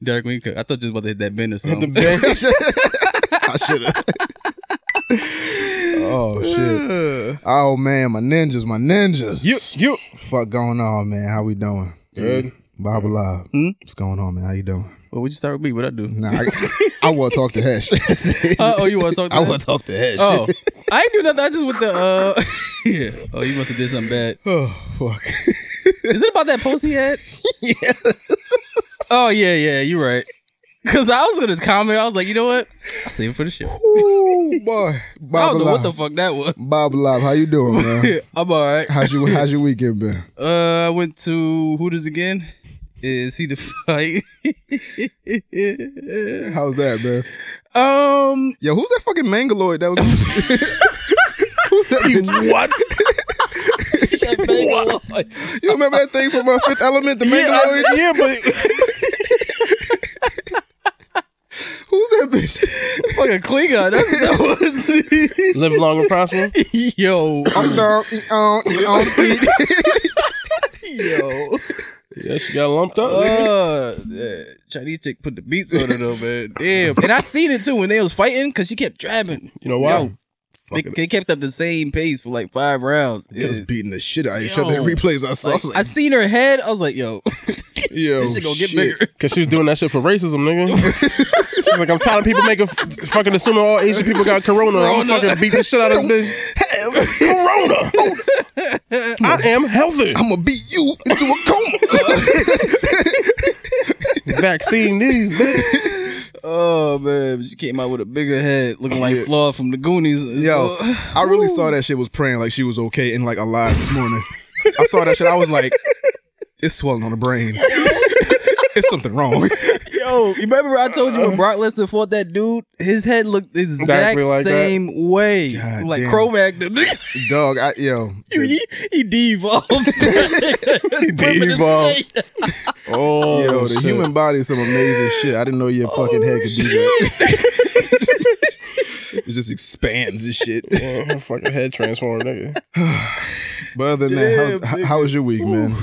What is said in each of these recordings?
Darkwing Duck. I thought you was about to hit that bend or something. The bend. I should have. Oh shit! Oh man, my ninjas. You. Fuck going on, man? How we doing? Good. Bob alive. What's going on, man? How you doing? Well, would you start with me? What'd I do? Nah, I want to talk to Hesh. You want to talk to I want to talk to Hesh. Oh, I ain't do nothing. I just with the yeah. Oh, you must have did something bad. Oh fuck! Is it about that post he had? Yeah. Oh yeah. You're right. Cause I was gonna comment. I was like, you know what? I'll save it for the show. Ooh, boy. Bob I don't know alive. what the fuck that was. Bob alive. How you doing, man? I'm all right. How's your weekend been? I went to Hooters again. See the fight. How's that, man? Yo, who's that fucking Mangaloid that was? Who's that bitch? What? What? You remember that thing from Fifth Element, the Mangaloid? Yeah, but Who's that bitch? Fucking Klingon. That's what that was. live long and prosper. Yo. I'm down. Yo. Yeah, she got lumped up. Chinese chick put the beats on her though, man. Damn. And I seen it too when they was fighting because she kept drabbing. You know why? Yo, they kept up the same pace for like 5 rounds. They was beating the shit out of each other in replays. I saw. Like, I seen her head. I was like, yo, yo, this shit gonna get bigger. Because she was doing that shit for racism, nigga. She's like, I'm tired of people making fucking assuming all Asian people got corona. I'm fucking beat the shit out of this bitch. Corona. I am healthy. I'm gonna beat you into a coma. Vaccine these, bitch. Oh man, she came out with a bigger head, looking like Sloth from the Goonies. Yo, I really saw that shit was praying like she was okay and like alive this morning. I saw that shit. I was like, it's swelling on the brain. It's something wrong. Yo, you remember I told you when Brock Lesnar fought that dude? His head looked the exact like same way. God like damn. Cro-Mac. Dog, he devolved. He devolved. Oh, yo, the human body is some amazing shit. I didn't know your fucking head could do that. It just expands and shit. Yeah, her fucking head transformed, nigga. But other than that, how was your week, man?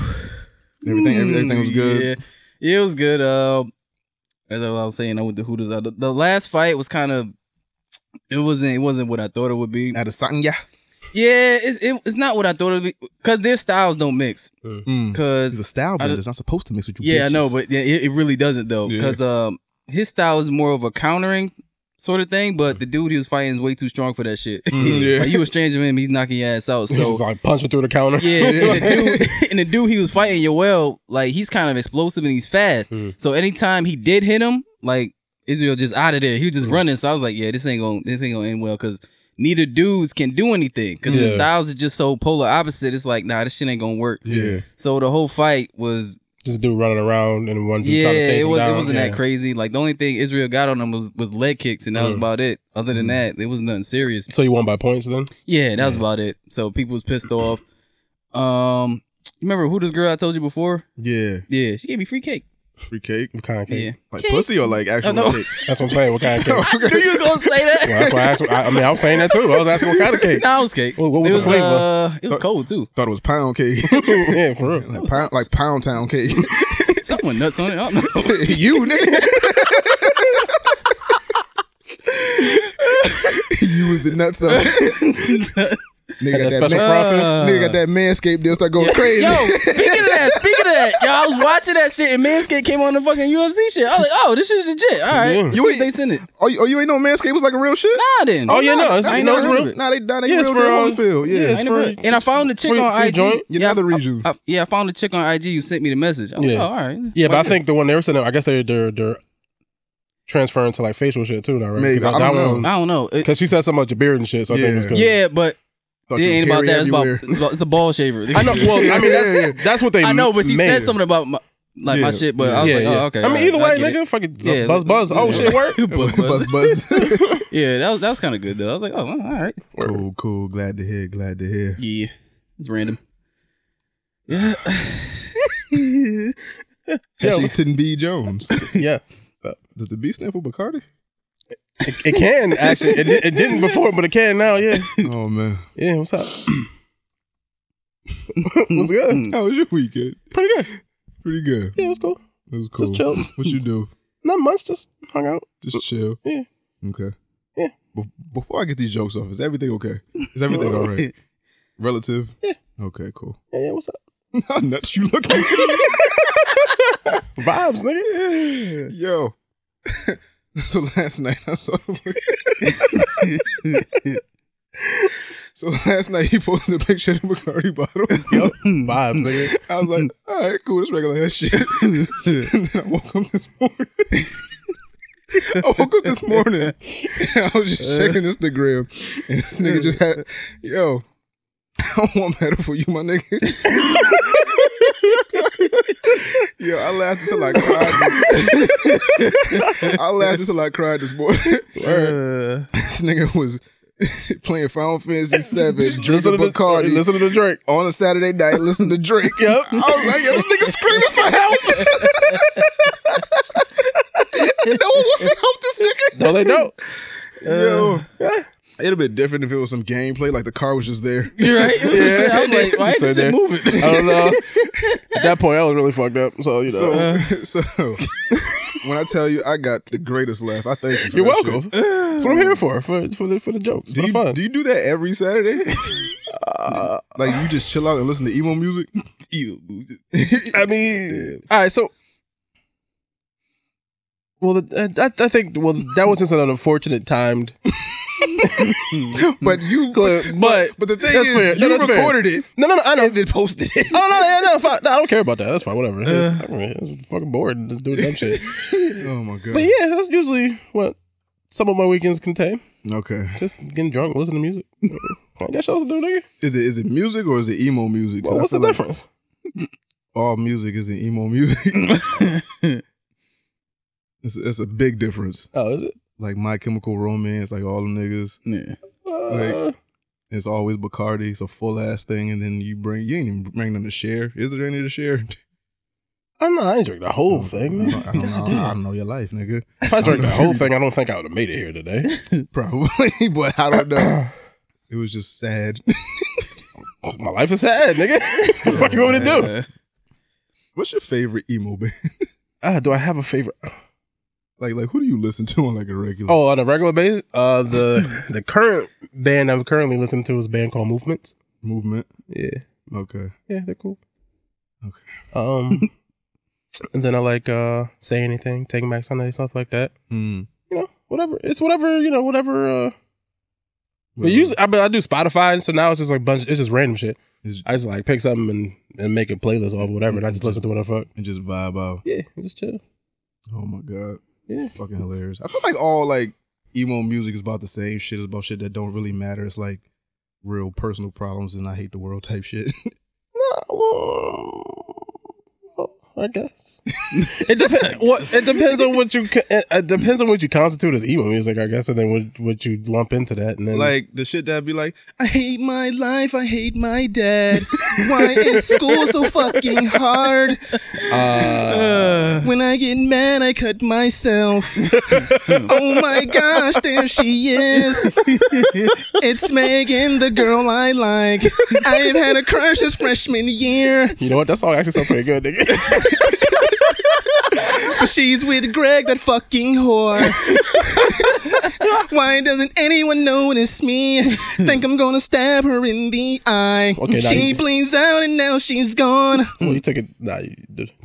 Everything was good. Yeah, it was good. As I was saying, I went to Hooters. The last fight was kind of, it wasn't what I thought it would be. Out of something, yeah. Yeah, it's not what I thought it would be because their styles don't mix. Because the style blend is not supposed to mix with you. Yeah, bitches. I know, but it really doesn't though. Because his style is more of a countering sort of thing, but the dude he was fighting is way too strong for that shit. Like, you a stranger to him, he's knocking your ass out. So he's like punching through the counter. Yeah, and the dude he was fighting, Yoel, like he's kind of explosive and he's fast. So anytime he did hit him, like Israel just out of there. He was just running. So I was like, yeah, this ain't gonna end well because neither dudes can do anything because the styles are just so polar opposite. It's like, nah, this shit ain't gonna work. Yeah. So the whole fight was just dude running around and one dude trying to chase him down. It wasn't that crazy. Like the only thing Israel got on him was leg kicks, and that was about it. Other than that, it was nothing serious. So you won by points then? Yeah, that was about it. So people was pissed off. You remember who this girl I told you before? Yeah. Yeah, she gave me free cake. Free cake? What kind of cake? Yeah. Like cake? Pussy or like actual cake? That's what I'm saying. What kind of cake? I knew you were gonna say that. Well, that's why I asked. I mean, I was saying that too. I was asking what kind of cake. No, it was cake. What was it the was, flavor? It was cold too. Thought it was pound cake. Yeah, for real. Like Pound Town cake. Something with nuts on it. I don't know. You, nigga. You was the nuts on it. Nigga got special frosting. Nigga got that Manscaped deal, start going crazy. Yo, speaking of that, yo, I was watching that shit and Manscaped came on the fucking UFC shit. I was like, oh, this shit's legit. All right, Yeah. you ain't they send it? Oh, you ain't know Manscaped was like a real shit? Nah, I didn't. Oh yeah, no, I ain't never heard of it. Nah, they Yeah, it's real for, Holyfield. Yeah, I ain't never heard- and I found the chick on free IG. joint. Your other regions. I found the chick on IG who sent me the message. I was like, oh, all right. Yeah, but I think the one they were sending, I guess they're transferring to like facial shit too now, right? Maybe. I don't know. Because she said something about your beard and shit, so I think it's good. Yeah, but Thought it you was ain't about hairy that. everywhere. It's a ball shaver. I know. Well, I mean, that's what they. I know, but she made. said something about my shit. But I was like, oh, okay. I mean, either way, nigga, fucking buzz. Oh shit, work. Buzz. Yeah, that was kind of good though. I was like, oh, all right. Cool. Glad to hear. Yeah, it's random. Yeah. Heshington B. Jones. Yeah. Does the B stand for Bacardi? It can actually. It didn't before, but it can now. Yeah. Oh man. Yeah. What's up? What's good? How was your weekend? Pretty good. Pretty good. Yeah, it was cool. It was cool. Just chill. What you do? Not much. Just hung out. Just chill. Yeah. Okay. Yeah. Before I get these jokes off, is everything okay? Is everything all right? Relative? Yeah. Okay, cool. Yeah, what's up? How nuts you looking? Vibes, nigga. Yo. So last night I saw So last night he posted a picture of the Bacardi bottle. Yo, vibes, nigga. I was like, all right, cool, this regular ass shit. And then I woke up this morning. And I was just checking Instagram, and this nigga just had, yo, I don't want better for you, my nigga. Yo, I laughed until I cried. This morning. This nigga was playing Final Fantasy 7, drinking Bacardi. Listen to the Drake. On a Saturday night, listen to Drake. Yep. I was like, yo, this nigga screaming for help. And no one wants to help this nigga. No, they don't. Yo. It'd have been different if it was some gameplay, like the car was just there. You're right. Yeah. I was like, why is this shit moving? I don't know. At that point, I was really fucked up. So, you know. So when I tell you I got the greatest laugh, I thank you for You're that welcome. shit. That's what I'm here for the jokes. Do you do that every Saturday? Like you just chill out and listen to emo music? I mean, all right, so well, I think that was just an unfortunate timed. But the thing is, fair. you That's recorded it. No, I know. And then posted it. No, fine. No, I don't care about that. That's fine. Whatever. It's fucking bored and just doing dumb shit. Oh my god. But yeah, that's usually what some of my weekends contain. Okay. Just getting drunk, listening to music. I guess y'all to do, nigga. Is it music or is it emo music? Well, what's the difference? All music isn't emo music. It's a big difference. Oh, is it? Like My Chemical Romance, like all them niggas. Yeah. Like it's always Bacardi. It's a full ass thing, and then you ain't even bring them to share. Is there any to share? I don't know. I ain't drink the whole thing. I don't know your life, nigga. If I drank the whole thing, I don't think I would have made it here today. Probably, but I don't know. It was just sad. My life is sad, nigga. What the fuck you want me to do? What's your favorite emo band? Do I have a favorite? Like who do you listen to on like a regular? Oh, on a regular basis? The current band I'm currently listening to is a band called Movement. Yeah. Okay. Yeah, they're cool. Okay. And then I like Say Anything, Taking Back Sunday, stuff like that. Mm. You know, whatever. It's whatever, you know, whatever. But usually, I do Spotify, so now it's just like it's just random shit. I just like pick something and make a playlist or whatever, and I just listen to what I fuck. And just vibe out. Yeah, just chill. Oh my god. Yeah. Fucking hilarious. I feel like all like emo music is about the same shit. It's about shit that don't really matter. It's like real personal problems and I hate the world type shit. I guess it depends on what you constitute as emo music, I guess, and then what you lump into that, and then like the shit that'd be like, I hate my life, I hate my dad. Why is school so fucking hard? When I get mad, I cut myself. Oh my gosh, there she is. It's Megan, the girl I like. I've had a crush this freshman year. You know what? That song actually sounds pretty good, nigga. But she's with Greg, that fucking whore. Why doesn't anyone notice me? Think I'm gonna stab her in the eye. Okay, she bleeds out and now she's gone. Well, you took it. Nah, they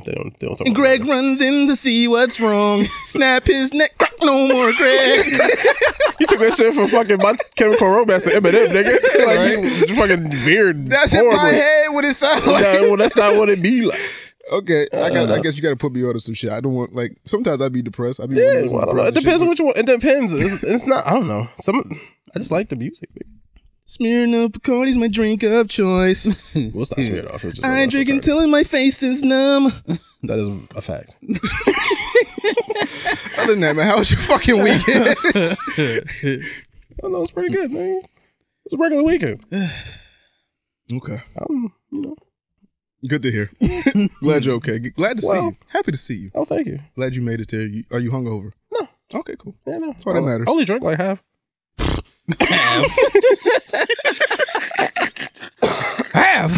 don't talk And Greg runs in to see what's wrong. Snap his neck, crack, no more Greg. You took that shit from fucking My Chemical Romance to Eminem, nigga. Like, Right. you fucking veered. That's in my head what it sounds like. Yeah, well, that's not what it be like. Okay, I guess you got to put me on to some shit. I don't want, like, sometimes I'd be depressed. I'd be Yeah, well, I don't know. It depends on what you want. It depends. It's not. I don't know. I just like the music. Smearing up Bacardi's my drink of choice. We'll stop smearing off. I drink until my face is numb. That is a fact. Other than that, man, how was your fucking weekend? I don't know. It's pretty good, man. It's a regular weekend. Okay. You know. Good to hear. Glad you're okay. Glad to see you. Happy to see you. Oh, thank you. Glad you made it there. Are you hungover? No. Okay, cool. Yeah, no. That's all that matters. I only drank like half. Half.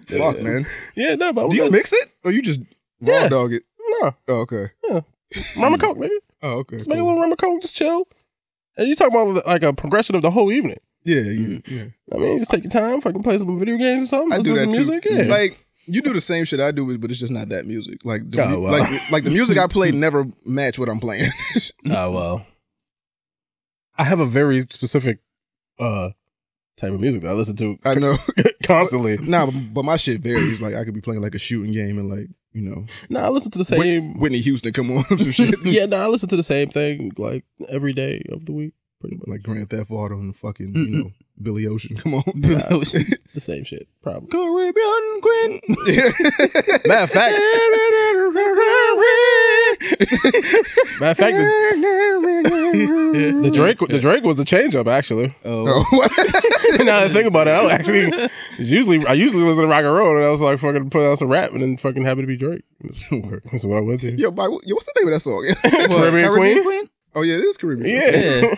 Fuck, man. Yeah, no, but Do you mix it? Or you just Raw dog it. No. Oh, okay. Yeah. Rum and Coke, maybe. Oh, okay. Just make a little rum and Coke, just chill. And you talking about like a progression of the whole evening. Yeah. I mean, just take your time, fucking play some video games or something. I do that some too. music. Yeah. Like, you do the same shit I do, but it's just not that music. Like, Oh, well. like the music I play never match what I'm playing. Oh, well. I have a very specific type of music that I listen to. I know. Constantly. But my shit varies. Like, I could be playing like a shooting game and like, you know. I listen to the same. Whitney Houston, come on, some shit. Yeah, I listen to the same thing like every day of the week, pretty much. Like Grand Theft Auto and fucking, you know, Billy Ocean. Come on. The same shit, probably. Caribbean Queen. Matter of fact, the Drake was the change up actually. Oh. Now that I think about it, I usually listen to rock and roll, and I was like fucking put on some rap, and then fucking happy to be Drake. That's what I went to. Yo, what's the name of that song? Caribbean Queen? Oh yeah, it is Caribbean. Yeah.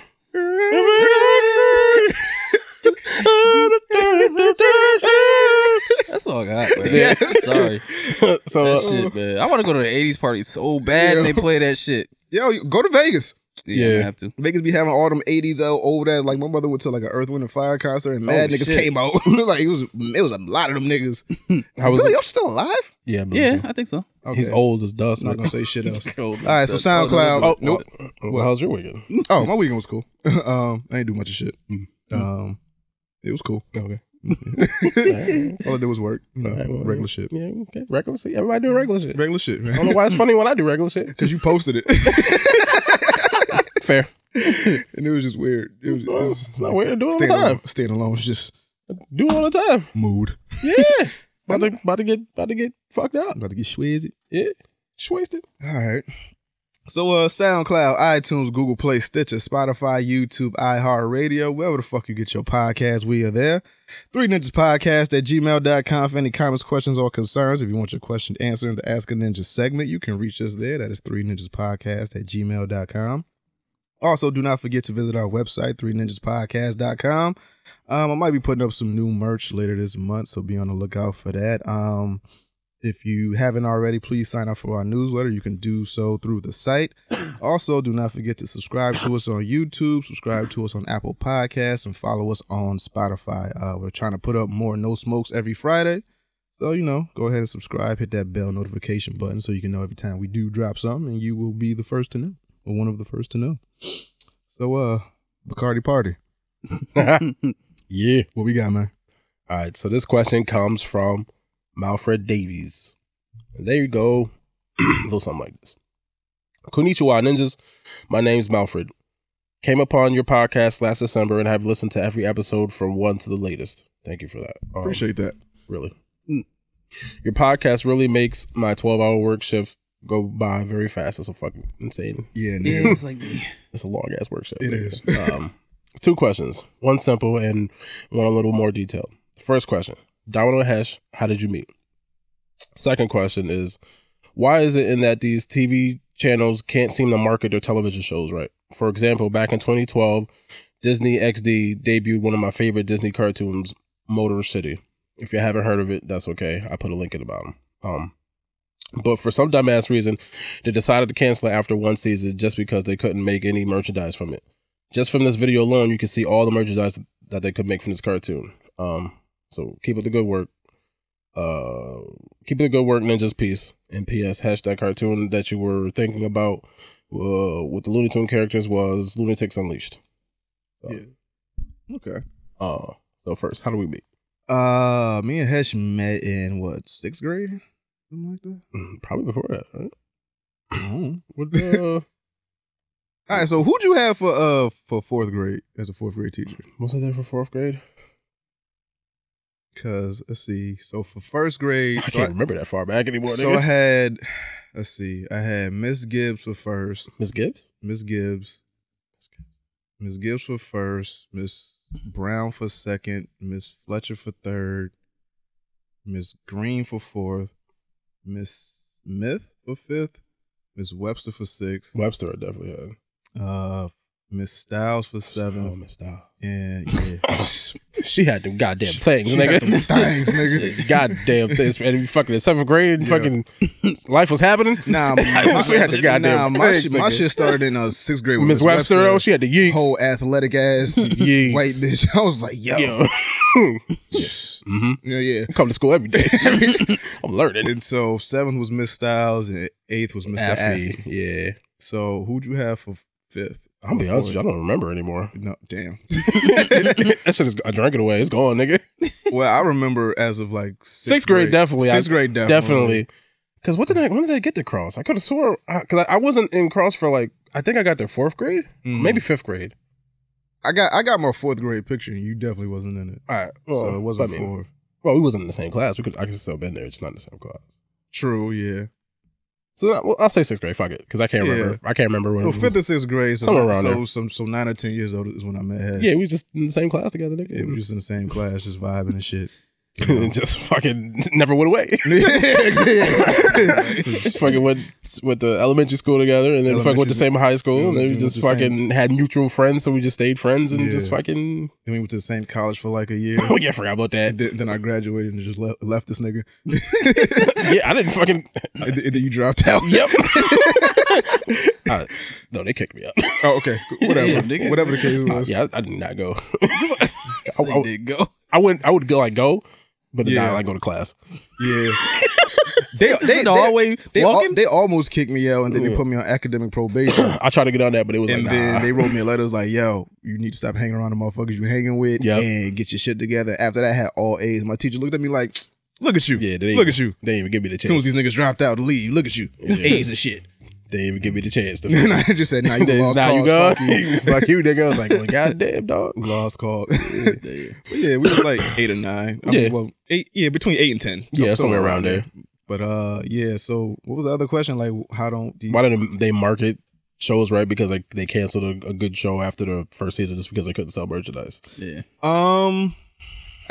That's all I got, man. Yeah. Sorry. So That shit, man. I want to go to the 80s party so bad and they play that shit. Yo, go to Vegas. Yeah, I have to. Vegas be having all them 80s old ass. Like my mother went to like an Earth, Wind and Fire concert and mad niggas shit. came out. Like it was a lot of them niggas. How was Billy it? Ocean still alive? Yeah, Yeah, I think so. Okay. He's old as dust. I'm not gonna say shit else. All All right, so SoundCloud. Oh, Nope. Well, how's your weekend? Oh, my weekend was cool. I ain't do much of shit. It was cool. Okay. All I did was work. You know, All right, well, regular shit. Yeah, okay. Regular shit. Everybody do regular shit. Regular shit, I don't man. know why it's funny when I do regular shit. Because you posted it. Fair. And it was just weird. It's not weird to do it all the time. Staying alone is just Do it all the time. mood. Yeah. about to get fucked up. About to get swayzy. Yeah. Wasted. All right. So SoundCloud, iTunes, Google Play, Stitcher, Spotify, YouTube, iHeartRadio, wherever the fuck you get your podcast, we are there. 3ninjaspodcast@gmail.com for any comments, questions, or concerns. If you want your question answered in the Ask a Ninja segment, you can reach us there. That is 3ninjaspodcast@gmail.com. Also, do not forget to visit our website, 3ninjaspodcast.com. I might be putting up some new merch later this month, so be on the lookout for that. If you haven't already, please sign up for our newsletter. You can do so through the site. Also, do not forget to subscribe to us on YouTube, subscribe to us on Apple Podcasts, and follow us on Spotify. We're trying to put up more No Smokes every Friday. So, go ahead and subscribe, hit that bell notification button so you can know every time we do drop something, and you will be the first to know, or one of the first to know. So, Bacardi Party. Yeah. What we got, man? All right. So this question comes from Malfred Davies. And there you go. A little something like this. Konnichiwa, ninjas. My name's Malfred. Came upon your podcast last December and have listened to every episode from one to the latest. Thank you for that. Appreciate that. Really. Your podcast really makes my 12-hour work shift go by very fast. That's a fucking insane. Yeah, Yeah, nigga. it's like me. It's a long ass work shift. It is. 2 questions. One simple and one a little more detailed. First question. Domino and Hesh, how did you meet? Second question is, why is it in that these TV channels can't seem to market their television shows right? For example, back in 2012, Disney XD debuted one of my favorite Disney cartoons, Motor City. If you haven't heard of it, that's okay. I put a link in the bottom. But for some dumbass reason, they decided to cancel it after one season just because they couldn't make any merchandise from it. Just from this video alone, you can see all the merchandise that they could make from this cartoon. So keep up the good work. Keep up the good work, Ninjas. Peace. And P.S. Hashtag cartoon that you were thinking about with the Looney Tune characters was Lunatics Unleashed. So, Yeah. Okay. So first, how do we meet? Me and Hesh met in what, 6th grade? Something like that. Probably before that, right? Oh. What, All right, so who'd you have for 4th grade as a 4th grade teacher? was I there for 4th grade? Because let's see. So for 1st grade, I can't remember that far back anymore. So I had, let's see, I had Miss Gibbs for 1st. Miss Gibbs? Miss Gibbs for 1st, Miss Brown for 2nd, Miss Fletcher for 3rd, Miss Green for 4th, Miss Smith for 5th, Miss Webster for 6th. Webster I definitely had. Miss Styles for 7th. Oh, Miss Styles. And yeah. She had them goddamn things, She nigga. had them things, nigga. Goddamn things. And you fucking in 7th grade and fucking life was happening. Nah, She had the goddamn my things, my nigga. shit started in 6th grade with Miss Webster, though, she had the yeeks. whole athletic ass Yeeks. white bitch. I was like, yo. Yo. Yeah. I come to school every day. I'm learning. And so 7th was Miss Styles and 8th was Mr. Affy. Yeah. So who'd you have for 5th? I'll be honest with you, I don't remember anymore. No, damn. That shit is, I drank it away. It's gone, nigga. Well, I remember as of like 6th grade, definitely. 6th grade, definitely. Because when did I get to cross? I could have swore, because I wasn't in cross for like, I think I got to 4th grade, maybe 5th grade. I got my 4th grade picture, and you definitely wasn't in it. All right, well, So it wasn't I mean, 4th. Well, we wasn't in the same class. I could still been there. It's not in the same class. True, yeah. So I'll say 6th grade. Fuck it, because I can't remember. I can't remember when. Well, 5th or 6th grade, so Somewhere around there. So 9 or 10 years old is when I met her. Yeah, we were just in the same class together, nigga. Yeah, we were just in the same class, just vibing and shit. Just fucking never went away. Fucking went the elementary school together, and then fucking went to the same high school, and then we just fucking had mutual friends, so we just stayed friends and just fucking. Then we went to the same college for like a year. Oh yeah, I forgot about that. Then I graduated and just left this nigga. Yeah, I didn't fucking. And then you dropped out. Yep. No, they kicked me out. Oh, okay. Whatever. nigga. Whatever the case was. Yeah, I did not go. I did go. I would go, but Yeah. not like go to class. Yeah. They always walking. they almost kicked me out, and then they put me on academic probation. I tried to get on that, but it was And like, then nah. they wrote me a letter. It was like, yo, you need to stop hanging around the motherfuckers you hanging with and get your shit together. After that, I had all A's. My teacher looked at me like, look at you. Yeah, look at you. They didn't even give me the As soon as chance. these niggas dropped out to leave, look at you. A's and shit. They didn't even give me the chance. And I just said, nah, you lost Nah, cause. you go. Fuck you. Fuck you, nigga. I was like, well, goddamn, dog. Lost call. But yeah, we was like 8 or 9. I mean, well, 8. Yeah, between 8 and 10. Yeah, somewhere around there. But yeah. So what was the other question? Like, how don't Why didn't they market shows right? Because like they canceled a good show after the first season just because they couldn't sell merchandise. Yeah.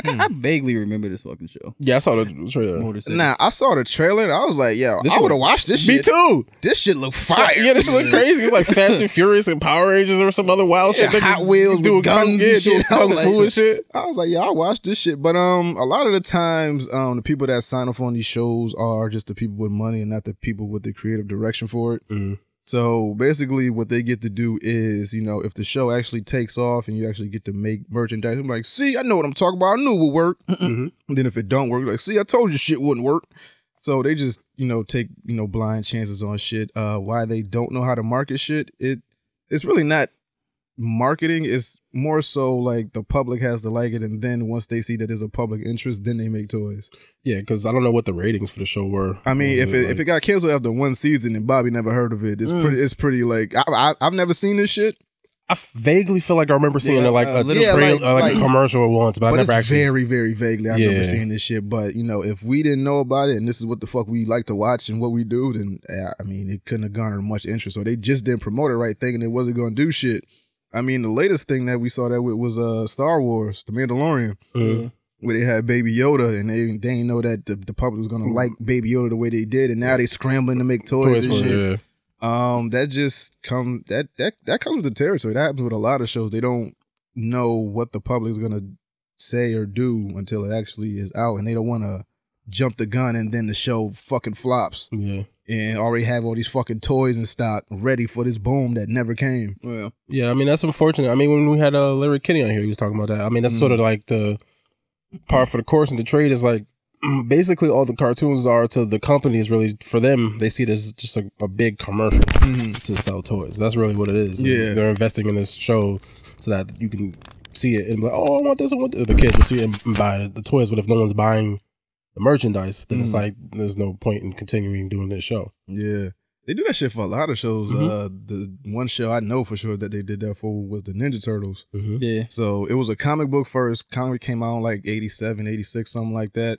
I vaguely remember this fucking show. Yeah, I saw the trailer. Nah, I saw the trailer. And I was like, yo, I would have watched this Me shit. too. This shit look fire. Yeah, this shit look crazy. It's like Fast and Furious and Power Rangers or some other wild shit. Yeah, Hot Wheels with guns and shit. I was Kung like- Fu and shit. I was like, yeah, I watched this shit. But a lot of the times, the people that sign up on these shows are just the people with money and not the people with the creative direction for it. Mhm. So basically what they get to do is, if the show actually takes off and you actually get to make merchandise, I'm like, see, I know what I'm talking about. I knew it would work. Mhm. And then if it don't work, like, see, I told you shit wouldn't work. So they just, take, blind chances on shit. Why they don't know how to market shit, it's really not marketing. It's more so like the public has to like it, and then once they see that there's a public interest, then they make toys. Yeah, because I don't know what the ratings for the show were. I mean, if it got canceled after one season and Bobby never heard of it, it's pretty like I've never seen this shit. I vaguely feel like I remember seeing like a like- commercial once, but I It's never actually. very, very vaguely. I remember Yeah. seeing this shit. But if we didn't know about it and this is what the fuck we like to watch and what we do, then I mean, it couldn't have garnered much interest. So they just didn't promote it right, thinking it wasn't going to do shit. I mean, the latest thing that we saw that with was Star Wars, The Mandalorian, where they had Baby Yoda, and they didn't know that the public was gonna like Baby Yoda the way they did, and now they scrambling to make toys and for it, shit. That just comes that comes with the territory. That happens with a lot of shows. They don't know what the public is gonna say or do until it actually is out, and they don't want to jump the gun and then the show fucking flops. Yeah. And already have all these fucking toys in stock ready for this boom that never came. Well, Yeah, I mean, that's unfortunate. I mean, when we had Larry Kinney on here, he was talking about that. I mean, that's sort of like the part for the course in the trade is like basically all the cartoons are to the companies really, for them, they see it as just a big commercial to sell toys. That's really what it is. Yeah. They're investing in this show so that you can see it and be like, oh, I want this, I want this. The kids will see it and buy the toys, but if no one's buying the merchandise, then it's like there's no point in continuing doing this show. Yeah. They do that shit for a lot of shows. The one show I know for sure that they did that for was the Ninja Turtles. yeah. So it was a comic book first. Comic came out in like 87, 86, something like that.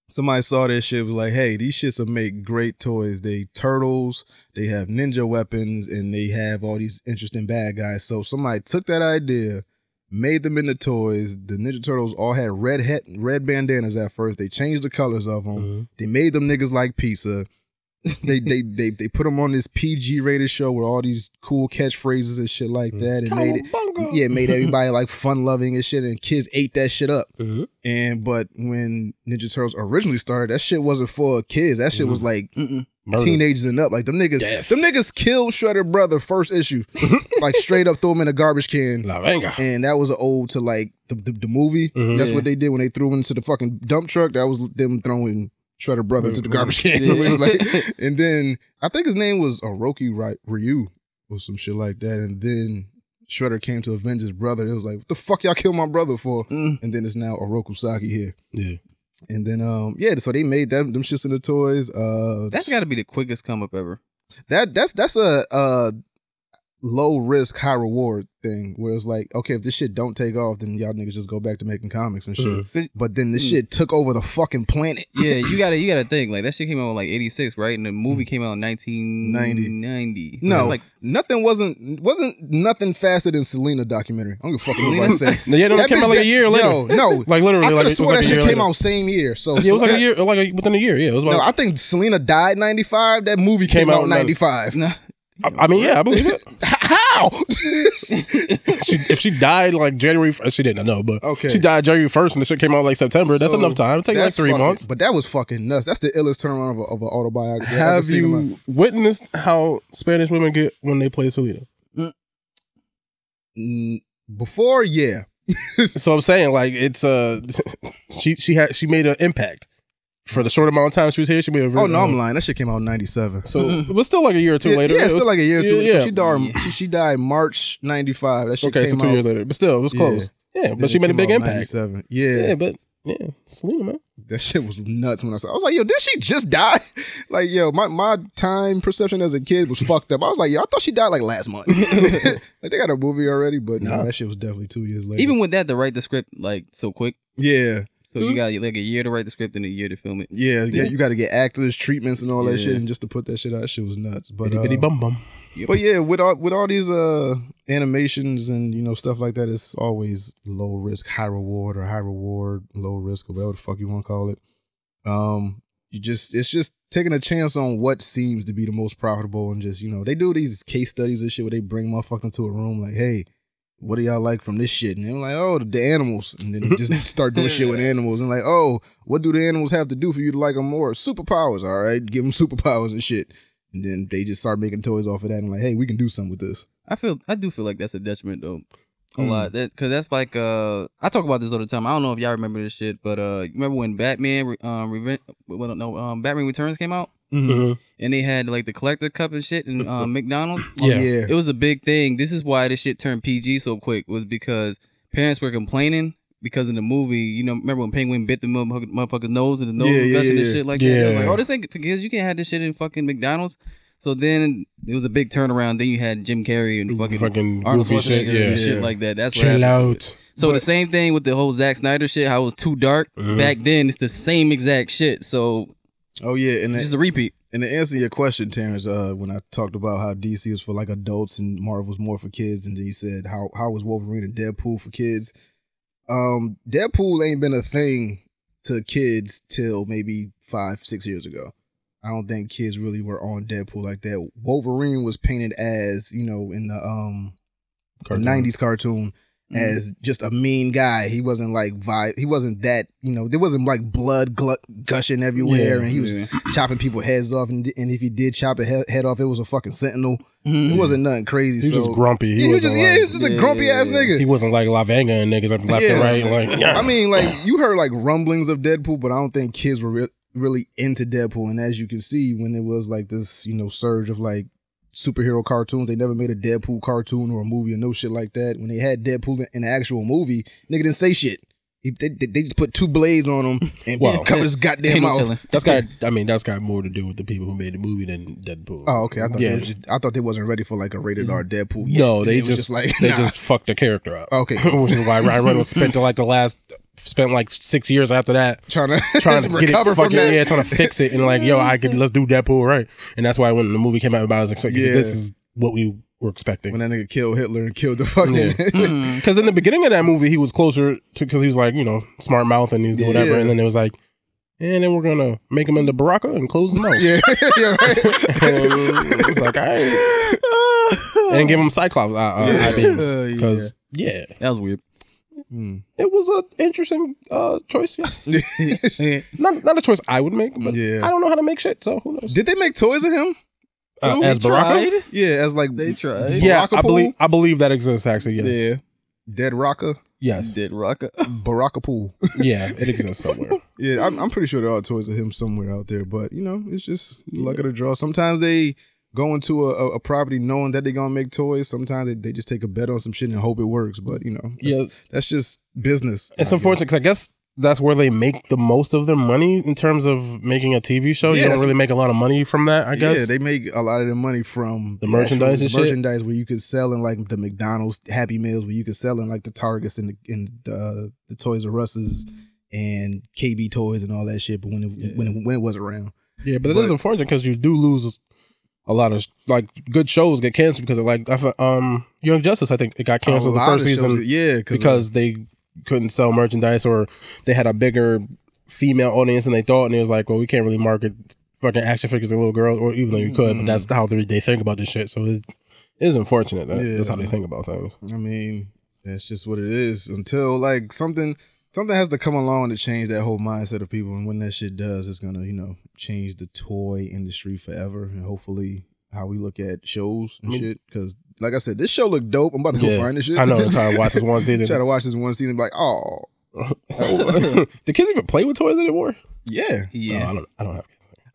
Somebody saw this shit, was like, hey, these shits will make great toys. They turtles, they have ninja weapons, and they have all these interesting bad guys. So somebody took that idea, made them into toys. The Ninja Turtles all had red bandanas at first. They changed the colors of them. They made them niggas like pizza. They put him on this PG rated show with all these cool catchphrases and shit like that, and made everybody like fun loving and shit, and kids ate that shit up. But when Ninja Turtles originally started, that shit wasn't for kids. That shit was like teenagers and up. Like them niggas killed Shredder brother first issue, like straight up threw him in a garbage can. And that was an ode to like the movie. That's what they did when they threw him into the fucking dump truck. That was them throwing Shredder brother into the garbage can. And then I think his name was Orochi Ryu or some shit like that. And then Shredder came to avenge his brother. It was like, what the fuck y'all killed my brother for? And then it's now Oroku Saki here. Yeah. And then so they made them shits in the toys. That's got to be the quickest come up ever. That's a low risk, high reward thing where it's like, okay, if this shit don't take off, then y'all niggas just go back to making comics and shit. But then this shit took over the fucking planet. Yeah, you gotta think like that shit came out in like 86, right? And the movie came out in 1990. No, like nothing wasn't nothing faster than Selena documentary. I don't give a fuck what nobody say. Yeah, that came out like a year later. No, like literally. I like it was that shit came out same year. So yeah, it was like a year, within a year. Yeah, it was. No, I think Selena died 95. That movie came out in 95. No. I mean, yeah, I believe it. How? If she died like January 1st, she didn't know, but she died January 1st and the shit came out like September. That's enough time. It takes like 3 months. But that was fucking nuts. That's the illest turnaround of an autobiography. Have you witnessed how Spanish women get when they play Selena? Before, yeah. So I'm saying like it's she made an impact. For the short amount of time she was here, she made a very... Oh, no, I'm lying. That shit came out in 97. So it was still like a year or two later. Yeah, still like a year or two. Yeah. So she died March 95. That shit came out... 2 years later. But still, it was close. Yeah, but she made a big impact. 97. Yeah, but Selena, man. That shit was nuts when I saw it. I was like, yo, did she just die? Like, yo, my time perception as a kid was fucked up. I was like, yo, I thought she died like last month. Like, they got a movie already, but no, that shit was definitely 2 years later. Even with that, to write the script like so quick. Yeah. So you got like a year to write the script and a year to film it. Yeah, you got to get actors, treatments, and all that shit, and just to put that shit out, that shit was nuts. But bitty bum bum. But yeah, with all these animations and stuff like that, it's always low risk, high reward, or high reward, low risk, or whatever the fuck you want to call it. It's just taking a chance on what seems to be the most profitable, and just they do these case studies and shit where they bring motherfuckers into a room like, hey, what do y'all like from this shit? And they're like, oh, the animals. And then they just start doing shit with animals. And like, oh, what do the animals have to do for you to like them more? Superpowers, all right? Give them superpowers and shit. And then they just start making toys off of that and like, hey, we can do something with this. I do feel like that's a detriment though. A lot. Because that's like, I talk about this all the time. I don't know if y'all remember this shit, but remember when Batman Batman Returns came out? And they had like the collector cup and shit in McDonald's. Yeah. It was a big thing. This is why this shit turned PG so quick, was because parents were complaining because in the movie, remember when Penguin bit the motherfucker's nose and the nose was gushing and shit like that? It was like, oh, this ain't for kids. You can't have this shit in fucking McDonald's. So then it was a big turnaround. Then you had Jim Carrey and fucking Arnold Schwarzenegger and shit like that. That's what happened. Chill out. So the same thing with the whole Zack Snyder shit, how it was too dark. Back then, it's the same exact shit. So... Oh yeah, and just a repeat. And to answer your question, Terrence, when I talked about how DC is for like adults and Marvel's more for kids, and then you said how was Wolverine and Deadpool for kids? Deadpool ain't been a thing to kids till maybe 5-6 years ago. I don't think kids really were on Deadpool like that. Wolverine was painted as in the 90s cartoon. As just a mean guy. He wasn't like he wasn't that, there wasn't like blood gushing everywhere, and he was chopping people's heads off, and if he did chop a head off, it was a fucking sentinel. It wasn't nothing crazy. He was just grumpy. He was just a grumpy ass nigga. He wasn't like Lavanga and niggas left and right. Like, I mean, like, you heard like rumblings of Deadpool, but I don't think kids were really into Deadpool. And as you can see, when there was like this, surge of like superhero cartoons, they never made a Deadpool cartoon or a movie or no shit like that. When they had Deadpool in the actual movie, nigga didn't say shit. They just put two blades on him and covered his goddamn mouth. That's got more to do with the people who made the movie than Deadpool. Oh, okay. I thought they wasn't ready for like a rated R Deadpool yet. No, they just fucked the character up. Okay, which is why Ryan Reynolds spent like 6 years after that trying to recover from that. Trying to fix it, and like, let's do Deadpool right. And that's why when the movie came out, I was expecting this is what we were expecting. When that nigga killed Hitler and killed the fucking... Because in the beginning of that movie, he was closer to, because he was like, smart mouth and he's doing whatever. And then it was like, And then we're gonna make them into Baraka and close them out. Yeah, right. And it's like, all right. And give them Cyclops eye beams. Because, that was weird. It was an interesting choice, yes. not a choice I would make, but I don't know how to make shit, so who knows? Did they make toys of him? As Baraka? Yeah, as like They tried. Yeah, I believe that exists actually, yes. Yeah. Dead Rocker? Yes. Dead Rocker. Baraka Pool. Yeah, it exists somewhere. Yeah, I'm pretty sure there are toys of him somewhere out there, but you know, it's just luck of the draw. Sometimes they go into a property knowing that they're gonna make toys. Sometimes they just take a bet on some shit and hope it works. But you know, that's just business. It's unfortunate because I guess that's where they make the most of their money in terms of making a TV show. You don't really make a lot of money from that, I guess. Yeah, they make a lot of their money from the merchandise and shit. Merchandise where you could sell in like the McDonald's Happy Meals, where you could sell in like the Targets and the Toys R Us's and KB Toys and all that shit. But when it was around, but it is unfortunate because you do lose a lot of like good shows get canceled because of like Young Justice. I think it got canceled the first season, because they couldn't sell merchandise or they had a bigger female audience than they thought, and it was like, well, we can't really market fucking action figures to little girls, or even though you could, but that's how they think about this shit. So it is unfortunate that that's how they think about things. I mean, that's just what it is. Until like something has to come along to change that whole mindset of people, and when that shit does, it's gonna change the toy industry forever, and hopefully how we look at shows and shit. Because like I said, this show looked dope. I'm about to go find this shit. I know. I'm trying to watch this one season. Try to watch this one season, like, oh. So, do kids even play with toys anymore? Yeah. No, I don't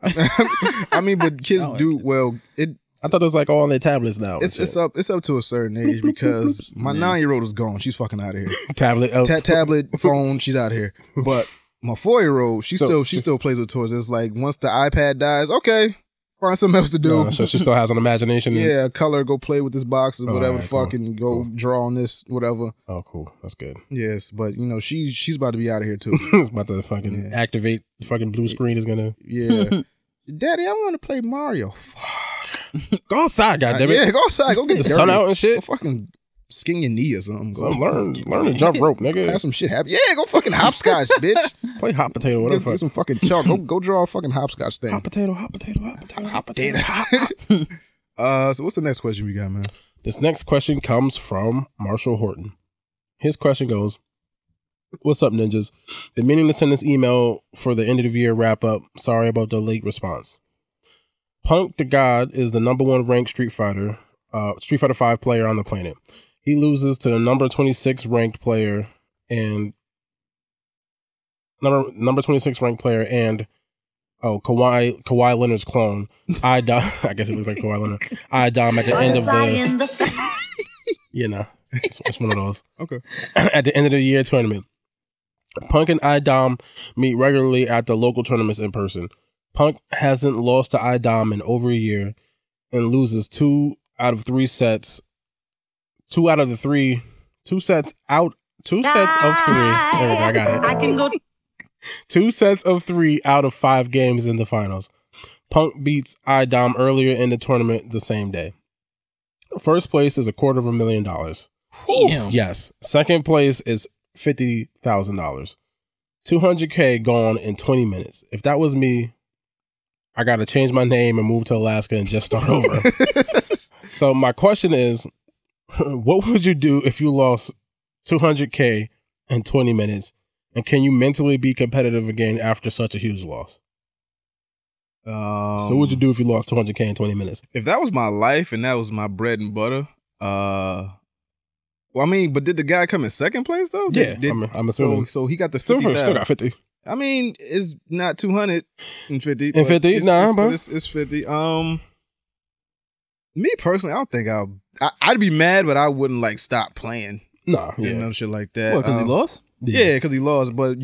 have. I mean, but kids do well. I thought it was like all on their tablets now. It's up to a certain age because my 9-year-old is gone. She's fucking out of here. Tablet, tablet, phone. She's out of here. But my 4-year-old, she still plays with toys. It's like once the iPad dies, okay, find something else to do. So she still has an imagination. Yeah, color. Go play with this box or whatever. Fucking go draw on this, whatever. Oh, cool. That's good. Yes, but she's about to be out of here too. It's about to fucking activate. The fucking blue screen is gonna. Yeah. Daddy, I want to play Mario. Fuck. Go outside, goddammit. Yeah, go outside. Go get the sun out and shit. Go fucking skin your knee or something. Go learn to jump rope, nigga. Have some shit happen. Yeah, go fucking hopscotch, bitch. Play hot potato, whatever. Get some fucking chalk. Go draw a fucking hopscotch thing. Hot potato, hot potato, hot potato, hot potato. So what's the next question we got, man? This next question comes from Marshall Horton. His question goes, "What's up, ninjas? Been meaning to send this email for the end of the year wrap up. Sorry about the late response. Punk the God is the #1 ranked Street Fighter 5 player on the planet. He loses to the number 26 ranked player and number 26 ranked player and Kawhi Leonard's clone. I guess it looks like Kawhi Leonard. Dom at the end of the it's one of those. Okay. At the end of the year tournament. Punk and Dom meet regularly at the local tournaments in person. Punk hasn't lost to Dom in over a year and loses 2 out of 3 sets. 2 sets of 3. There we go, I got it. I can go. 2 sets of 3 out of 5 games in the finals. Punk beats Dom earlier in the tournament the same day. First place is $250,000. Damn. Yes. Second place is $50,000. $200K gone in 20 minutes. If that was me, I got to change my name and move to Alaska and just start over. So my question is, what would you do if you lost $200K in 20 minutes? And can you mentally be competitive again after such a huge loss? So what would you do if you lost $200K in 20 minutes? If that was my life and that was my bread and butter, well, I mean, but did the guy come in second place though? I'm assuming. So he got the still 50,000. got 50. I mean, it's not 250. In 50? But it's 50. Me personally, I don't think I'd be mad, but I wouldn't like stop playing. No, no shit like that. What, because he lost? Yeah, because he lost, but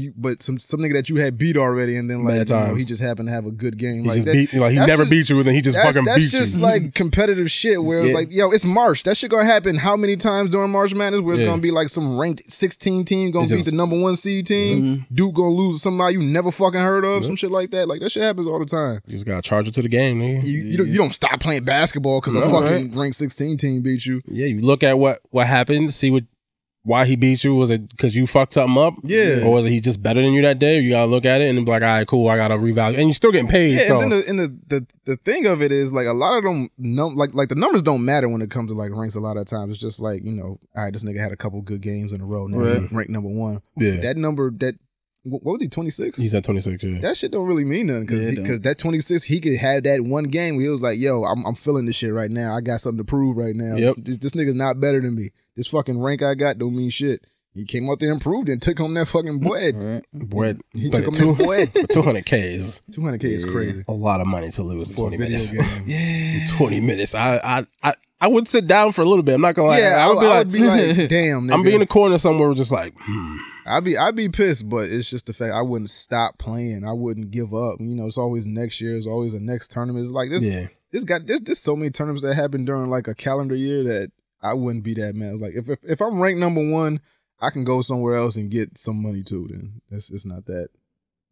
some nigga that you had beat already, and then like he just happened to have a good game. He never beat you, and then he just fucking beat you. That's just like competitive shit. Where it's like, yo, it's March. That shit gonna happen how many times during March Madness? Where it's gonna be like some ranked 16 team gonna beat the #1 seed team. Duke gonna lose to somebody you never fucking heard of. Some shit like that. Like that shit happens all the time. You just gotta charge it to the game, nigga. You don't stop playing basketball because a fucking ranked 16 team beat you. Yeah, you look at what happened, see what why he beat you? Was it because you fucked something up? Yeah. Or was it he just better than you that day? You gotta look at it and be like, all right, cool, I gotta revalue. And you're still getting paid. Yeah, so. and then the thing of it is like a lot of them like the numbers don't matter when it comes to like ranks a lot of times. It's just like, all right, this nigga had a couple good games in a row. Now he's ranked number 1. Yeah. That number what was he, 26? He's at 26, yeah. That shit don't really mean nothing because that 26, he could have that one game where he was like, yo, I'm feeling this shit right now. I got something to prove right now. Yep. This nigga's not better than me. This fucking rank I got don't mean shit. He came out there and proved it and took home that fucking bread. Bread. He took home that bread. 200K is... 200K is crazy. A lot of money to lose in For 20 a video minutes. game. 20 minutes. I would sit down for a little bit. I'm not gonna lie. Yeah, I would be like, damn, nigga. I'm being in a corner somewhere just like, I'd be pissed, but it's just the fact I wouldn't stop playing. I wouldn't give up. It's always next year. It's always a next tournament. It's like this. Yeah. There's so many tournaments that happen during like a calendar year that I wouldn't be that mad. It's like if I'm ranked number 1, I can go somewhere else and get some money too. Then it's not that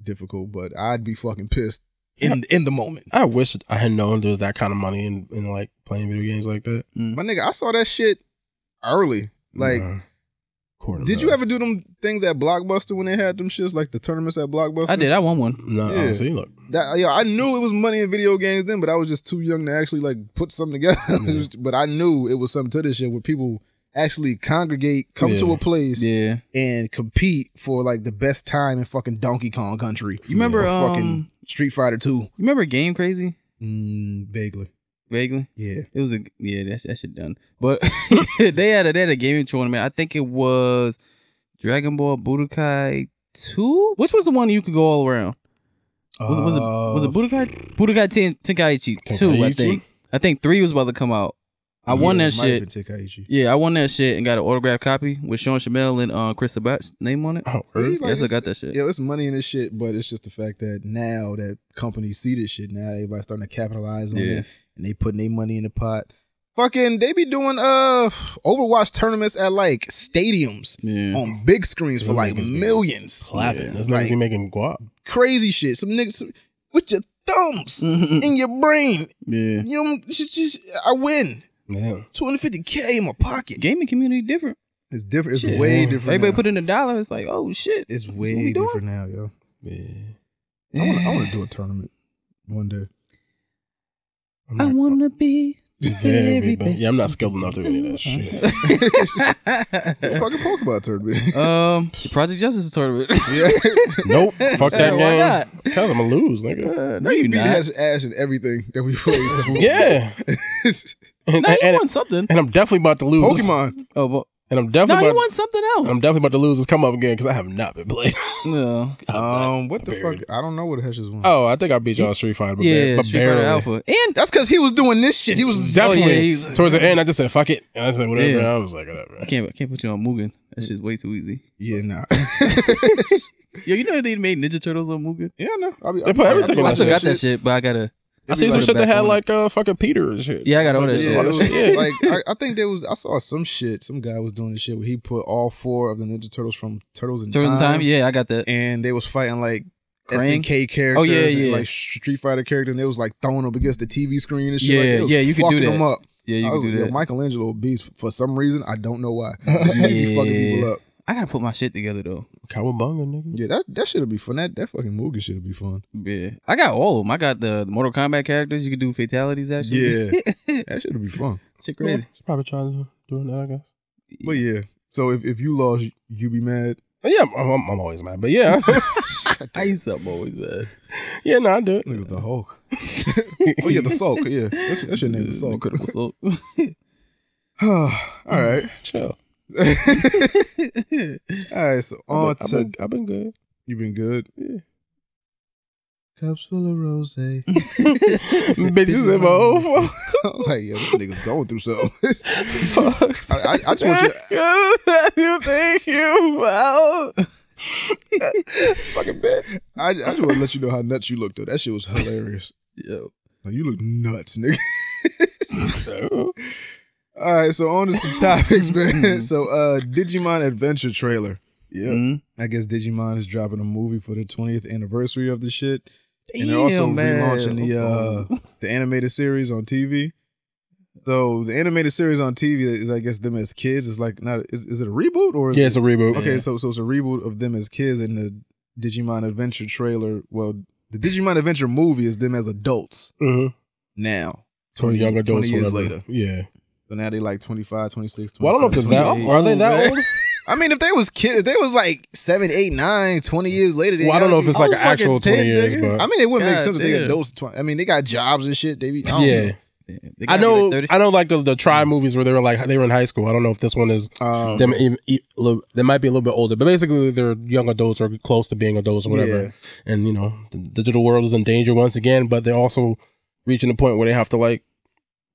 difficult. But I'd be fucking pissed in the moment. I wish I had known there was that kind of money in like playing video games like that. My nigga, I saw that shit early. Like, did you ever do them things at Blockbuster when they had them shits like the tournaments at Blockbuster? I did. I won one. No, yeah. See, look. I knew it was money in video games then, but I was just too young to actually like put something together. But I knew it was something to this shit where people actually congregate, come to a place, and compete for like the best time in fucking Donkey Kong Country. You remember fucking Street Fighter 2? You remember Game Crazy? Vaguely. Yeah. It was that shit done. But they had a gaming tournament. I think it was Dragon Ball Budokai 2. Which was the one you could go all around? Was it Budokai Tenkaichi 2? I think. I think 3 was about to come out. I won that shit. Yeah, I won that shit and got an autographed copy with Sean Shamel and Chris Sabat's name on it. Oh, really? Like, yes, I got that shit. Yeah, it's money in this shit, but it's just the fact that now that companies see this shit, now everybody's starting to capitalize on it, and they putting their money in the pot. Fucking, they be doing Overwatch tournaments at like stadiums on big screens for like millions. Clapping. That's not even making guap. Crazy shit. Some niggas with your thumbs in your brain. Yeah. I win. Yeah. 250K in my pocket. Gaming community different. It's different. It's way different. Everybody now. put in $1. It's like, oh shit. It's way different now, yo. Yeah. I want to do a tournament one day. I want to be very best. Yeah, I'm not skilled enough to do any of that shit. Fucking Pokemon tournament. Project Justice tournament. Yeah. Nope. Fuck that game. Why not? Because I'm gonna lose, nigga. No, you not. Ash and everything that we play. Yeah. No, you won something. And I'm definitely about to lose. Pokemon. Oh, but and I'm definitely you won something else. I'm definitely about to lose this come up again because I have not been playing. No. What the fuck? I don't know what Hesh is won. Oh, I think I beat y'all Street Fighter, but Street Fighter barely. Alpha. And that's because he was doing this shit. He was definitely towards the end. I just said fuck it, and I said whatever. Yeah. I was like whatever. I can't put you on Mugen. That shit's way too easy. Yeah, nah. Yo, you know they made Ninja Turtles on Mugen? Yeah, no. They put everything on I that still shit. got that shit, but I gotta. I see some shit that had like fucking Peter and shit. Yeah, I got all that shit. Yeah. Like I think there was. I saw some shit. Some guy was doing this shit where he put all 4 of the Ninja Turtles from Turtles in Time. Yeah, I got that. And they was fighting like Krang? SNK characters. Oh yeah, and, like Street Fighter characters. And they was like throwing them against the TV screen and shit. Yeah, like, you could do that. Them up. Yeah, you could do that. Michelangelo beast for some reason. I don't know why. He be fucking people up. I gotta put my shit together though. Cowabunga, nigga. Yeah, that shit'll be fun. That fucking Mugen shit'll be fun. Yeah, I got all of them. I got the Mortal Kombat characters. You could do fatalities actually. Yeah, that shit'll be fun. Shit crazy. She's probably trying to do that, I guess. But yeah, so if you lost, you be mad. Yeah, I'm always mad, but yeah. I used to. I'm always mad. Yeah, no, I do it. It was the Hulk. Oh yeah, the Sulk. Yeah, that's your name, the Sulk. Sulk. All right, chill. All right, so I've been good. You been good? Yeah. Cups full of rose. Bitches in my own phone. I was like, yeah, this nigga's going through something. I just want you. You think you about fucking bitch. I just want to let you know how nuts you look though. That shit was hilarious. Yo, like, you look nuts, nigga. All right, so on to some topics, man. So, Digimon Adventure trailer. Yeah. I guess Digimon is dropping a movie for the 20th anniversary of the shit. And they're also relaunching the animated series on TV. So the animated series on TV is, I guess, them as kids. It's like not. Is it a reboot or? Yeah, it's a reboot. Okay, so it's a reboot of them as kids in the Digimon Adventure trailer. Well, the Digimon Adventure movie is them as adults now. 20 young adults 20 years whatever. later. Yeah. So now they like 25, 26, 27. Well, I don't know if they're that old. Are they that old? I mean, if they was kids, if they was like 7, 8, 9, 20 years later. Well, I don't know if it's like an actual 20 years, but I mean, it wouldn't make sense if they adults. I mean, they got jobs and shit. They be know. I know like the Try movies where they were in high school. I don't know if this one is them even they might be a little bit older, but basically they're young adults or close to being adults or whatever. Yeah. And you know, the digital world is in danger once again, but they're also reaching a point where they have to like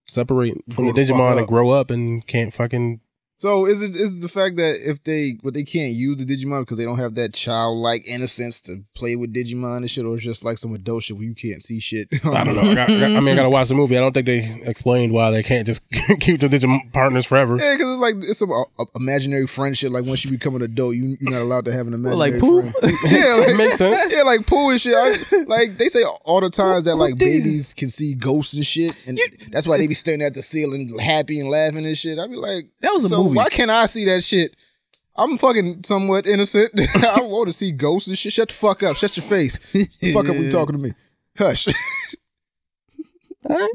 separate from the Digimon and grow up and can't fucking. So is it the fact that if they can't use the Digimon because they don't have that childlike innocence to play with Digimon and shit, or it's just like some adult shit where you can't see shit? I don't know. I gotta watch the movie. I don't think they explained why they can't just keep the Digimon partners forever. Yeah, because it's like it's some imaginary friendship. Like once you become an adult, you're not allowed to have an imaginary like friend. Yeah, like, makes sense. Yeah, like Pooh and shit. Like they say all the times that like babies can see ghosts and shit, and that's why they be staring at the ceiling, happy and laughing and shit. I be like, that was a movie. Why can't I see that shit? I'm fucking somewhat innocent. I want to see ghosts and shit. Shut the fuck up. Shut your face. Fuck up when you talking to me. Hush. I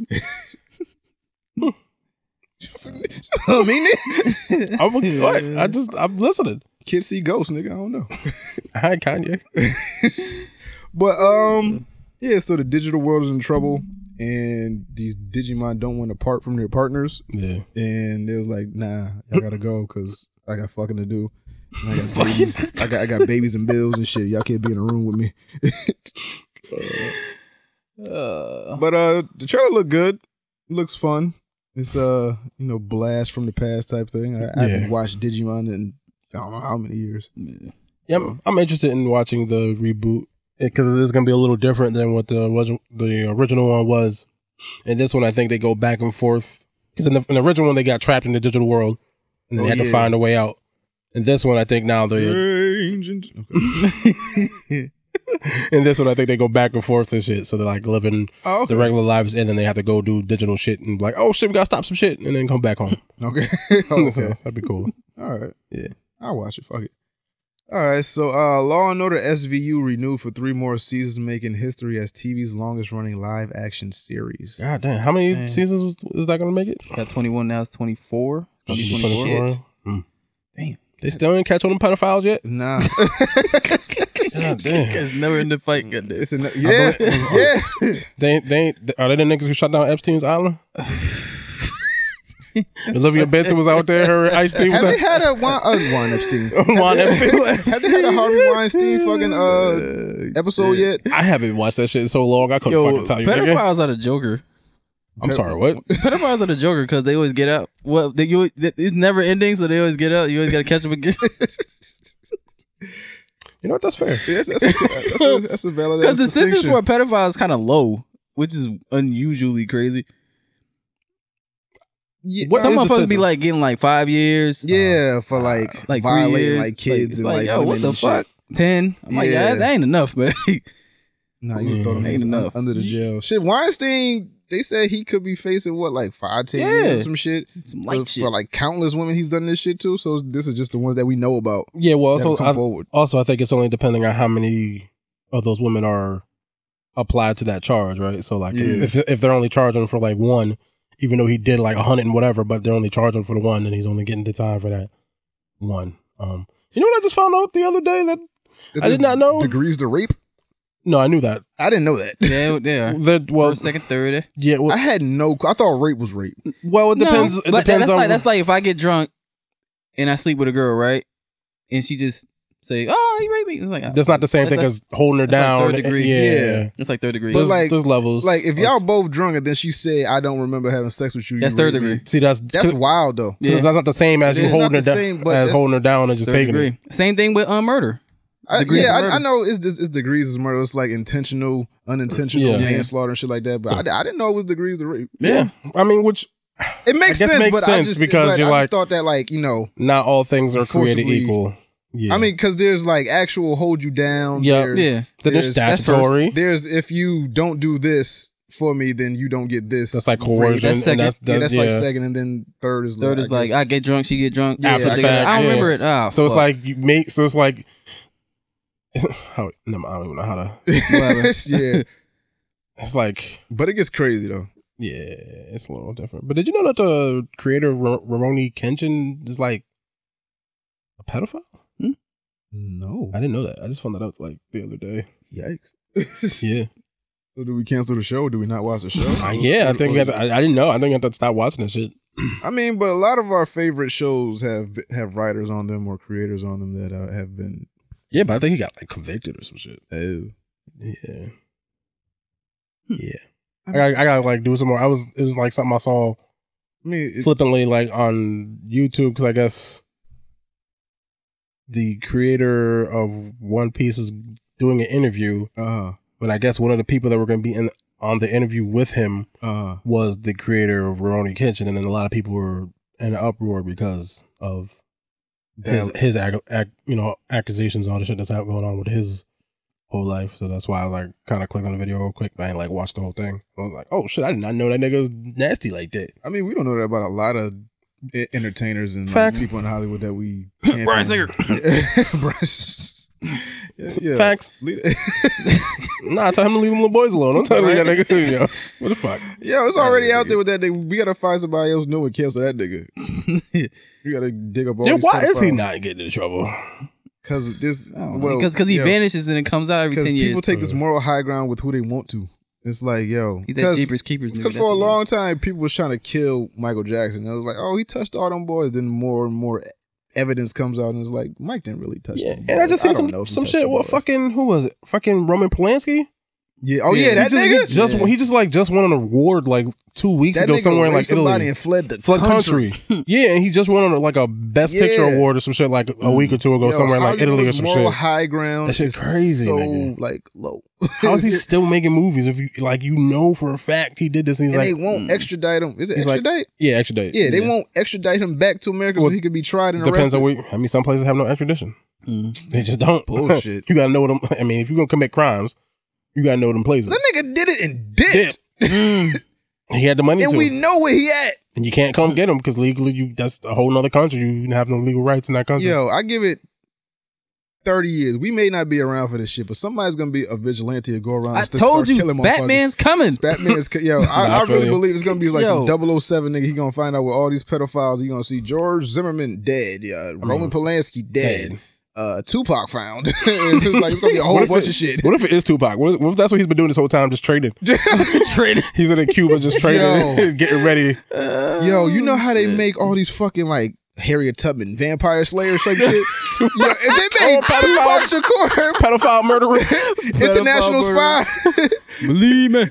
mean it. I'm listening. Kids see ghosts, nigga. I don't know. Hi, Kanye. But yeah. So the digital world is in trouble, and these Digimon don't want to part from their partners. Yeah. And it was like, nah, y'all gotta go because I got fucking to do. And I got babies. I got babies and bills and shit. Y'all can't be in a room with me. But the trailer looked good. It looks fun. It's blast from the past type thing. I haven't watched Digimon in I don't know how many years. Yeah, I'm interested in watching the reboot because it is going to be a little different than what the original one was. And this one, I think they go back and forth because in the original one they got trapped in the digital world and they had to find a way out. And this one, I think now in this one, I think they go back and forth and shit. So they're like living the regular lives, and then they have to go do digital shit and be like, oh shit, we gotta stop some shit, and then come back home. Okay. So that'd be cool. All right. Yeah. I'll watch it. Fuck it. All right. So Law & Order SVU renewed for 3 more seasons, making history as TV's longest running live action series. God damn. How many seasons is that gonna make it? Got 21 now. It's 24. 24. Damn. They still ain't catch on them pedophiles yet? Nah. God damn. It's never in the fight. Goddamn. Yeah. They ain't, are they the niggas who shut down Epstein's island? Olivia Benson was out there. Her Ice-T was Have they had a Juan Epstein? Have they had a Harvey Weinstein fucking episode yet? I haven't watched that shit in so long. I couldn't fucking tell you. Pedophiles are the Joker. I'm sorry, what? Pedophiles are the Joker because they always get out. Well, it's never ending, so they always get out. You always got to catch them again. You know what? That's fair. Yeah, that's a valid. Because the sentence for a pedophile is kind of low, which is unusually crazy. Yeah, some motherfuckers be like getting like 5 years. Yeah, for like violating 3 years. like kids Like, and yo, what the fuck? 10. I'm like, yeah, that ain't enough, man. Nah, you throw them ain't enough under the jail. Shit, Weinstein. They said he could be facing what, like 5-10 years or some shit. Some light shit. For like countless women he's done this shit to. So this is just the ones that we know about. Yeah, well, also I think it's only depending on how many of those women are applied to that charge, right? So like if they're only charging for like one, even though he did like 100 and whatever, but they're only charging for the one, and he's only getting the time for that one. You know what I just found out the other day that I did not know? Degrees to rape? No, I knew that. I didn't know that. Yeah, they are. First, second, third. Yeah, well, I had I thought rape was rape. Well, it depends. No, it depends on. That's like if I get drunk and I sleep with a girl, right? And she just say, "Oh, you raped me." It's like that's not the same thing as holding her down. Like 3rd degree. Yeah, it's like 3rd degree. But like, there's levels. Like if y'all both drunk and then she said, "I don't remember having sex with you." That's 3rd degree. See, that's wild though. Yeah, that's not the same as you holding her down, as holding her down and just taking it. Same thing with murder. I know it's degrees of murder. It's like intentional, unintentional manslaughter and shit like that. But I didn't know it was degrees of rape. Yeah, I mean, which it makes sense. I just thought that like not all things are created equal. Yeah. I mean, because there's like actual hold you down. Then there's statutory. There's if you don't do this, for me, then you don't get this. That's like coercion. That's second. That's like second, and then third is like I get drunk, she get drunk. Yeah, after the fact. I don't remember it. Oh, so it's like you make. So it's like. I don't even know how to. Yeah, it's like. But it gets crazy though. Yeah, it's a little different. But did you know that the creator of Rurouni Kenshin is like a pedophile? No, I didn't know that. I just found that out like the other day. Yikes. Yeah. So do we cancel the show? Do we not watch the show? Yeah, I think I didn't know. I think I had to stop watching this shit. I mean, but a lot of our favorite shows have writers on them or creators on them that have been. Yeah, but I think he got like convicted or some shit. Oh. Yeah. Yeah. I gotta like do some more. It was like something I saw. I mean, flippantly like on YouTube because I guess the creator of One Piece is doing an interview. But I guess one of the people that were going to be on the interview with him was the creator of Rurouni Kenshin, and then a lot of people were in an uproar because of his accusations and all the shit that's out going on with his whole life. So that's why I like kind of clicked on the video real quick, but I ain't like watched the whole thing. I was like, oh shit, I did not know that nigga was nasty like that. I mean, we don't know that about a lot of entertainers and people in Hollywood that we Brian Singer. Yeah. Facts. Nah, tell him to leave them little boys alone. Don't tell me that nigga. Yo, what the fuck? Yo, it's already out there with that nigga. We gotta find somebody else new and cancel that nigga. You gotta dig up all these why is he pedophiles. not getting in trouble? Because this, because he vanishes and it comes out every 10 years. People take this moral high ground with who they want to. It's like, yo, he's that Jeepers Keepers. Because for a long time, people was trying to kill Michael Jackson. It was like, oh, he touched all them boys. Then more and more evidence comes out, and it's like Mike didn't really touch them. And I just seen some shit. What fucking who was it? Fucking Roman Polanski. Yeah. Oh yeah, that nigga. He just won an award like 2 weeks ago somewhere in like Italy and fled the country. Yeah, and he just won like a Best Picture award or some shit like a week or two ago somewhere in like Italy or some moral shit. High ground. That shit crazy. So nigga. like low. How is he still making movies if you like for a fact he did this? And he's they won't extradite him. Is it extradite? Like, yeah, extradite. Yeah, they won't extradite him back to America so he could be tried and arrested. Depends on I mean, some places have no extradition. They just don't. Bullshit. You gotta know them. I mean, if you're gonna commit crimes, you gotta know them places. That nigga did it and dipped. He had the money and we know where he at. And you can't come get him because legally that's a whole nother country. You have no legal rights in that country. Yo, I give it 30 years. We may not be around for this shit, but somebody's gonna be a vigilante and go around and start killing motherfuckers. Batman's coming. I really believe it's gonna be like some 007 nigga. He gonna find out where all these pedophiles. He gonna see George Zimmerman dead. Yeah, Roman Polanski dead. Tupac found. It's gonna be a whole bunch of shit. What if it is Tupac? What if that's what he's been doing this whole time, just trading? Trading. He's in Cuba just trading, getting ready. Yo, you know how they make all these fucking like Harriet Tubman, Vampire Slayer type shit? Yo, if they made Tupac Shakur, pedophile murderer, international spy. Believe me.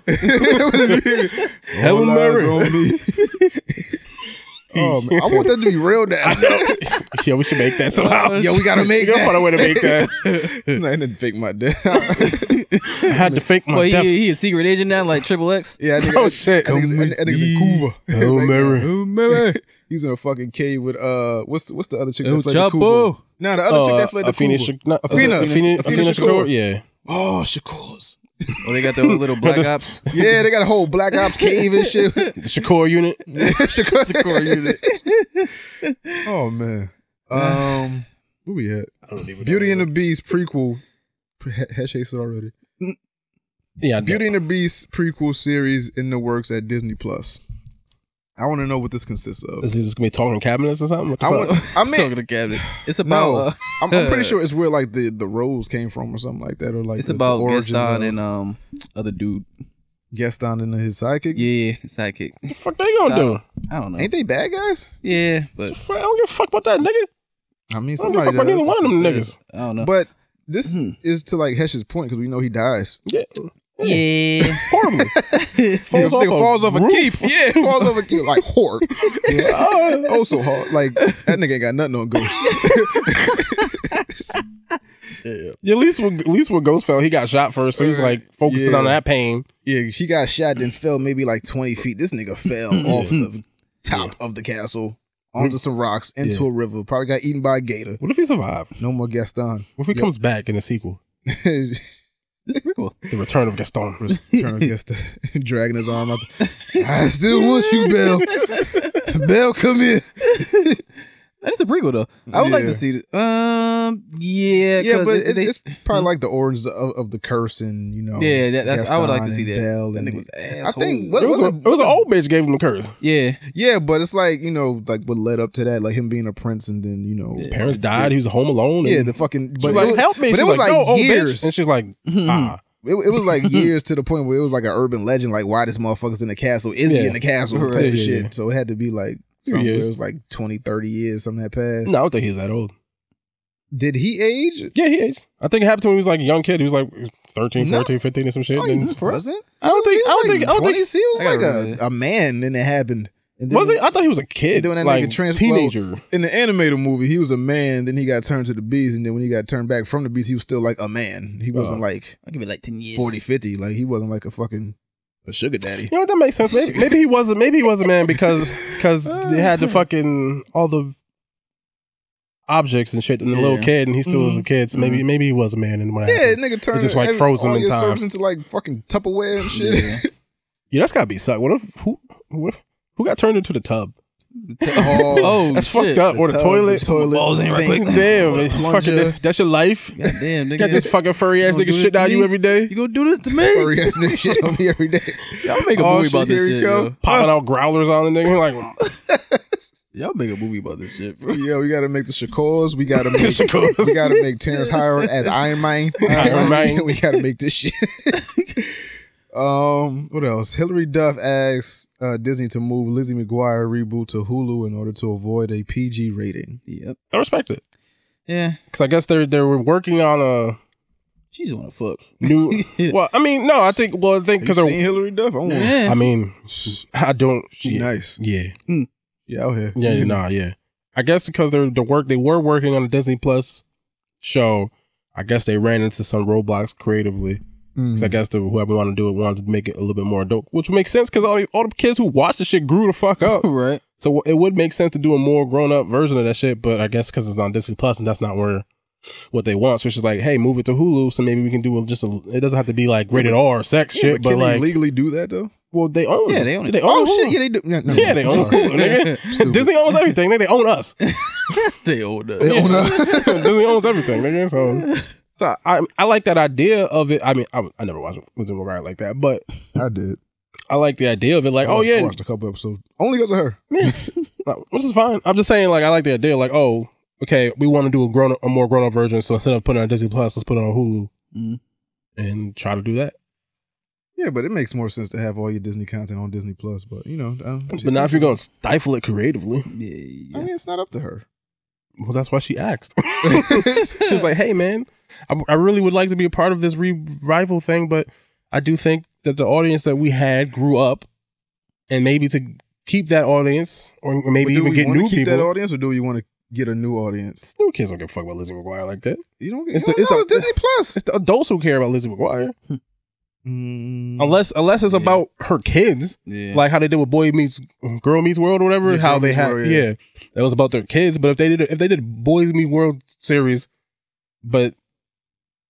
Hail Mary. Oh man, I want that to be real now. I know. Yeah, we should make that somehow. Yo, we gotta make that. We gotta find a way to make that. I didn't fake my death. I had to fake my death. He a secret agent now, like Triple X. Yeah, oh shit. That nigga's in Cuba. Oh Mary. He's in a fucking cave with what's the other chick El that fled to Cuba? No, the other chick that fled to Cuba. Afina Shakur. Yeah. Oh, Shakur's. Oh, they got the little Black Ops. Yeah, they got a whole Black Ops cave and shit. The Shakur unit. Shakur unit. Oh man. Where we at? I don't even know. Beauty and the Beast prequel. Heshe said already. Yeah. Beauty and the Beast prequel series in the works at Disney Plus. I want to know what this consists of. Is he just gonna be talking cabinets or something? I mean, talking to cabinet. It's about. I'm pretty sure it's where like the rose came from or something like that, or like it's about Gaston and other dude. Gaston and his sidekick. Yeah, his sidekick. What the fuck they gonna do? I don't know. Ain't they bad guys? Yeah, but I don't give a fuck about that nigga. I mean, I don't give a fuck about neither one of them niggas. I don't know. But this is to like Hesh's point because we know he dies. Yeah. Horribly. falls off a keep. Yeah, falls off a keep. Like, hard. Yeah. Oh, so hard. Like, that nigga ain't got nothing on Ghost. Yeah, at least when Ghost fell, he got shot first, so he's like focusing on that pain. Yeah, he got shot, then fell maybe like 20 feet. This nigga fell off the top of the castle onto some rocks into a river. Probably got eaten by a gator. What if he survived? No more Gaston. What if he comes back in a sequel? This is pretty cool. The Return of Gaston. Trying to guess dragging his arm out. I still want you, Belle. Belle, come here. That's a prequel though. I would like to see it. Yeah, but it's probably like the origins of the curse and that's I would like to see that. Belle That and nigga was I asshole. think It was an old bitch gave him the curse. Yeah, but it's like like what led up to that, like him being a prince and then His parents died. He was home alone. Yeah, the fucking. But like, help me. But it was like years, and she's like, ah. It was like years to the point where it was like an urban legend, like why this motherfucker's in the castle? Is he in the castle? Type of shit. So it had to be like something where it was like 20, 30 years, something that passed. No, I don't think he's that old. Did he age? Yeah, he aged. I think it happened to him when he was like a young kid. He was like 13, 14, 15 or some shit. Wasn't? I don't think. He was like a man, then it happened. And then Was he? I thought he was a kid. Doing that like nigga teenager. In the animated movie, he was a man. Then he got turned to the beast, and then when he got turned back from the beast, he was still like a man. He wasn't like I'll give it like 10 years, 40, 50. Like he wasn't like a sugar daddy. You know what? That makes sense. Maybe he was. Maybe he was a man because they had the fucking all the objects and shit, and the little kid, and he still was a kid. So maybe he was a man. And when nigga turned just like frozen in time into like fucking Tupperware and shit. Yeah, that's gotta be suck. What if who got turned into the tub? That's fucked up. Or the toilet. Balls ain't right quick. Damn, fucking, that's your life. Goddamn, nigga. Got this fucking furry ass nigga shit out you every day. You gonna do this to me? Furry ass nigga shit on me every day. Y'all make a movie about this shit, yo. Popping out growlers on the nigga. Like, y'all make a movie about this shit, bro. Yeah, we gotta make the Shakors. We gotta make Terrence Howard as Iron Man. We gotta make this shit. What else? Hilary Duff asks Disney to move Lizzie McGuire reboot to Hulu in order to avoid a PG rating. Yep, I respect it. Yeah, because I guess they were working on a. She just want to fuck. New. Well, I mean, no, I think because they're seen Hilary Duff. I mean, I don't. She nice. Yeah. Yeah, out here. Yeah, yeah. I guess because they were working on a Disney Plus show. I guess they ran into some roadblocks creatively. Because I guess whoever wanted to do it wanted to make it a little bit more adult, which makes sense because all the kids who watched the shit grew the fuck up. Right. So it would make sense to do a more grown up version of that shit, but I guess because it's on Disney Plus and that's not what they want. So it's just like, hey, move it to Hulu so maybe we can do it doesn't have to be like rated R sex shit, but can like they legally do that though? Well, they own. Yeah, they own it. They own oh Hulu. shit, yeah, they do. No, yeah, they own Hulu, nigga. Disney owns everything. They own us. They own us. They own us. Disney owns everything, nigga. So I like that idea of it. I mean, I never watched Lizzie McGuire like that, but I did. I like the idea of it. Like, I watched a couple episodes only because of her. Yeah, which is fine. I'm just saying, like, I like the idea. Like, oh, okay, we want to do a more grown up version. So instead of putting it on Disney Plus, let's put it on Hulu and try to do that. Yeah, but it makes more sense to have all your Disney content on Disney Plus. But but now if you're gonna stifle it creatively, yeah. I mean, it's not up to her. Well, that's why she asked. She's like, hey, man. I really would like to be a part of this revival thing, but I do think that the audience that we had grew up, and maybe to keep that audience, or maybe even get new people. That audience, or do we want to get a new audience? New kids don't give a fuck about Lizzie McGuire like that. You don't. It's Disney Plus. It's the adults who care about Lizzie McGuire. Unless it's about her kids, like how they did with Girl Meets World or whatever. Yeah, how they had, that was about their kids. But if they did Boys Meets World series, but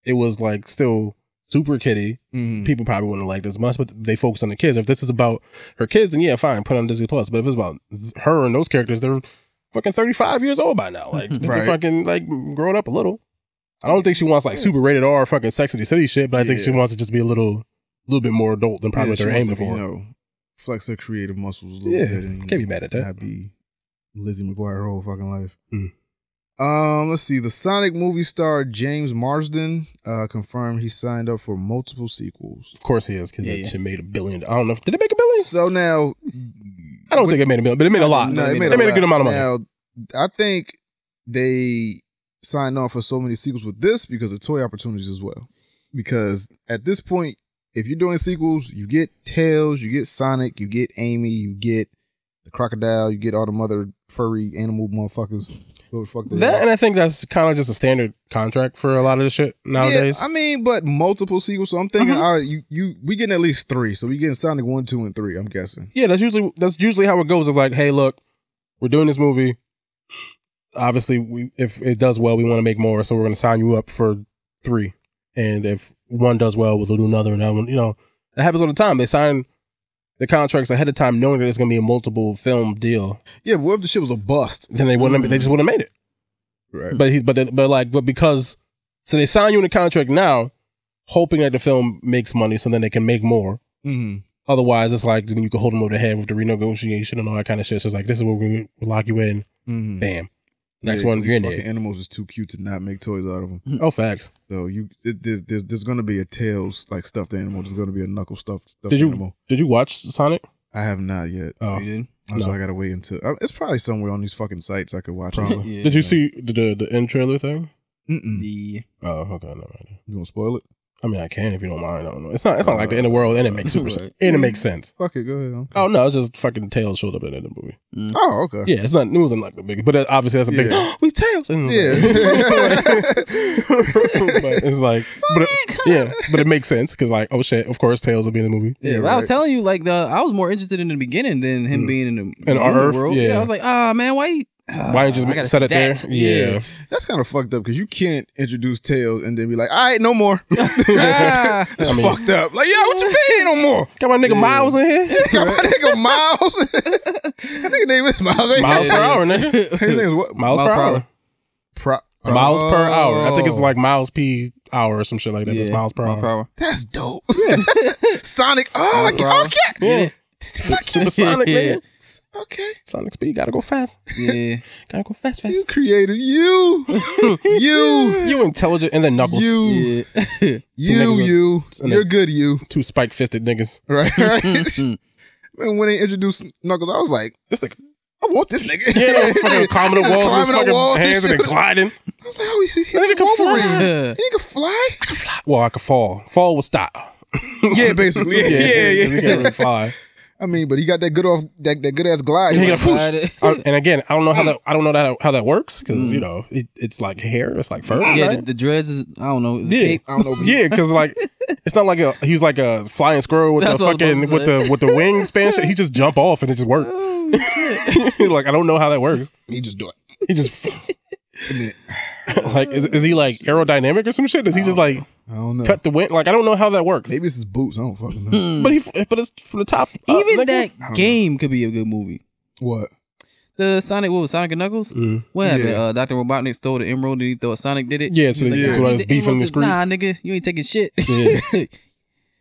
it was like still super kiddie, people probably wouldn't have liked it as much. But they focus on the kids. If this is about her kids, then yeah, fine, put it on Disney Plus. But if it's about her and those characters, they're fucking 35 years old by now. Like they're fucking like growing up a little. I don't think she wants like super rated R fucking Sex and the City shit, but I think she wants to just be a little bit more adult than probably what they're aiming for. Flex her creative muscles a little bit. And can't be mad at that. Not be Lizzie McGuire her whole fucking life. Let's see. The Sonic movie star James Marsden confirmed he signed up for multiple sequels. Of course he is, because that shit made $1 billion. I don't know. Did it make $1 billion? So now, I don't think it made $1 billion, but it made a lot. No, it made a good amount of money. Now, I think they signed on for so many sequels with this because of toy opportunities as well. Because at this point, if you're doing sequels, you get Tails, you get Sonic, you get Amy, you get the crocodile, you get all them other furry animal motherfuckers. And I think that's kind of just a standard contract for a lot of this shit nowadays. Yeah, I mean, but multiple sequels. So I'm thinking, we getting at least 3. So we getting Sonic 1, 2, and 3. I'm guessing. Yeah, that's usually how it goes. It's like, hey, look, we're doing this movie. Obviously, if it does well, we want to make more, so we're going to sign you up for 3. And if one does well, we'll do another, and that one, it happens all the time. They sign the contracts ahead of time, knowing that it's going to be a multiple film deal. Yeah, but what if the shit was a bust? Then they wouldn't. They just wouldn't have made it. Right. But because they sign you in a contract now, hoping that the film makes money, so then they can make more. Mm-hmm. Otherwise, it's like then you can hold them over the head with the renegotiation and all that kind of shit. So it's like, this is where we're gonna lock you in. Mm-hmm. Bam. Next one, you're in there. Animals is too cute to not make toys out of them. Oh, facts. So there's gonna be a Tails like stuffed animal. There's gonna be a Knuckles stuffed Did you animal. Did you watch Sonic? I have not yet. Oh, You did? So No. I gotta wait until it's probably somewhere on these fucking sites I could watch it. Probably. Yeah. Did you see the end trailer thing? Mm-mm. The Oh, okay, no idea. You gonna spoil it? I mean, I can if you don't mind. I don't know. It's not like the end of the world, and it makes super Right. and it makes sense. Fuck it, go ahead. Okay. Oh no, it's just fucking Tails showed up in the movie. Oh, okay. Yeah, it's not. It wasn't like the big, but obviously that's a big. Yeah. We Tails. And Yeah. but it's like, but it makes sense because like, oh shit, of course Tails will be in the movie. Yeah, but I was telling you, like I was more interested in the beginning than him being in the our movie Earth, world. yeah. I was like, man, why you just I gotta set it there? stats. Yeah. That's kind of fucked up because you can't introduce Tails and then be like, all right, no more. Ah. That's fucked up. Like, yeah, what you mean no more? Got my nigga Miles in here. Got my nigga Miles. That nigga name is Miles. ain't Miles it? per hour, nigga. His name is what? Miles per hour. Miles per hour. I think it's like miles p hour or some shit like that. It's miles per hour. That's dope. Sonic. Oh, Miles per hour. okay. Yeah. Supersonic, man. Okay. Sonic speed. Gotta go fast. Yeah. Gotta go fast. You creative. You intelligent, and then Knuckles. You. Yeah. You're good, you. Two spike fisted niggas. Right. Man, when they introduced Knuckles, I was like, This nigga. I want this nigga. Yeah, fucking climbing the walls with his Climbing the fucking walls and hands and then shit. gliding. I was like, oh, he's This nigga like can Wolverine. fly. Yeah. He can fly. Well, I could fall. Fall with style. Yeah, basically. Yeah. He can't really fly. I mean, but he got that good ass glide. He Like, got and again, I don't know how that works because it's like hair, it's like fur. Yeah, right? the dreads is, I don't know. It's a Yeah, cape. I don't know. yeah, because like it's not like he's like a flying squirrel with That's the what I was fucking about to with the wingspan shit. He just jump off and it just works. Like I don't know how that works. He just do it. He just like is he like aerodynamic or some shit? Does he just like I don't know. cut the wind? Like I don't know how that works. Maybe it's his boots. I don't fucking know. But it's from the top. Even nigga. that game could be a good movie. What? The Sonic, what was Sonic and Knuckles? What happened? Yeah. Dr. Robotnik stole the emerald and he thought Sonic did it? Yeah, so He was that's why I was "The beefing emerald the is-" streets. Nah, nigga, you ain't taking shit. Yeah.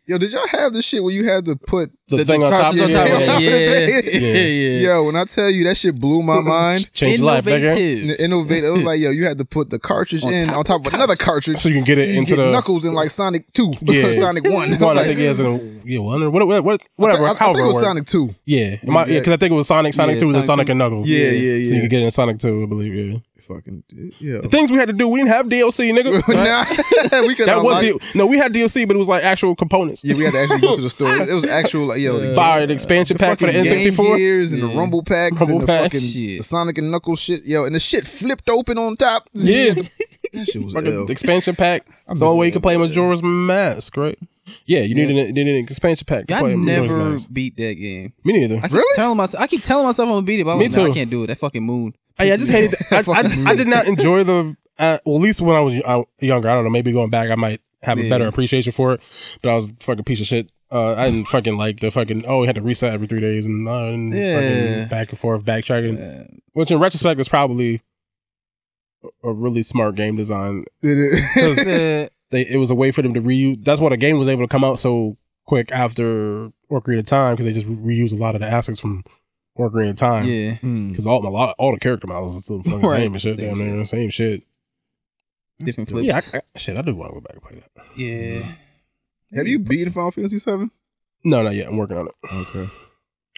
Yo, did y'all have this shit where you had to put The thing on top. cartridge on top of it. Yeah. Yo, when I tell you that shit blew my mind. Change life, nigga. Innovative. Innovative. It was like, yo, you had to put the cartridge on top of another cartridge. So you can get it you into get the Knuckles in like Sonic 2. Yeah. Sonic 1. one. I Like, think he has one or whatever. I think However, it was worked. Sonic 2. Yeah, because I think it was Sonic 2, then Sonic Sonic 2. and Knuckles. Yeah. So you can get it in Sonic 2, I believe. Yeah. Fucking, yeah. The things we had to do, we didn't have DLC, nigga. Nah, we could That was unlock- no, we had DLC, but it was like actual components. Yeah, we had to actually go to the store. It was actual, like, yo, the Buy the expansion pack for the fucking Game N64. Gears and the Rumble packs Rumble and the packs. fucking Shit. the Sonic and Knuckles shit. Yo, and the shit flipped open on top. Yeah, That shit was fucking ill. expansion pack. It's the only way you can play Majora's Mask, right? Yeah, you need an expansion pack to I play Majora's never Mask. beat that game. Me neither. I keep telling myself I'm gonna beat it, but I'm Me like, nah, too. I can't do it. That fucking moon. I just hated. I did not enjoy the. Well, at least when I was younger, I don't know. Maybe going back, I might have a better appreciation for it. But I was a fucking piece of shit. I didn't fucking like the fucking. Oh, we had to reset every 3 days and fucking back and forth backtracking. Which in retrospect is probably a really smart game design. It was a way for them to reuse. That's why the game was able to come out so quick after Ocarina of Time because they just reused a lot of the assets from Ocarina of Time. Yeah. Because all the character models are still fucking Right. same and shit. Damn near same shit. Different flips. Yeah, I do want to go back and play that. Yeah. Have you beaten Final Fantasy 7? No, not yet. I'm working on it. Okay.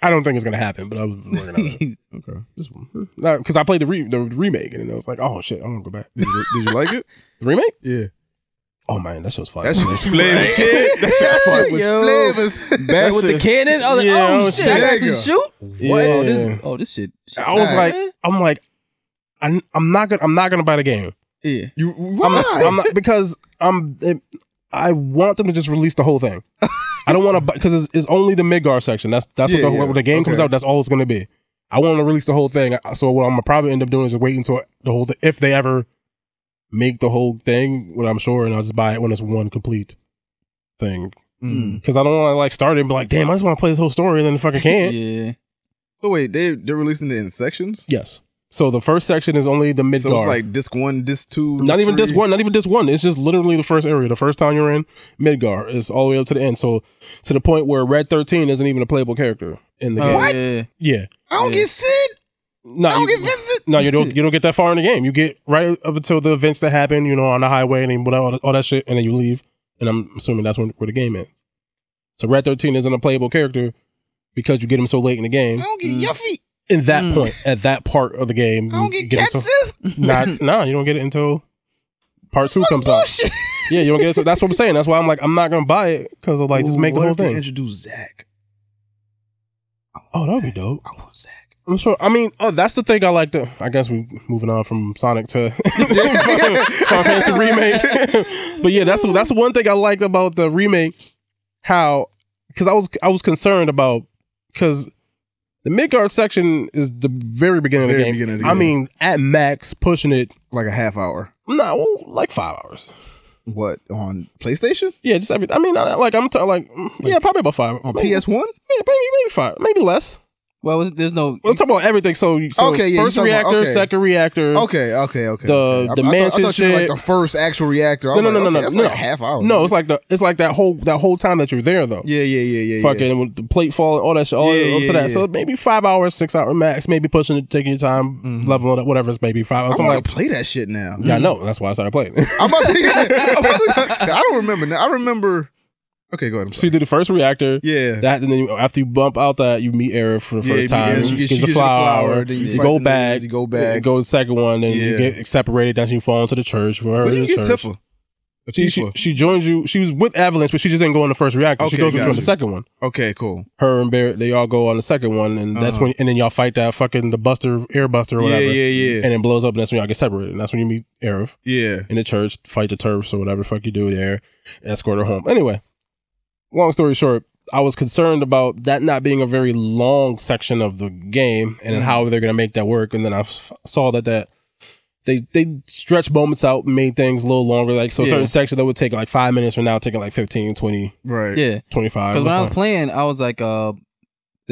I don't think it's gonna happen, but I was working on it. Okay. Because I played the remake and I was like, oh shit, I want to go back. Did you like it? The remake? Yeah. Oh man, that shit was fun. That shit was flavors, kid. That shit was Yo. flavors. Back with the cannon. I was like, Yeah, oh oh, shit, I got to nigga. shoot. What? This shit. I was like, I'm not gonna buy the game. Yeah. You why? I'm not because I want them to just release the whole thing. I don't want to because it's only the Midgar section. That's what when the game comes out. That's all it's gonna be. I want to release the whole thing. So what I'm gonna probably end up doing is just wait until the whole if they ever make the whole thing, what I'm sure, and I'll just buy it when it's one complete. thing. Because I don't want to like start it and be like, damn, I just want to play this whole story and then fucking can't. Yeah. So wait, they're releasing it in sections? Yes. So the first section is only the Midgard. So it's like disc 1, disc 2, not even disc 3? 1, not even disc 1. It's just literally the first area. The first time you're in Midgard is all the way up to the end. So to the point where Red 13 isn't even a playable character in the game. What? Yeah. I don't get Sid. No, I don't get Vincent. No, you don't get that far in the game. You get right up until the events that happen, you know, on the highway and all that shit, and then you leave. And I'm assuming that's where the game is. So Red 13 isn't a playable character because you get him so late in the game. I don't get Yuffie. In that point, at that part of the game, I don't get Katsith. No, you don't get it until part 2 comes out. Yeah, you don't get it. So that's what I'm saying. That's why I'm like, I'm not gonna buy it because of like just make the whole thing. Introduce Zack. Oh, that'd be dope. I want Zack. I'm sure. I mean, that's the thing I like to. I guess we moving on from Sonic to Final Fantasy Remake. But yeah, that's one thing I like about the remake. How, because I was concerned about, because the Midgard section is the very beginning of the game. I mean, at max, pushing it like a half hour. No, like 5 hours. What, on PlayStation? Yeah, just everything. I mean, yeah, probably about 5. On PS1? Yeah, maybe 5, maybe less. Well, there's no. We'll talk about everything. So okay, yeah, first reactor, second reactor. Okay. The mansion I thought shit. you were like the first actual reactor. No. That's like a half hour. No, it's like that whole time that you're there though. Yeah. Fucking with the plate fall, all that shit, all up to that. So maybe 5 hours, 6 hour max. Maybe pushing it, taking your time, leveling it, whatever. It's maybe 5 hours. I'm gonna play that shit now. Yeah, I know. That's why I started playing. I don't remember now. I remember. Okay, go ahead. So you do the first reactor. Yeah. That, and then after you bump out that, you meet Aerith for the first time. You get the flower. Then you go back. You go back. You go to the second one. Then you get separated. Then you fall into the church. Where did you get Tifa? She joins you. She was with Avalanche, but she just didn't go in the first reactor. Okay, she goes with you on the second one. Okay, cool. Her and Barrett, they all go on the second one, and that's when. And then y'all fight that fucking the Buster, Air Buster, or whatever. Yeah. And it blows up, and that's when y'all get separated. And that's when you meet Aerith. Yeah. In the church, fight the turfs or whatever the fuck you do there, escort her home. Anyway. Long story short, I was concerned about that not being a very long section of the game and how they're going to make that work. And then I saw that they stretched moments out and made things a little longer. Like, so certain sections that would take like 5 minutes are now taking like 15, 20, right? Yeah. 25. Because when I was playing, I was like, the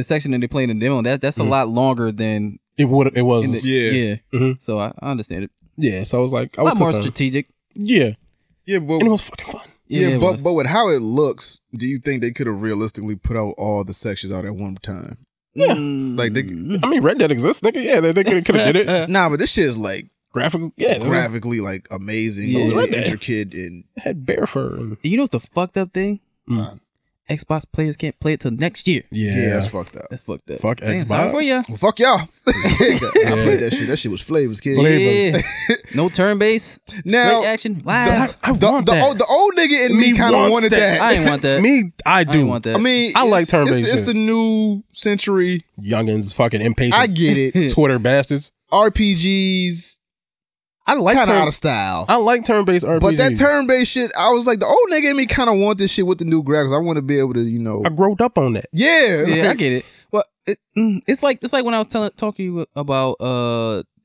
section that they played in the demo, that's a lot longer than it was. Yeah. Mm-hmm. So I understand it. Yeah. So I was like, a lot more strategic. Yeah. Yeah, but and it was fucking fun. Yeah, but with how it looks, do you think they could have realistically put out all the sections out at one time? Yeah, like I mean, Red Dead exists, nigga. Yeah, they could have did it. Nah, but this shit is like graphically, like amazing, yeah. really intricate, and it had bear fur. You know what's the fucked up thing? Xbox players can't play it till next year. Yeah, that's fucked up. That's fucked up. Fuck Damn, Xbox. sorry for ya. Well, fuck y'all. I played that shit. That shit was flavors, kid. Yeah. No turn base. Now, straight action. Live. I want that. The old nigga in me kind of wanted that. I ain't want that. I do. I ain't want that. I mean, I like turn based. It's the new century. Youngins, fucking impatient. I get it. Twitter bastards. RPGs. I like kind of out of style. I like turn-based RPGs. But that turn-based shit, I was like, the old nigga in me kind of want this shit with the new graphics. I want to be able to, you know. I growed up on that. Yeah. Yeah, I get it. Well, it's like when I was talking to you about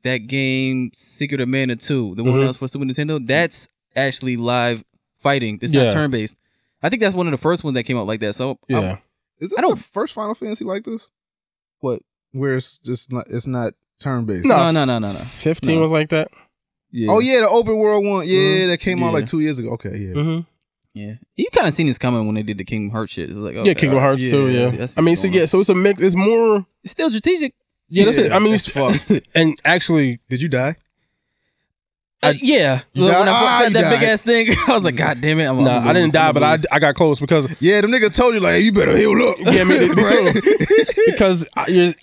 that game Secret of Mana 2, the one that was for Super Nintendo. That's actually live fighting. It's not turn-based. I think that's one of the first ones that came out like that. So yeah. Is that the first Final Fantasy like this? What? Where it's just not, it's not turn-based. No. 15 was like that. Yeah. Oh yeah, the open world one. Yeah, that came out like 2 years ago. Okay, yeah. Yeah. You kind of seen this coming when they did the Kingdom Hearts shit. It was like, okay, Kingdom Hearts too, yeah. I mean, so it's a mix. It's more. It's still strategic. Yeah, that's it. I mean, it's fun. And actually, did you die? Yeah. When I found that big ass thing, I was like, God damn it. I didn't die, but I got close because. Yeah, them niggas told you, like, hey, you better heal up. Yeah, me too. Because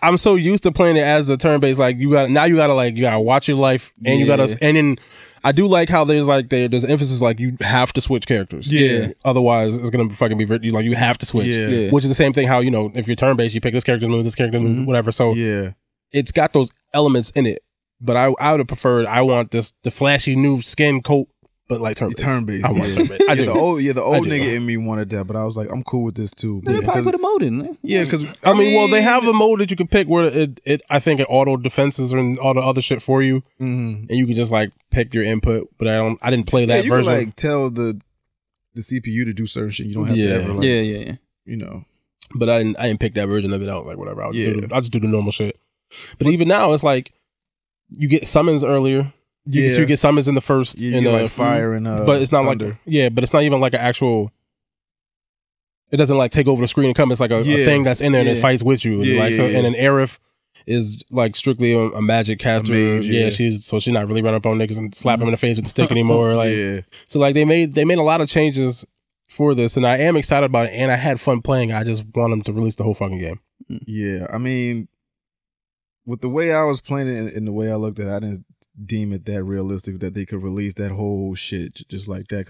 I'm so used to playing it as the turn based. Like, you gotta watch your life, and you gotta, and then I do like how there's emphasis like you have to switch characters. Yeah. Otherwise, it's gonna fucking be you have to switch. Yeah. Which is the same thing how, you know, if you're turn based, you pick this character move, whatever. So yeah, it's got those elements in it. But I would have preferred. I want the flashy new skin coat, but like turn based. I want turn based. I do. The old nigga in me wanted that, but I was like, I'm cool with this too. They probably put a mode in. Yeah, because I mean, well, they have a mode that you can pick where it I think it auto defenses and all the other shit for you, and you can just like pick your input. But I didn't play that you version. Can, like tell the the CPU to do certain shit. You don't have to ever like, yeah. You know. But I didn't pick that version of it out. Like whatever. I'll just do the normal shit. But even now, it's like you get summons earlier. Yeah, so you get summons in the first. Yeah, you like fire and but it's not thunder. But it's not even like an actual. It doesn't like take over the screen and come. It's like a thing that's in there and it fights with you. And an Aerith is like strictly a magic caster. Mage, she's not really running up on niggas and slap them in the face with the stick anymore. Like so, like they made a lot of changes for this, and I am excited about it, and I had fun playing. I just want them to release the whole fucking game. Yeah, I mean, with the way I was playing it and the way I looked at it, I didn't deem it that realistic that they could release that whole shit just like that.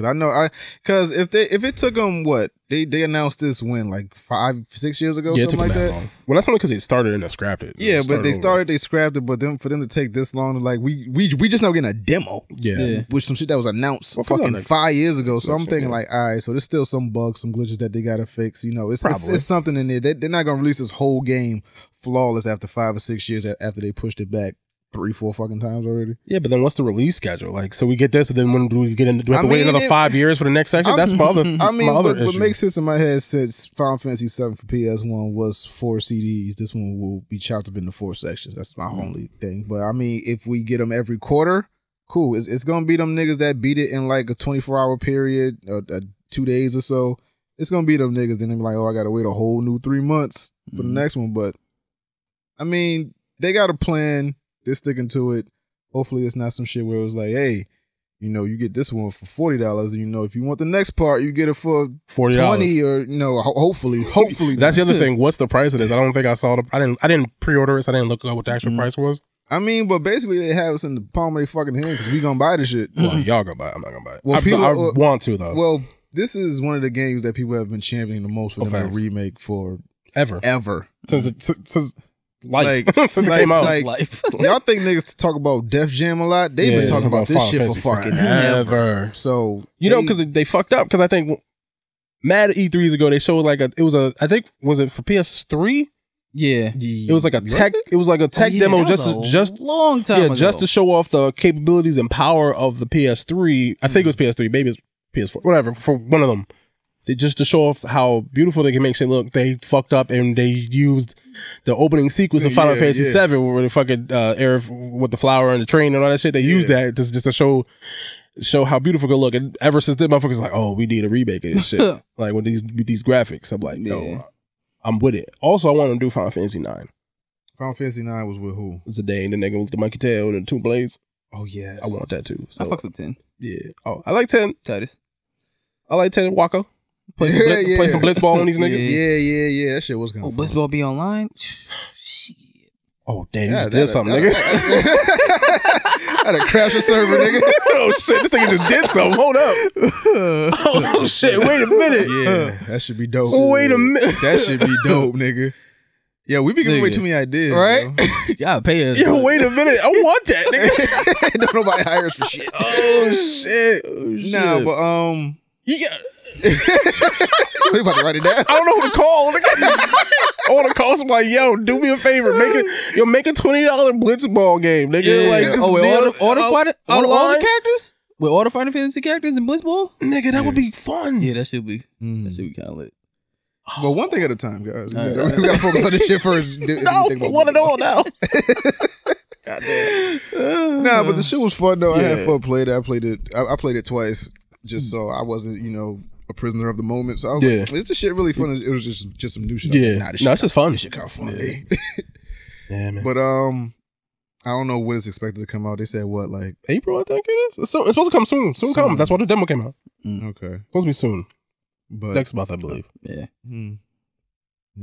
Because if it took them they announced this when like 5-6 years ago, something like that. Long. Well, that's only because they started and then scrapped it. Yeah, but they scrapped it. But then for them to take this long, like we just now getting a demo. Yeah, with some shit that was announced fucking 5 years ago. So I'm thinking like, all right, so there's still some bugs, some glitches that they gotta fix. You know, it's something in there. They're not gonna release this whole game flawless after 5 or 6 years after they pushed it back 3-4 fucking times already. Yeah, but then what's the release schedule? Like, so we get this, and then when do we get in? Do we have to wait another 5 years for the next section? That's my other. What makes sense in my head since Final Fantasy VII for PS1 was 4 CDs. This one will be chopped up into 4 sections. That's my only thing. But I mean, if we get them every quarter, cool. It's gonna be them niggas that beat it in like a 24-hour period, or 2 days or so. It's gonna be them niggas. Then they be like, oh, I gotta wait a whole new 3 months for the next one. But I mean, they got a plan. They're sticking to it. Hopefully it's not some shit where it was like, hey, you know, you get this one for $40, and you know, if you want the next part, you get it for $40 or you know, hopefully. That's the other thing. What's the price of this? I don't think I saw I didn't pre-order it, so I didn't look up what the actual price was. I mean, but basically they have us in the palm of their fucking hand because we gonna buy the shit. Well, y'all gonna buy it. I'm not gonna buy it. Well, I want to though. Well, this is one of the games that people have been championing the most for them to remake for ever since life. Like, since it came out. Like, life. Y'all think niggas talk about Def Jam a lot? They've been talking about this shit for fucking ever. So you know, because they fucked up. Because I think mad E3s ago they showed like I think was it for PS3? Yeah, it was like a tech. It was like a tech demo, just long time ago. just to show off the capabilities and power of the PS3. I think it was PS3, maybe it's PS4, whatever. For one of them, just to show off how beautiful they can make shit look. They fucked up and they used the opening sequence of Final Fantasy VII, where the fucking Aerith with the flower and the train and all that shit. They used that just to show how beautiful it look. And ever since then, motherfuckers like, oh, we need a remake of this shit. Like with these graphics, I'm like, no. I'm with it. Also, I want to do Final Fantasy 9. Final Fantasy 9 was with who? Zidane, the nigga with the monkey tail and the 2 blades. Oh, yeah. I want that too. So, I fucks with 10. Yeah. Oh, I like 10. Titus. I like 10 Waka. Play some blitzball on these niggas. Yeah. That shit was kind of fun. Blitzball be online? Shit. Oh, damn, you just did something, nigga. I had to crash a server, nigga. Oh, shit, this nigga just did something. Hold up. Oh, shit, wait a minute. Yeah, that should be dope. Wait a minute. That should be dope, nigga. Yeah, we be giving away too many ideas. Right? Y'all pay us. Yo, wait a minute. I want that, nigga. Don't nobody hire us for shit. Oh, shit. Nah, but, you got... we about to write it down. I don't know who to call. I want to call somebody. Yo, do me a favor. Make a $20 blitzball game, nigga. Yeah. Like, all the characters with all the Final Fantasy characters in blitzball. Nigga, that would be fun. Yeah, that should be kind of lit. But one thing at a time, guys. We gotta focus on this shit first. No, I want it all now. Goddamn. Nah, but the shit was fun though. I had fun playing it. I played it twice, just so I wasn't, a prisoner of the moment. So I was like, is this shit really fun? It was just some new shit. Yeah, it's just fun. This shit kind of fun. Yeah, man. But I don't know when it's expected to come out. They said what, like April? I think it is. It's supposed to come soon. Soon come. That's why the demo came out. Okay, supposed to be soon. But next month, I believe. Yeah. The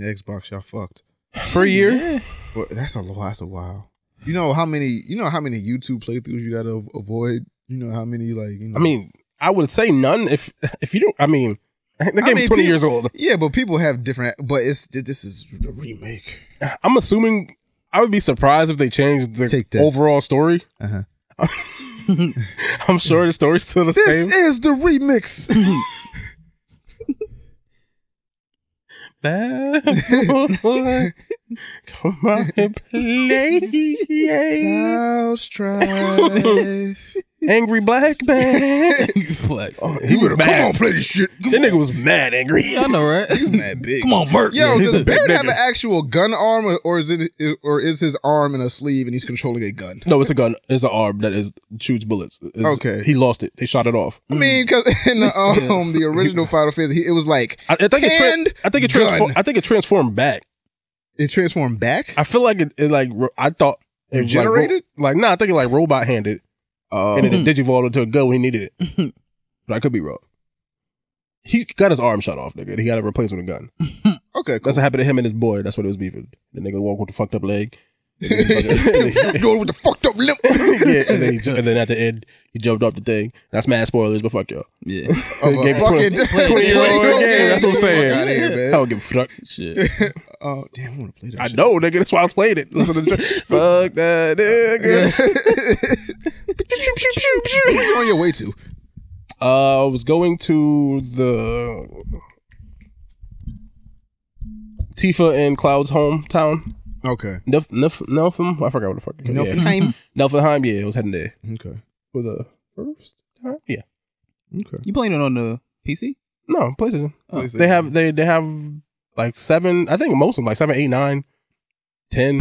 Xbox, y'all fucked for a year. Yeah. Well, that's a while. You know how many YouTube playthroughs you gotta avoid. You know how many I mean, I would say none. If you don't, I mean, the game's 20 years old. Yeah, but people have different. But this is a remake. I'm assuming. I would be surprised if they changed the overall story. I'm sure the story's still the same. This is the remix. Bad boy, come on and play. Cloud Strife. Angry black man. Black. Oh, he was mad. Come on, play this shit. That nigga was mad angry. I know, right? He's mad big. Come on, Merc. Yo, he's does a big Barrett have nigga. an actual gun arm, or is his arm in a sleeve and he's controlling a gun? No, it's a gun. It's an arm that shoots bullets. Okay. He lost it. They shot it off. I mean, because in the original Final Fantasy, it was like I think it transformed back. It transformed back. I feel like it like I thought it was Regenerated? Like nah, I think it like robot handed. And then it digivolved into a gun when he needed it. But I could be wrong. He got his arm shot off, nigga. He got to replace with a gun. Okay, cool. That's what happened to him and his boy. That's what it was beefing. The nigga walk with the fucked up leg. Going with the fucked up lip. Yeah, and then at the end, he jumped off the thing. That's mad spoilers, but fuck y'all. Yeah. Of a Game fucking 20-year-old game. That's what I'm saying. Fuck outta here, man. I don't give a fuck. Shit. Oh, damn, I want to play that I shit. know, nigga. That's why I was playing it. Listen to the fuck that nigga. Where you on your way to? I was going to the Tifa and Cloud's hometown. Okay. Nelfheim? I forgot what the fuck. Niflheim? Nelfheim, yeah. I was heading there Okay. for the first time. Yeah. Okay. You playing it on the PC? No, PlayStation. Oh. They have like 7. I think most of them like 7, 8, 9, 10.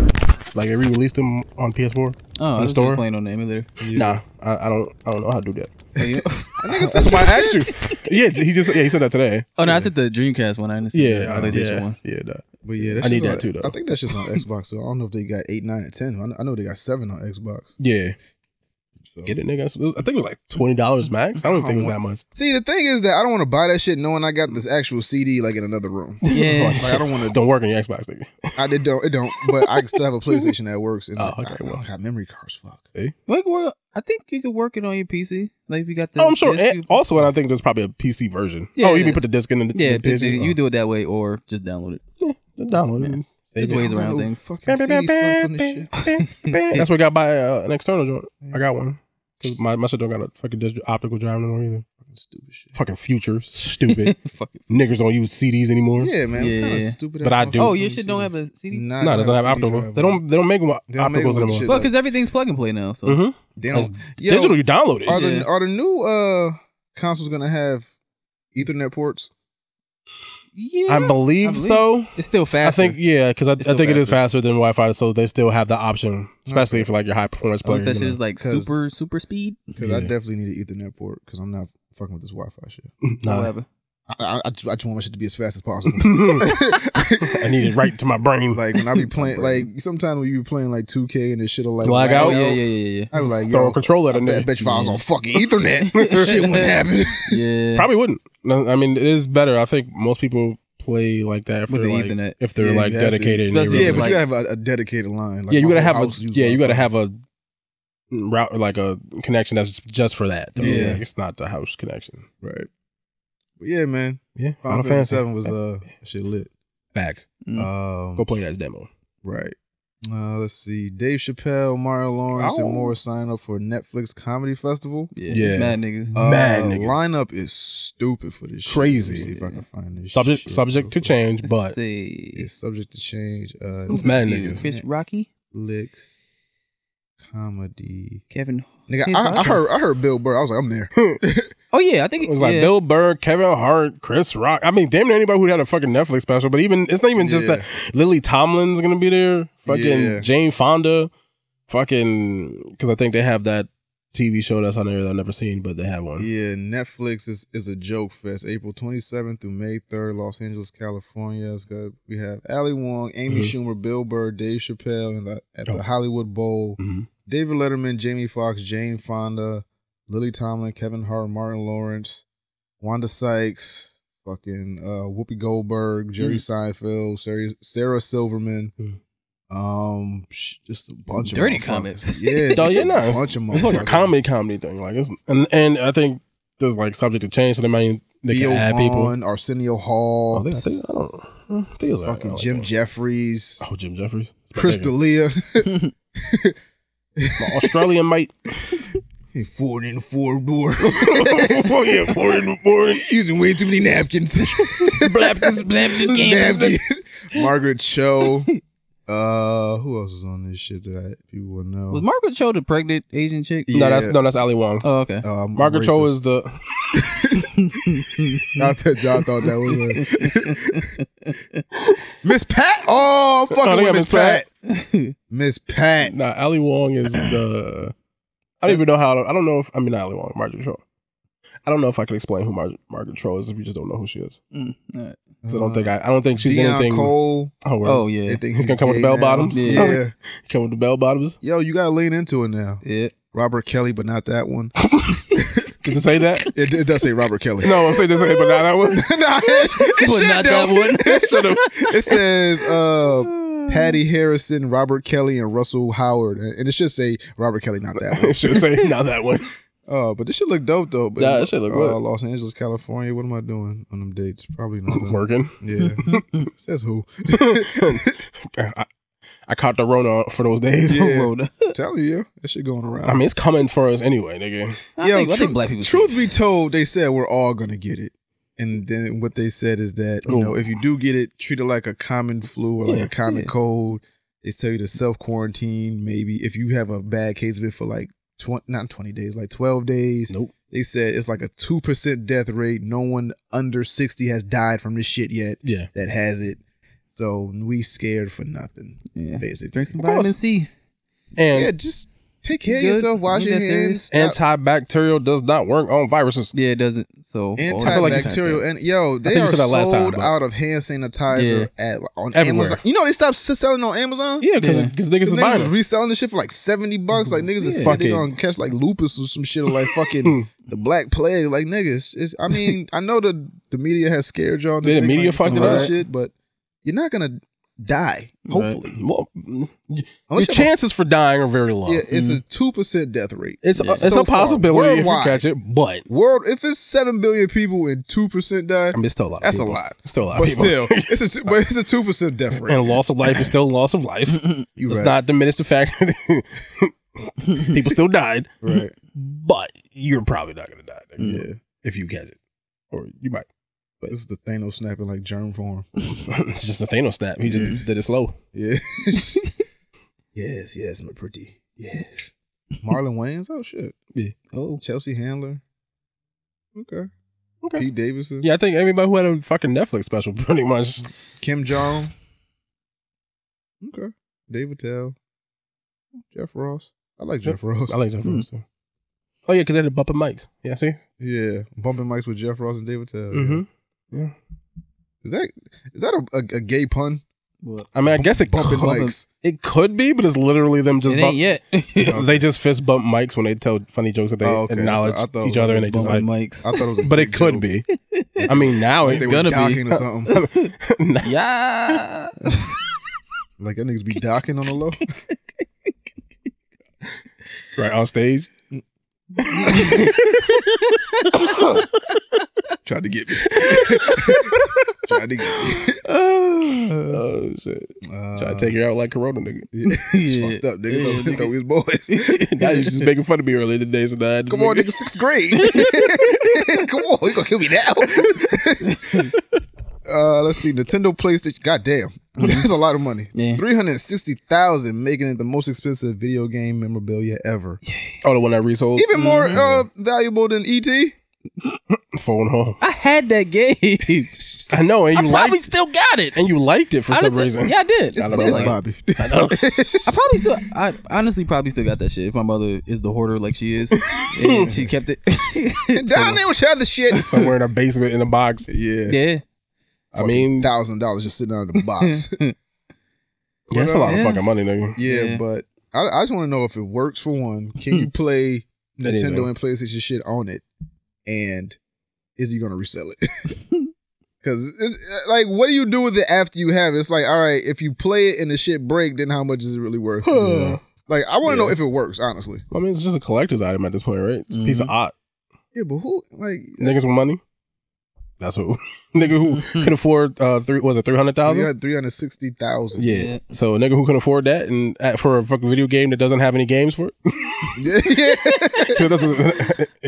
Like they re-released them on PS4. Oh, in I the was store. just playing on the emulator. Nah, I don't know how to do that. Oh, you know? I think it's That's why I asked you. Yeah, he said that today. Oh, no, I said the Dreamcast one. I didn't see the Yeah, PlayStation one. yeah. Nah. But yeah, I need that too, though. I think that's just on Xbox. So I don't know if they got 8, 9, and 10. I know they got 7 on Xbox. Yeah. So Get it, nigga. I think it was like $20 max. I don't think it was that much. see, the thing is that I don't want to buy that shit knowing I got this actual CD like in another room. Yeah. Like I don't want to. Don't work on your Xbox, nigga. It don't. But I still have a PlayStation that works. And Oh, okay, well. I got memory cards. Fuck. Well, I think you could work it on your PC. Like if you got the. Oh, I'm sure. disc, And also, I think there's probably a PC version. Yeah, oh, you it mean is. put the disc in the Yeah, the PC? you do it that way or just download it. Just download it. Yeah. and There's save it. ways around things. Fucking CD slots on this shit. That's why I got to buy an external joint. I got one. Because my shit don't got a fucking optical drive no more either. Fucking stupid shit. Fucking future. Stupid. Fuck it. Niggas don't use CDs anymore. Yeah, man. Yeah. What kind of stupid But ass I do. Oh, motherfucker your don't shit don't have a CD? Nah, No, it doesn't have CD optical. drive. They don't make them They don't make opticals them anymore. shit. Well, because everything's plug and play now. So Mm-hmm. They don't. Digital, you download it. Are the new consoles gonna have Ethernet ports? yeah, I believe so. it's still faster. I think, yeah, because I It's still think it is faster. faster than Wi-Fi, so they still have the option, especially for like your high performance Unless players. that shit is like 'Cause- super speed. Because I definitely need an Ethernet port because I'm not fucking with this Wi-Fi shit. Nah. Whatever. I just want my shit to be as fast as possible. I need it right to my brain. Like when I be playing, like sometimes when you be playing like 2K and this shit'll like Lag out? Oh yeah. I was like, Throw yo, a controller at I a nigga. bet you if I was on fucking Ethernet, shit wouldn't happen. Yeah. Probably wouldn't. No, I mean, it is better. I think most people play like that if With they're the like, Ethernet. if they're Yeah, like you have to. dedicated. and they Especially really Yeah, if but like- you gotta have a dedicated line. Like yeah, you my gotta whole have a house uses you gotta Wi-Fi. have a route like a connection that's just for that. Though. Yeah. Like, it's not the house connection. right. But yeah, man. Yeah, Final Fantasy 7 was shit lit. facts. Go play that demo. Right. Let's see. Dave Chappelle, Mario Lawrence, and Oh. more sign up for Netflix Comedy Festival. Yeah. Yeah. Mad niggas. Mad niggas. Lineup is stupid for this shit. Crazy. Let me see if I can find this Subject shit. to change, Let's but see. It's subject to change. mad niggas. Chris Rocky, Netflix Comedy. Kevin. Nigga, His I heard Bill Burr. I was like, I'm there. Oh yeah, I think It was like yeah. Bill Burr, Kevin Hart, Chris Rock. I mean, damn near anybody who had a fucking Netflix special. But even it's not even just Yeah. that. Lily Tomlin's gonna be there. Fucking Yeah. Jane Fonda. Fucking because I think they have that TV show that's on there that I've never seen, but they have one. Yeah, Netflix is a joke fest. April 27th through May 3rd, Los Angeles, California. It's good. We have Ali Wong, Amy Schumer, Bill Burr, Dave Chappelle at the Hollywood Bowl. Mhm. David Letterman, Jamie Foxx, Jane Fonda, Lily Tomlin, Kevin Hart, Martin Lawrence, Wanda Sykes, fucking Whoopi Goldberg, Jerry Seinfeld, Sarah Silverman. Just a bunch of dirty motherfuckers. comics. Yeah, Oh, just yeah, a no, bunch of It's like a motherfuckers. comedy thing. Like it's and I think there's like subject to change, so they might they Theo can add people. Vaughn, Arsenio Hall, Oh, I think I don't know. I think it's fucking like Jim that. Jeffries, Oh, Jim Jeffries. Chris D'Elia. My Australian mate. 4 in the 4 door. Oh yeah, 4 in the morning. Using way too many napkins. Blapkins, Napkins. Margaret Cho. Who else is on this shit that people would know? Was Margaret Cho the pregnant Asian chick? Yeah. No, that's Ali Wong. Oh, okay. Margaret Cho is the. I thought that was Miss Pat. Oh, fucking with Miss Pat. Miss Pat. Nah, Ali Wong is the. I don't even know how. I don't know if not Ali Wong. Margaret Cho. I don't know if I can explain who Margaret Cho is if you just don't know who she is. Right. I don't think she's Deion anything. Cole. Oh yeah. They think He's gonna come with the bell bottoms. Yeah. Come with the bell bottoms. Yo, you gotta lean into it now. Yeah. Robert Kelly, but not that one. Does it say that? It does say Robert Kelly. No, I'm saying does it say, but not that one. But not that one. It says Patty Harrison, Robert Kelly, and Russell Howard, and it should say Robert Kelly, not that one. It should say not that one. But this should look dope though. But Yeah, it should look good. Los Angeles, California. What am I doing on them dates? Probably nothing. Working. Yeah. Says who? I caught the Rona for those days. Yeah. Tell you, that shit going around. I mean, it's coming for us anyway, nigga. I think black people. Truth be told, they said we're all gonna get it. And then what they said is that, you know, if you do get it, treat it like a common flu or like a common cold. They tell you to self-quarantine, maybe. If you have a bad case of it for like, not 20 days, like 12 days. Nope. They said it's like a 2% death rate. No one under 60 has died from this shit yet that has it. So we scared for nothing, basically. Drink some vitamin C. And just take care of yourself. Wash your hands. Antibacterial does not work on viruses. Yeah, it doesn't. So antibacterial and they are sold out of hand sanitizer on everywhere. Amazon. You know they stopped selling on Amazon. Yeah, because niggas is buying it. Reselling this shit for like $70. Like niggas is scared they gonna catch like lupus or some shit or like fucking the Black Plague. Like niggas, I mean, I know the media has scared y'all. The media fucked it up, shit, but you're not gonna die. Hopefully, well, your chances for dying are very low. Yeah, it's a 2% death rate. It's a possibility if you catch it, but if it's 7 billion people and 2% die, I mean, it's still a lot. That's a lot. It's still a lot. But still, it's a 2% death rate. And loss of life is still loss of life. It's not diminish the fact that people still died, right? But you're probably not gonna die. If you catch it, or you might. But this is the Thanos snapping like germ form. It's just a Thanos snap. He just did it slow. Yeah. yes, my pretty. Yes. Marlon Wayans. Oh shit. Yeah. Oh, Chelsea Handler. Okay. Pete Davidson. Yeah, I think everybody who had a fucking Netflix special pretty much. Kim Jong. Okay. David Tell. Jeff Ross. I like Jeff Ross. I like Jeff Ross too. Oh yeah, because they had the bumping mics. Yeah, see? Yeah, bumping mics with Jeff Ross and David Tell. Mm-hmm. Yeah. Is that a gay pun? What? I mean, I guess it bumping mics. It could be, but it's literally them just. It ain't yet. They just fist bump mics when they tell funny jokes that they acknowledge each other, and they just like mics. I thought it was, but it could be. I mean, now like it's gonna be or something. Yeah. Like that niggas be docking on the low. Right on stage. Tried to get me. Oh shit. Try to take her out like Corona, nigga. Fucked up, nigga. Thought we was boys. Now you just making fun of me earlier today, so that come on, nigga, 6th grade. Come on, you gonna kill me now. Let's see, Nintendo PlayStation. Goddamn, that's a lot of money. Yeah. $360,000, making it the most expensive video game memorabilia ever. Oh, the one that resold. Even more valuable than E.T. Phone home. I had that game. I know, and you probably still got it, and you liked it for some reason. Yeah, I did. It's Bobby. I know. I honestly probably still got that shit. If my mother is the hoarder like she is, and she kept it down there with other shit somewhere in a basement in a box. Yeah. I mean, $1,000 just sitting out of the box. Yeah, that's a lot of fucking money, nigga. Yeah, but I just want to know if it works for one. Can you play Nintendo and PlayStation shit on it? And is he gonna resell it? Because it's like, what do you do with it after you have it? It's like, all right, if you play it and the shit break, then how much is it really worth? Like, I want to know if it works, honestly. I mean, it's just a collector's item at this point, right? It's a piece of art. Yeah, but who, like... Niggas with money? That's who. Nigga who can afford, was it 300,000? You got 360,000. Yeah. So a nigga who can afford that and for a fucking video game that doesn't have any games for it? It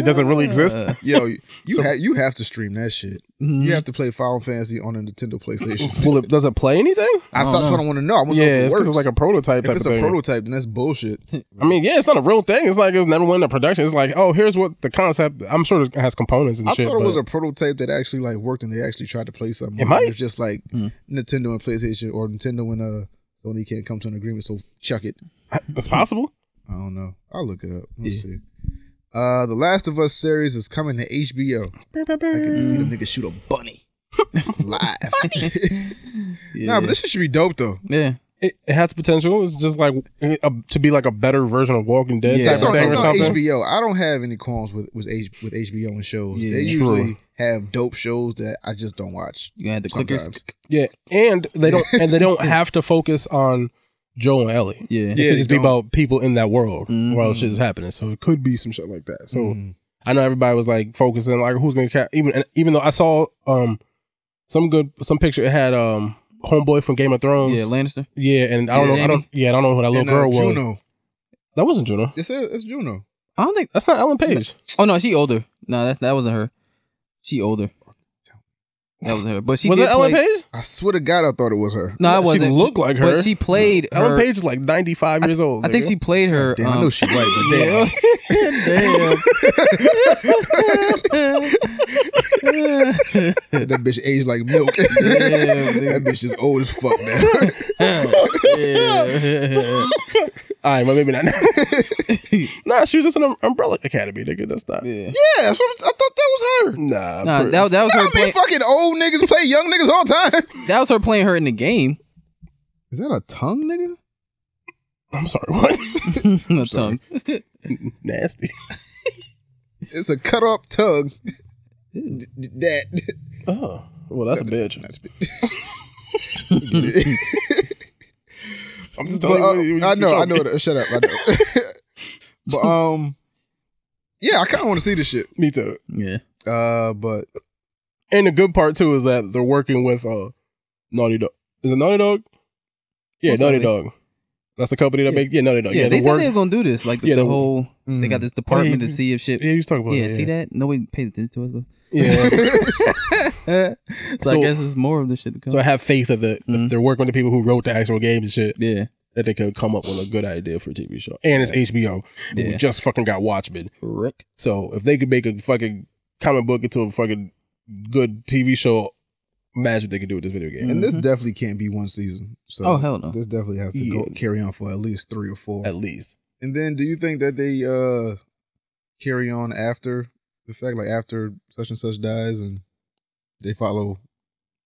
doesn't really exist. Yo, you have to stream that shit. You have to play Final Fantasy on a Nintendo PlayStation. Well, does it play anything? That's what I want to know. I want to know if it works. It's like a prototype. If it's a prototype, then that's bullshit. I mean, yeah, it's not a real thing. It's like it was never went into production. It's like, oh, here's what the concept. I'm sure it has components and shit. I thought it was a prototype that actually like worked, and they actually tried to play something. It might. It's just like Nintendo and PlayStation, or Nintendo and Sony can't come to an agreement, so chuck it. It's possible. I don't know. I'll look it up. We'll see. The Last of Us series is coming to HBO. I get to see the nigga shoot a bunny live. Nah, but this shit should be dope though. Yeah. It has potential. It's just like to be like a better version of Walking Dead type of thing it's or on something. HBO. I don't have any qualms with HBO and shows. Yeah, they usually have dope shows that I just don't watch. You had the clickers. Yeah, and they don't have to focus on Joe and Ellie. Yeah, it could just be about people in that world while shit is happening. So it could be some shit like that. So I know everybody was like focusing like who's gonna catch. Even though I saw some picture, it had homeboy from Game of Thrones. Yeah, Lannister. Yeah, and I don't know who that little girl was. Juno. That wasn't Juno. It's Juno. I don't think that's not Ellen Page. Oh no, she older. No, that wasn't her. She older. That was her. But she was did it Ellen play... Page? I swear to God, I thought it was her. No, it wasn't. She looked like her. But she played her... Ellen Page is like 95 years old. I think she played her... Damn, I know she's white, but damn. That bitch aged like milk. That bitch is old as fuck now. All right, well, maybe not. Nah, she was just an Umbrella Academy, nigga. That's not. Yeah, I thought that was her. Nah, that was her playing. Fucking old niggas play young niggas all the time. That was her playing her in the game. Is that a tongue, nigga? I'm sorry, what? A tongue. Nasty. It's a cut up tongue. That. Oh, well, that's a bitch. That's a bitch. I'm just telling you. I know. Shut up. I know. But yeah, I kind of want to see this shit. Me too. Yeah. But and the good part too is that they're working with Naughty Dog. Is it Naughty Dog? Yeah, Naughty Dog. That's the company that makes. Yeah, Naughty Dog. Yeah, they said they were gonna do this. Like the whole. They got this department to see if shit. Yeah, you was talking about. Yeah, see that? Nobody pays attention to us. But... Yeah. so I guess it's more of the shit to come. So I have faith that if they're working with the people who wrote the actual game and shit. Yeah. That they could come up with a good idea for a TV show. And it's HBO. We just fucking got Watchmen. Correct. So if they could make a fucking comic book into a fucking good TV show, imagine what they could do with this video game. And this definitely can't be one season. So oh, hell no. This definitely has to go carry on for at least 3 or 4. At least. And then do you think that they carry on after the fact, like after such and such dies and they follow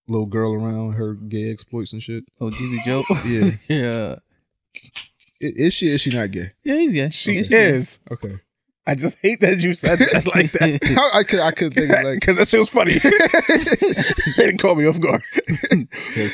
little girl around her gay exploits and shit? Oh, Jeezy Joe? Yeah. Yeah. Is she not gay? Yeah, he's gay. She is. Okay. I just hate that you said that like that. I could think of like because that shit was funny. They didn't call me off guard.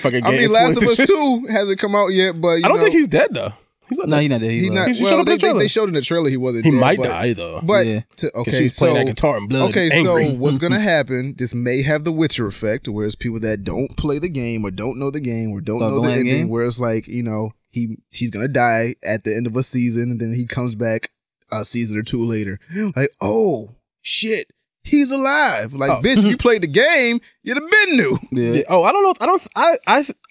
Fucking gay. I mean, Last of Us 2 hasn't come out yet, but I don't think he's dead though. He's not dead. He's not. Well, they showed in the trailer he wasn't. He dead, might die though. But she's playing that guitar in blood. Okay, so what's gonna happen? This may have the Witcher effect, whereas people that don't play the game or don't know the game or don't know the ending, where it's like he's gonna die at the end of a season and then he comes back a season or 2 later, like oh shit. He's alive. Like, bitch, you played the game, you'd have been new. Yeah. Oh, I don't know.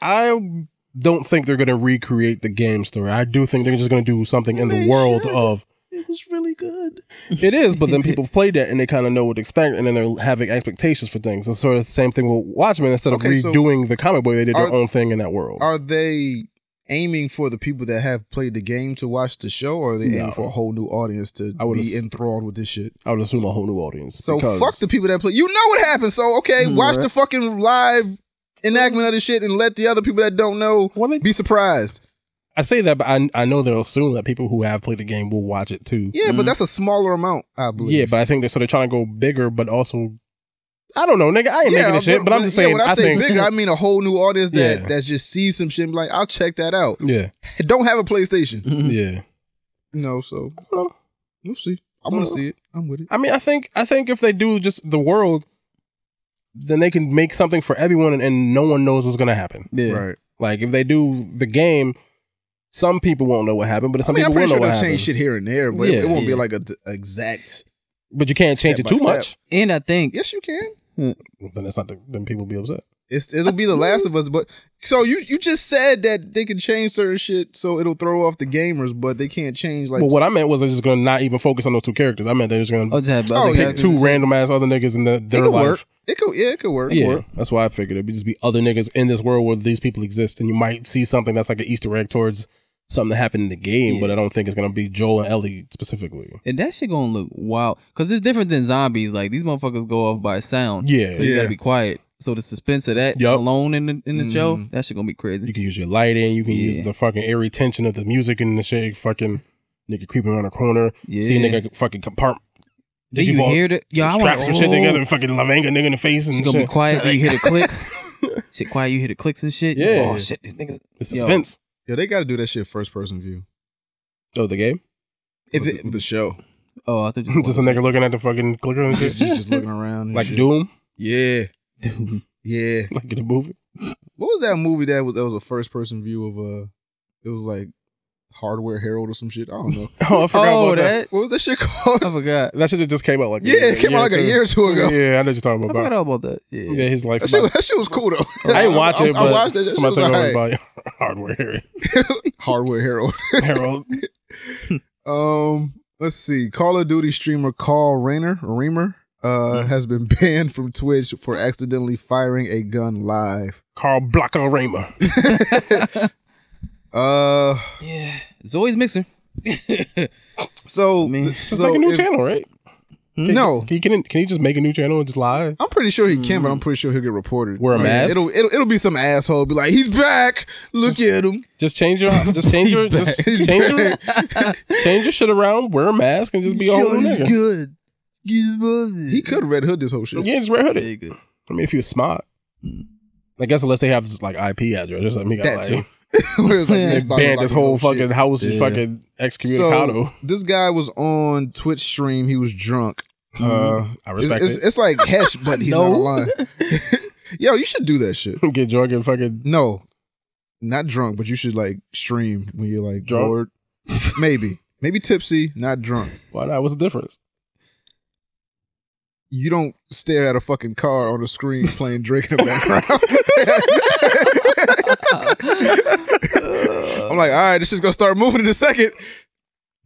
I don't think they're going to recreate the game story. I do think they're just going to do something in the world of... It was really good. It is, but then people play that and they kind of know what to expect, and then they're having expectations for things. It's sort of the same thing with Watchmen. Instead of redoing the comic book, they did their own thing in that world. Are they aiming for the people that have played the game to watch the show, or are they aiming for a whole new audience to be enthralled with this shit? I would assume a whole new audience. So fuck the people that play. You know what happened, so okay, watch the fucking live enactment of the shit and let the other people that don't know be surprised. I say that, but I know they'll assume that people who have played the game will watch it too. Yeah, but that's a smaller amount, I believe. Yeah, but I think they're trying to go bigger, but also... I don't know, nigga. I ain't making this shit, but I'm just saying. When I say bigger, I mean a whole new audience that just sees some shit and be like, I'll check that out. Yeah. Don't have a PlayStation. Yeah. No, so we'll see. I want to see it. I'm with it. I mean, I think if they do just the world, then they can make something for everyone and no one knows what's gonna happen. Yeah. Right. Like if they do the game some people won't know what happened, but some people will know what happened. Change shit here and there, but it won't be like a exact. But you can't change it too much. And I think yes, you can. Well, then that's not. Then people will be upset. It'll be The Last of Us, but so you just said that they can change certain shit, so it'll throw off the gamers, but they can't change like. But what I meant was they're just gonna not even focus on those two characters. I meant they're just gonna pick two random ass other niggas in their life. Work. It could work. Yeah, that's why I figured it'd just be other niggas in this world where these people exist, and you might see something that's like an Easter egg towards something that happened in the game, but I don't think it's gonna be Joel and Ellie specifically. And that shit gonna look wild, cause it's different than zombies. Like these motherfuckers go off by sound. Yeah, so you gotta be quiet. So the suspense of that alone in the show, that shit gonna be crazy. You can use your lighting, you can use the fucking eerie tension of the music and the shit. Fucking nigga creeping around a corner, see a nigga fucking compartment. Did you hear that? Yo, I strap some shit together and fucking lavanga nigga in the face and it's gonna be quiet. And you hear the clicks. Shit, quiet. You hear the clicks and shit. Yeah. Oh shit, these niggas. The suspense. Yo, they got to do that shit first person view. Oh, the game? With the show. Oh, I thought just a nigga looking at the fucking clicker and shit. just looking around. Like shit. Doom? Yeah. Doom. Yeah. Like in a movie? What was that movie that was a first person view of it was like Hardware Herald or some shit? I don't know. Oh, I forgot about that. What was that shit called? I forgot. That shit just came out like it came out like a year or two ago. Yeah, I know what you're talking about. I forgot all about that. Yeah, he's like that shit was cool though. I didn't watch it, but I watched that. Somebody told me about Hardware Herald. Hardware Herald. Let's see. Call of Duty streamer Carl Reamer has been banned from Twitch for accidentally firing a gun live. Carl Blocker Raymer. Yeah, it's always mixer. So just make a new channel, right? No, can he just make a new channel and just lie? I'm pretty sure he can, but I'm pretty sure he'll get reported. Wear a mask. It'll be some asshole be like, he's back. Look at him. Change your shit around. Wear a mask and just be all nigga. Good. He could have Red Hood this whole shit. Yeah, just Red Hood it. I mean, if he was smart, I guess unless they have this like IP address or something, he got that like. They banned his whole fucking house is fucking excommunicado. So this guy was on Twitch stream. He was drunk. I respect it. It's like Hesh, but he's not online. Yo, you should do that shit. Get drunk and fucking no, not drunk, but you should like stream when you're like drunk? bored. Maybe tipsy, not drunk. Why not? What's the difference? You don't stare at a fucking car on the screen playing Drake in the background. I'm like, all right, this shit's gonna start moving in a second.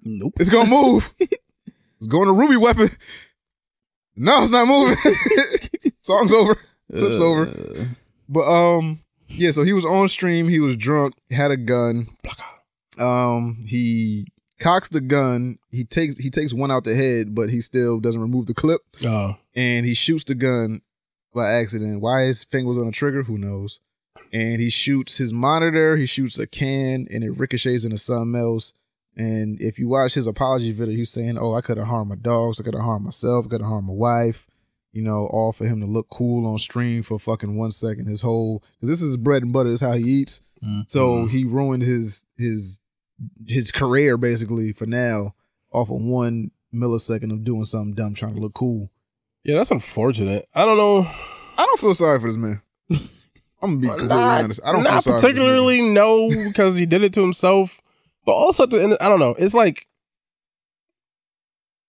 Nope. It's gonna move. It's going to Ruby Weapon. No, it's not moving. Song's over. Clip's over. But yeah, so he was on stream, he was drunk, had a gun. He cocks the gun, he takes one out the head, but he still doesn't remove the clip. Oh. And he shoots the gun by accident. Why his finger was on the trigger, who knows? And he shoots his monitor, he shoots a can, and it ricochets into something else. And if you watch his apology video, he's saying, oh, I could have harmed my dogs, I could have harmed myself, I could have harmed my wife, you know, all for him to look cool on stream for fucking 1 second. His whole, because this is his bread and butter, this is how he eats. Mm-hmm. So he ruined his career basically for now off of 1 millisecond of doing something dumb, trying to look cool. Yeah, that's unfortunate. I don't know. I don't feel sorry for this man. I'm gonna be completely honest. I don't feel sorry particularly for this no, because he did it to himself. But also at the end, I don't know. It's like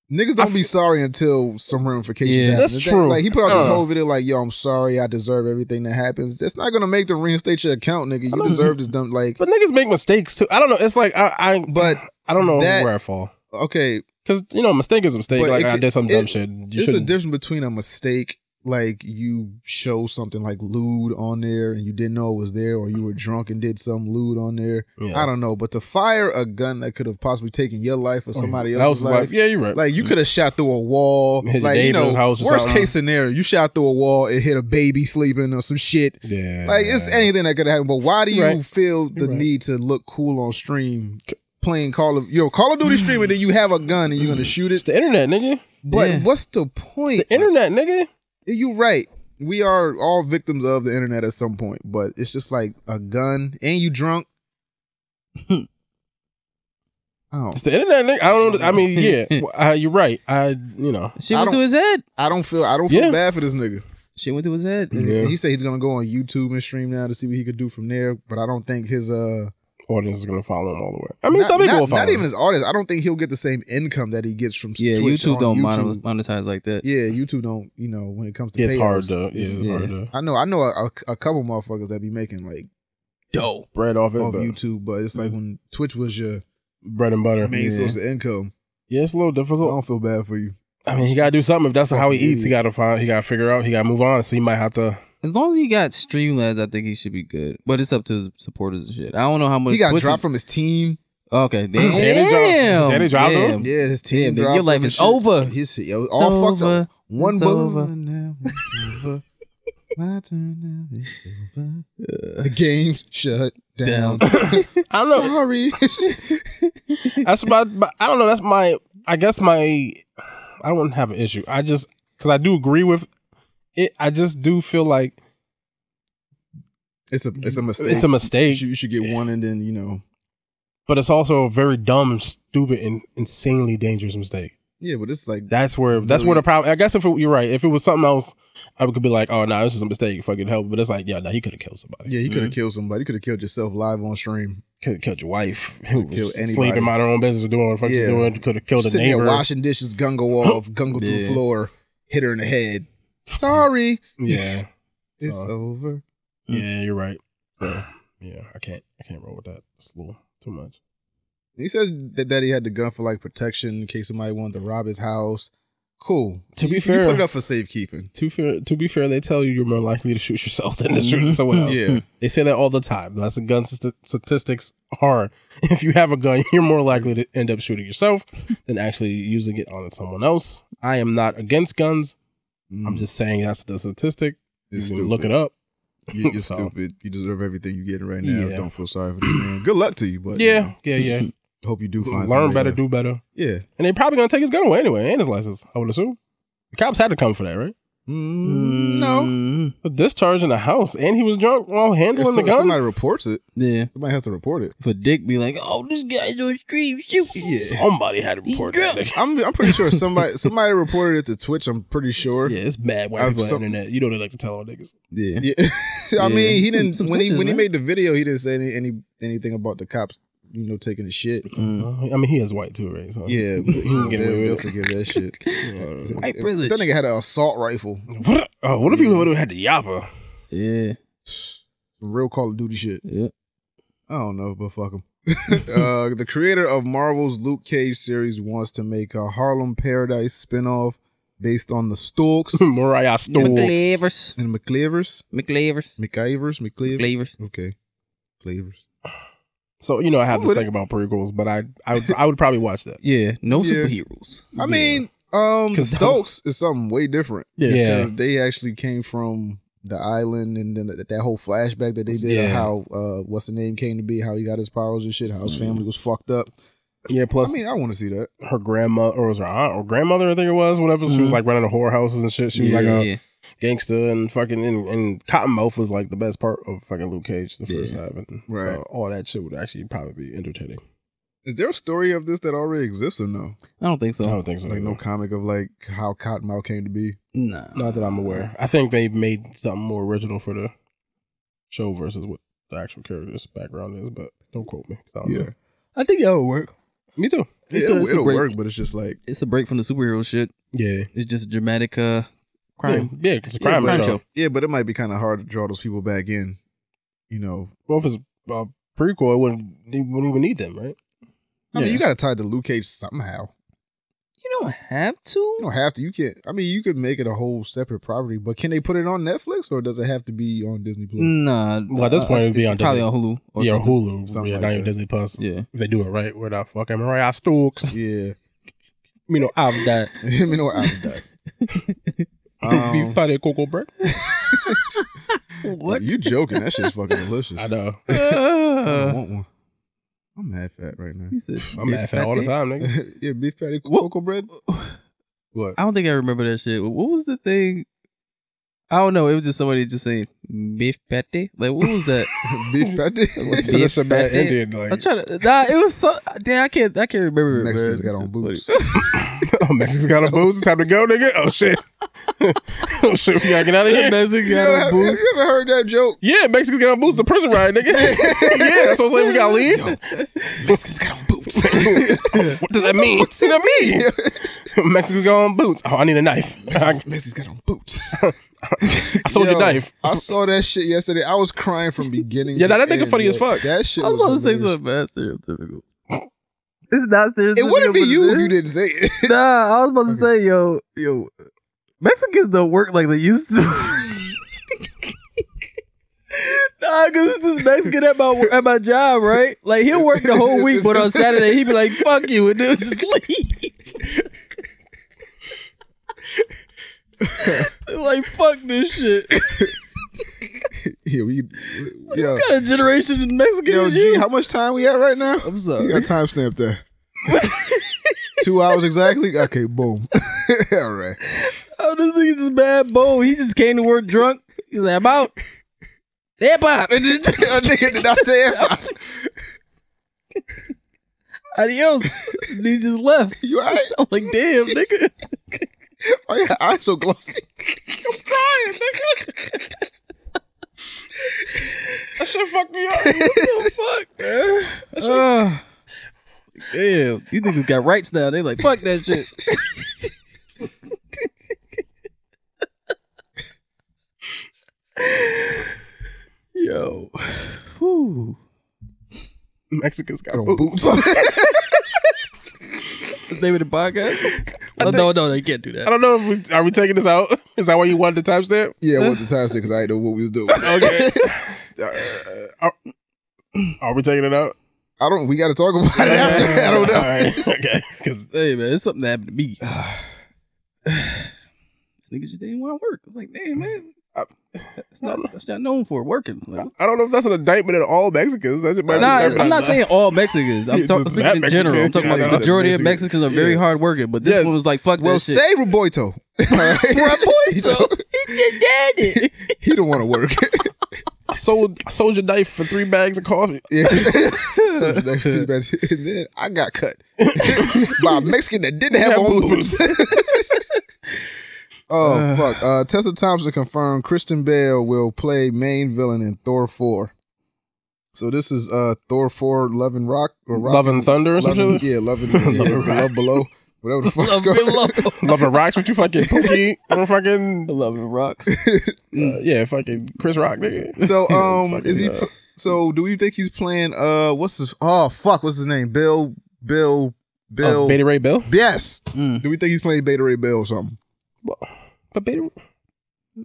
niggas don't be sorry until some ramifications happen. That's true. Like he put out this whole video like, yo, I'm sorry, I deserve everything that happens. That's not gonna make them reinstate your account, nigga. You deserve this dumb like. But niggas make mistakes too. I don't know. It's like but I don't know where I fall. Okay. Because you know, a mistake is a mistake. Like I did some dumb shit. There's a difference between a mistake. Like you show something like lewd on there and you didn't know it was there, or you were drunk and did some lewd on there. Yeah. I don't know, but to fire a gun that could have possibly taken your life or somebody else's life, yeah, you're right. Like you could have shot through a wall, hit like you know, house worst case scenario, you shot through a wall, it hit a baby sleeping or some shit. Yeah, like it's anything that could happen. But why do you feel the need to look cool on stream? Playing Call of Duty stream, and then you have a gun and you're gonna shoot it. It's the internet, nigga. But what's the point? It's the internet, nigga. You're right. We are all victims of the internet at some point, but it's just like a gun and you drunk. It's the internet, nigga. I don't know. I mean, yeah, you're right. She went to his head. I don't feel bad for this nigga. She went to his head. And he said he's gonna go on YouTube and stream now to see what he could do from there. But I don't think his audience is gonna follow him all the way. I mean, some people will follow not him. even his audience. I don't think he'll get the same income that he gets from Twitch. YouTube don't YouTube. monetize like that. Yeah, YouTube don't. You know, when it comes to It's payouts, hard to. It's hard to I know a couple motherfuckers that be making like dough bread off it, off but YouTube, but it's like when Twitch was your bread and butter. main source of income. Yeah, it's a little I difficult. don't feel bad for you. I mean, he gotta do something. If that's how he eats, he gotta figure out. He gotta move on. So he might have to. As long as he got Streamlabs, I think he should be good. But it's up to his supporters and shit. I don't know how much He got Twitch dropped is- from his team. Okay, Danny dropped him? Yeah, his team. Damn, dropped your life him and is shit. over. He's all fucked over. up. One It's bullet. over. and now it's over. My turn now it's over. The game's shut down. I don't know. Sorry. That's my. I don't know. That's my. I guess my. I wouldn't have an issue. I just because I do agree with it. I just do feel like It's a mistake. it's a mistake. You should get one, and then you know. But it's also a very dumb, stupid, and insanely dangerous mistake. Yeah, but it's like That's where the problem. I guess you're right. If it was something else, I could be like, oh no, this is a mistake. Fucking help. But it's like, yeah, no, you could have killed somebody. yeah, you could have killed somebody. You could have killed yourself live on stream. Could have killed your wife. Who Killed was anybody. sleeping, mind her own business, or doing what the fuck she's doing. Could have killed a Sitting neighbor. there washing dishes, gun go off, gun go through the floor, hit her in the head. Sorry, Yeah, it's over. yeah, you're right. So, yeah, I can't roll with that. It's a little too much. He says that he had the gun for like protection in case somebody wanted to rob his house. Cool. To be You fair, put it up for safekeeping. To be fair, they tell you you're more likely to shoot yourself than to shoot someone else. Yeah. They say that all the time. That's the gun statistics are. If you have a gun, you're more likely to end up shooting yourself than actually using it on someone else. I am not against guns. I'm just saying that's the statistic. It's You can stupid. look it up. You're So, stupid. You deserve everything you're getting right now. Yeah. Don't feel sorry for this man. Good luck to you, but Yeah. hope you do find Learn somebody better, to- do better. Yeah. And they're probably gonna take his gun away anyway, and his license. I would assume. The cops had to come for that, right? No. A discharge in the house, and he was drunk while handling If the gun. somebody reports it, Yeah. somebody has to report it. For Dick be like, oh, this guy's on the street shooting. Yeah. Somebody had to report that. nigga. I'm pretty sure somebody reported it to Twitch. I'm pretty sure. Yeah, it's bad white I've people on some- the internet. You know they like to tell all niggas. Yeah. Yeah. I mean, he didn't Some when he snitches, when he man. made the video, he didn't say anything about the cops, taking the shit. I mean, he is white too, right? So Yeah, he can get away they'll with it. forgive that shit. White If privilege. that nigga had an assault rifle, What if he would have had the yappa? Yeah. some real Call of Duty shit. Yeah. I don't know, but fuck him. The creator of Marvel's Luke Cage series wants to make a Harlem Paradise spinoff based on the Stokes Mariah Stokes. McClavers. and McClavers. McClavers. McClavers. McClavers. Okay. Flavors. So I have this thing about prequels, but I would probably watch that. Yeah. No Yeah. superheroes. I mean, 'Cause Stokes is something way different. Yeah. Because they actually came from the island, and then that whole flashback that they did of Yeah. how what's the name came to be, how he got his powers and shit, how his family was fucked up. Yeah. Plus, I mean, I want to see that. her grandma or was her aunt or grandmother, I think it was, whatever. She was like running the whorehouses and shit. She was like a gangster and fucking and Cottonmouth was like the best part of fucking Luke Cage the first half. And Right. So all that shit would actually probably be entertaining. Is there a story of this that already exists or no? I don't think so. I don't think so. Like no comic of like how Cottonmouth came to be. Nah. Not that I'm aware. I think they made something more original for the show versus what the actual character's background is, but don't quote me. 'Cause I don't know. I think that would work. Me too. It'll work, but it's just like It's a break from the superhero shit. Yeah. It's just a dramatic crime. Yeah, it's a crime but- show. yeah, but it might be kind of hard to draw those people back in. Well, if it's a prequel, they wouldn't even need them, right? I mean, you got to tie to Luke Cage somehow. You don't have to. You don't have to. You can't. I mean, you could make it a whole separate property, but can they put it on Netflix or does it have to be on Disney Plus? Nah. Well, at this point, it'd be on probably Disney. on Hulu. Or Yeah, something. Hulu. Something Yeah, like not even that. Disney Plus. Yeah. If they do it right, with that fucking Mariah Stokes. Yeah. Out of that. Let me know what out of that. Beef patty cocoa bread. What? You joking? That shit's fucking delicious. I know. I want one. I'm mad fat right now. He said, I'm mad fat all the time, nigga. Yeah, beef patty What? cocoa bread. What? I don't think I remember that shit. What was the thing? I don't know. It was just somebody just saying beef patty. Like, what was that? Beef patty. So that's a bad patty. Indian. Like, I'm trying to. Nah, it was so. Damn, I can't remember it. Mexicans man. got on boots. oh, Mexicans got a boots. It's time to go, nigga. Oh shit. Oh shit, we gotta get out of here. Mexican Yo, got on have boots. you ever heard that joke? Yeah, Mexicans got on boots. The prison ride, nigga. Yeah, that's what I'm saying. We gotta leave. Mexicans got on boots. What does that mean? What does that mean? Mexicans got on boots. Oh, I need a knife. Mexicans got on boots. I sold your knife. I saw that shit yesterday. I was crying from beginning. Yeah, to that nigga end, funny as yo. fuck. That shit I was was about to say hilarious. something bad stereotypical. It's not stereotypical. It wouldn't be but you it if you is. didn't say it. Nah, I was about to say, yo, Mexicans don't work like they used to. Nah, cause it's this Mexican at my job, right? Like he'll work the whole week, but on Saturday he'd be like, "Fuck you," and then just leave. Like fuck this shit. Yeah, yo, What kind of generation of Mexican yo, is G, you? how much time we at right now? I'm You sorry. got timestamp there. 2 hours exactly? Okay, boom. All right. Oh, this nigga's just bad boy. He just came to work drunk. He's like, I'm out. Epa. That nigga did not say it. Adios. And he just left. You all right? I'm like, damn, nigga. Oh, yeah, eyes so glossy. I'm crying, nigga. That shit fucked me up. What the fuck, man? Damn. These niggas got rights now. They like, fuck that shit. Yo. Whew. Mexicans got Got on on boots. boots. The name of the podcast? No, they can't do that. I don't know if are we taking this out? Is that why you wanted the timestamp? Yeah, what the time because I didn't know what we was doing. Okay. Are we taking it out? We got to talk about it after. I don't know. All right. Okay. Because Hey, man, it's something that happened to me. This nigga just didn't want to work. I was like, damn, man. That's not known for working. Like, I don't know if that's an indictment of all Mexicans. That might be nah, an indictment I'm not of- saying all Mexicans. I'm Yeah, talking just speaking that in general. I'm Mexican. talking about Yeah, the that's majority of Mexican. Mexicans are very Yeah. hard working, but this Yes. one was like, fuck Well, that shit. say Roboito. Roboito. He just did it. He don't want to work. I sold your knife for 3 bags of coffee. Yeah. So the next few bets, and then I got cut by a Mexican that didn't have Yeah, on boots. boots. Oh fuck! Tessa Thompson confirmed Kristen Bale will play main villain in Thor 4. So this is Thor 4: Love and Rock or Rock Love and Thunder or Love something? and, yeah, Love and Love Below, whatever the fuck it's Love called. below. Love and Rocks, what you fucking Pookie? I'm fucking Love and rocks. yeah, fucking Chris Rock, nigga. So Fucking, is he? So do we think he's playing? What's his? Oh fuck! What's his name? Bill. Beta Ray Bill? Yes. Mm. Do we think he's playing Beta Ray Bill or something? But Beta,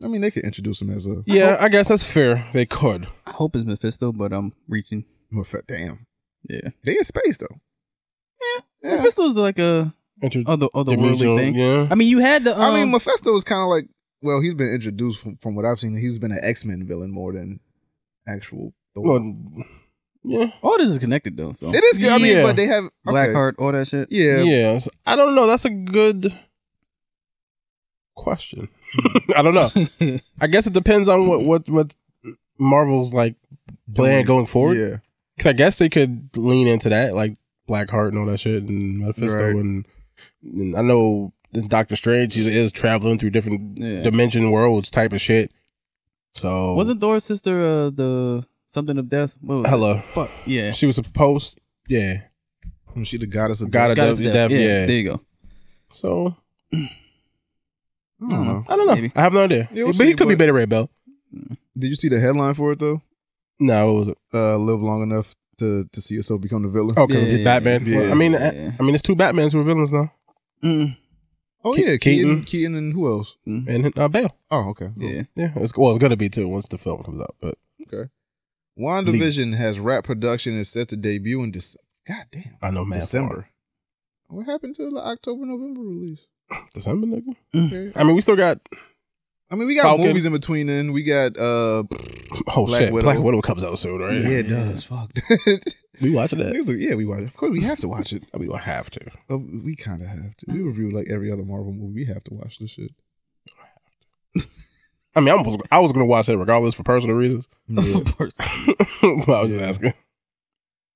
I mean, they could introduce him as a. yeah, I guess that's fair. They could. I hope it's Mephisto, but I'm reaching. Damn. Yeah. They in space though. Yeah. Mephisto's like a otherworldly thing. Yeah. I mean, you had the. I mean, Mephisto is kind of like. Well, he's been introduced from what I've seen. He's been an X-Men villain more than actual. Thor. Well, yeah. all this is connected though. So It is good. I mean, Yeah. but they have okay. Blackheart, all that shit. Yeah. Yeah. So, I don't know. That's a good question. I don't know. I guess it depends on what Marvel's like plan going forward. Yeah. Because I guess they could lean into that, like Blackheart and all that shit, and Mephisto, Right. and I know in Doctor Strange he is traveling through different dimension worlds type of shit. So Wasn't Thor's sister the something of death? What was it? Hello. Fuck yeah. She was supposed, yeah, Was she the goddess of God of Goddess death, of death. yeah. There you go. So I don't know. I don't know. Maybe. I have no idea. Yeah, we'll but he see, could be but- Beta Ray Bell. Did you see the headline for it though? No, what was it? Live long enough to see yourself become the villain. Oh, because Yeah, Batman. yeah, Well, I mean, yeah. I mean, it's 2 Batmans who are villains now, Mm. Oh Ke- yeah, Keaton. Keaton, and who else? and Bale. Oh okay. Cool. Yeah. Yeah, it's gonna be 2 once the film comes out. But Okay. WandaVision has wrap production and is set to debut in God damn. I know, man. December. What happened to the October, November release? December, nigga. Okay. I mean, we still got. I mean, we got Falcon. movies in between then. We got Oh Black shit, Widow. Black Widow comes out soon, right? yeah, it does. Fuck. We watching that. Niggas like, yeah, we watch it. Of course we have to watch it. We don't have to. But we kind of have to. We review like every other Marvel movie. We have to watch this shit. I mean, I was gonna watch it regardless for personal reasons. Yeah. But I was just asking.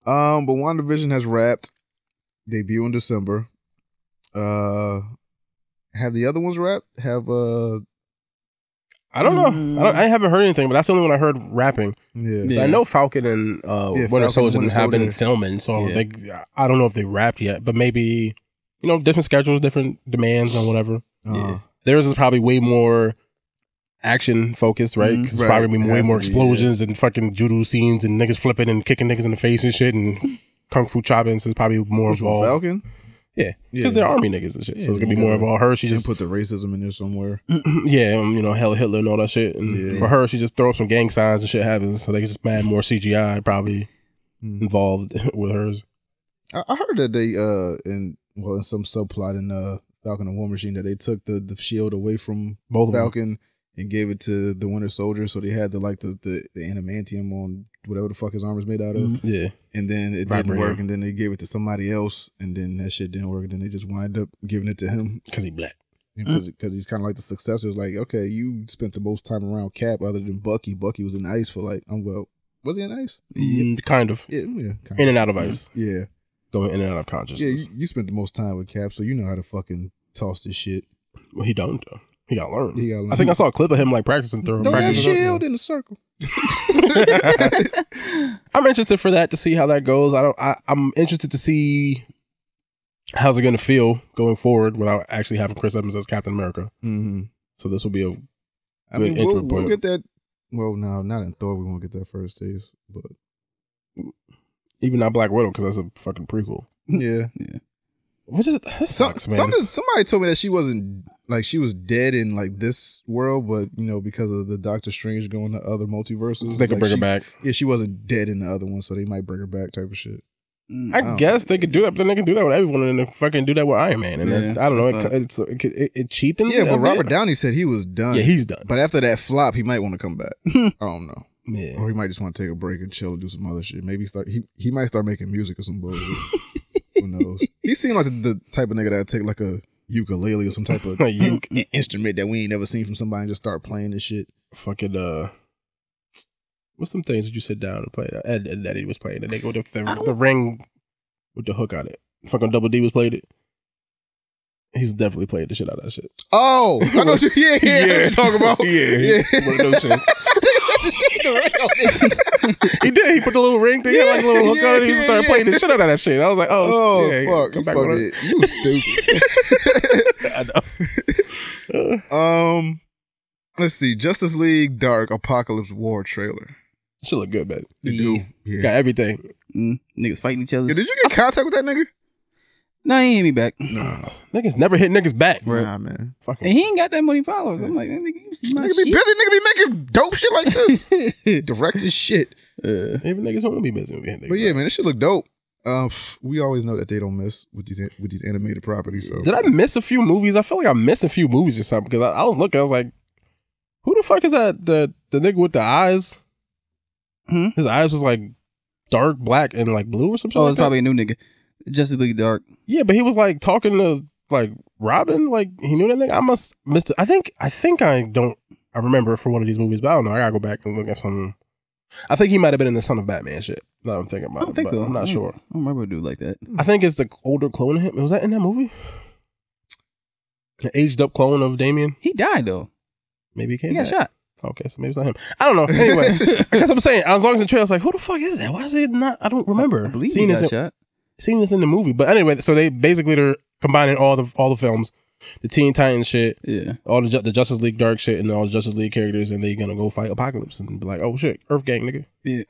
But WandaVision has wrapped. Debut in December. Have the other ones wrapped? Have I don't know. I haven't heard anything, but that's the only one I heard rapping. yeah. I know Falcon and Winter Soldier have been filming, so I don't know if they wrapped yet, but maybe different schedules, different demands, and whatever. Theirs is probably way more action focused, right? Because it's probably gonna be way more explosions and fucking judo scenes and niggas flipping and kicking niggas in the face and shit and kung fu chopping. So it's probably more of all Falcon. Yeah, because they're army niggas and shit. So it's gonna be more of all her. She just put the racism in there somewhere. Hell Hitler and all that shit. And for her, she just throw up some gang signs and shit happens. So they can just add more CGI probably involved with hers. I heard that they in some subplot in Falcon and War Machine that they took the shield away from both Falcon and gave it to the Winter Soldier, so they had the adamantium on whatever the fuck his armor's made out of. Yeah. And then it didn't work, and then they gave it to somebody else, and then that shit didn't work, and then they just wind up giving it to him. Because he black. Because he's kind of like the successor. It's like, okay, you spent the most time around Cap other than Bucky. Bucky was in ice for was he in ice? Kind of. Yeah, kind in and out of ice. Yeah. Going in and out of consciousness. Yeah, you spent the most time with Cap, so you know how to fucking toss this shit. Well, he don't, though. He got learned. I think I saw a clip of him practicing through. Throw that shield in a circle. I'm interested for that to see how that goes. I'm interested to see how's it going to feel going forward without actually having Chris Evans as Captain America. So this will be a good intro point. We'll get that. Well, no, not in Thor. We won't get that first taste, but even not Black Widow because that's a fucking prequel. Yeah. Which is that sucks, man. Somebody told me that she wasn't she was dead in this world, but because of the Doctor Strange going to other multiverses, they could bring her back. Yeah, she wasn't dead in the other one, so they might bring her back, type of shit. I guess they could do that, but then they can do that with everyone, and they fucking do that with Iron Man, and I don't know, it cheapens. Yeah, but Robert Downey said he was done. Yeah, he's done. But after that flop, he might want to come back. I don't know. Yeah, or he might just want to take a break and chill and do some other shit. Maybe he might start making music or some bullshit. Who knows? He seemed like the type of nigga that'd take a ukulele or some type of instrument that we ain't never seen from somebody and just start playing this shit. Fucking what's some things that you sit down and play? Ed Eddie was playing the nigga with the ring with the hook on it. Fucking Double D was playing it. He's definitely played the shit out of that shit. Oh, I know what you're talking about. Yeah. One of those shits. He did. He put the little ring thing, a little hook on it. He started playing the shit out of that shit. I was like, fuck, come back with it. You stupid. I know. Let's see. Justice League Dark Apocalypse War trailer. Should look good, man. You do. Yeah. Got everything. Niggas fighting each other. Yeah, did you get contact with that nigga? No, he ain't hit me back. Nah. Niggas never hit niggas back. Nah, man. And he ain't got that many followers. I'm like, nigga, you see my nigga be shit? busy. Nigga be making dope shit like this. Direct his shit. Even niggas won't be busy. But yeah, man, this shit look dope. We always know that they don't miss with these animated properties. So. Did I miss a few movies? I feel like I missed a few movies or something because I was looking. I was like, who the fuck is that? The nigga with the eyes? His eyes was dark black and blue or something. Oh, it's probably a new nigga. Justice League Dark. Yeah, but he was talking to Robin. He knew that nigga. I must missed it. I think I remember for one of these movies, but I don't know. I gotta go back and look at some. I think he might have been in the Son of Batman shit. That I'm thinking about. I don't think so. I'm not sure. I don't remember a dude like that. I think it's the older clone of him. Was that in that movie? The aged up clone of Damien? He died though. Maybe he came He got back. shot. Okay, so maybe it's not him. I don't know. Anyway, I guess I'm saying, as long as the trailer, I was like, who the fuck is that? Why is it not? I don't remember. I believe he got shot. Seen this in the movie. But anyway, so they're combining all the films, the Teen Titans shit, all the Justice League Dark shit, and all the Justice League characters, and they're gonna go fight Apocalypse and be like, oh shit, Earth Gang, nigga. Yeah.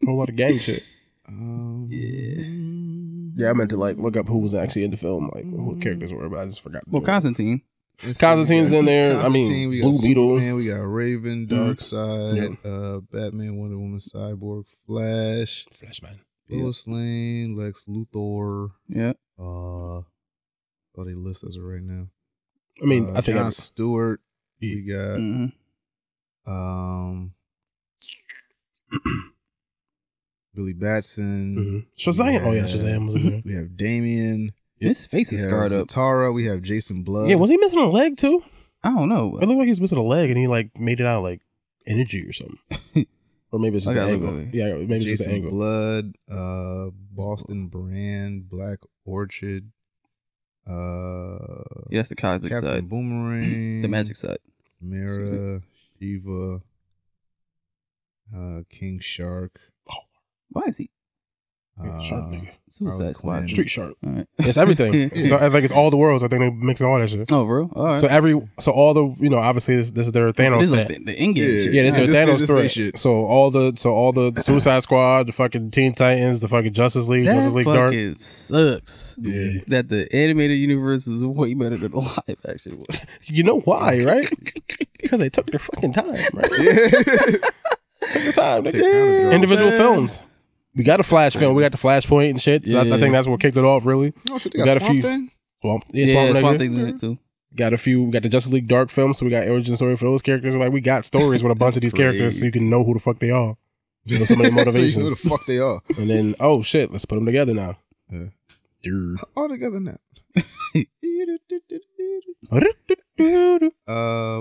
Whole lot of gang shit. Yeah, I meant to look up who was actually in the film, who the characters were, but I just forgot. Well, Constantine. Constantine's in there. I mean, we Blue got Beetle. Superman, we got Raven, Darkseid, Batman, Wonder Woman, Cyborg, Flashman. Lois Lane, Lex Luthor. Yeah. They list as of right now. I mean, I think Jon Stewart. Yeah. We got Billy Batson. Shazam. Oh yeah, Shazam was in there. We have Damien. His face is scarred up. Tara. We have Jason Blood. Yeah, was he missing a leg too? I don't know. It looked like he was missing a leg, and he made it out energy or something. Or maybe it's just the angle. Yeah, maybe it's just the angle. Blood, Boston Brand, Black Orchid, Yeah, that's the cosmic Captain side. Boomerang. The magic side. Mira, Shiva, King Shark. Why is he? Shark nigga. Suicide Squad. Street Shark. All right. It's everything. I think it's all the worlds. I think they're mixing all that shit. Oh, bro. All right. So all the obviously this is their Thanos. This is like the in-game shit. Yeah, this is their Thanos this threat. shit. So all the Suicide Squad, the fucking Teen Titans, the fucking Justice League, Justice League Dark. That fucking sucks. Yeah. That the animated universe is way better than the live action one. You know why, right? Because they took their fucking time, right? Yeah. Took their time. Takes time to draw. Individual films. We got a Flash film. We got the Flashpoint and shit. So I think that's what kicked it off, really. Oh, shit, We got a few. Thing? Swamp Swamp Thing. Thing's in it too. Got a few. We got the Justice League Dark film, so we got origin story for those characters. Like we got stories with a bunch of these characters, so you can know who the fuck they are. You know, some of their So you know motivations. who the fuck they are. And then, oh shit, let's put them together now. Yeah. All together now.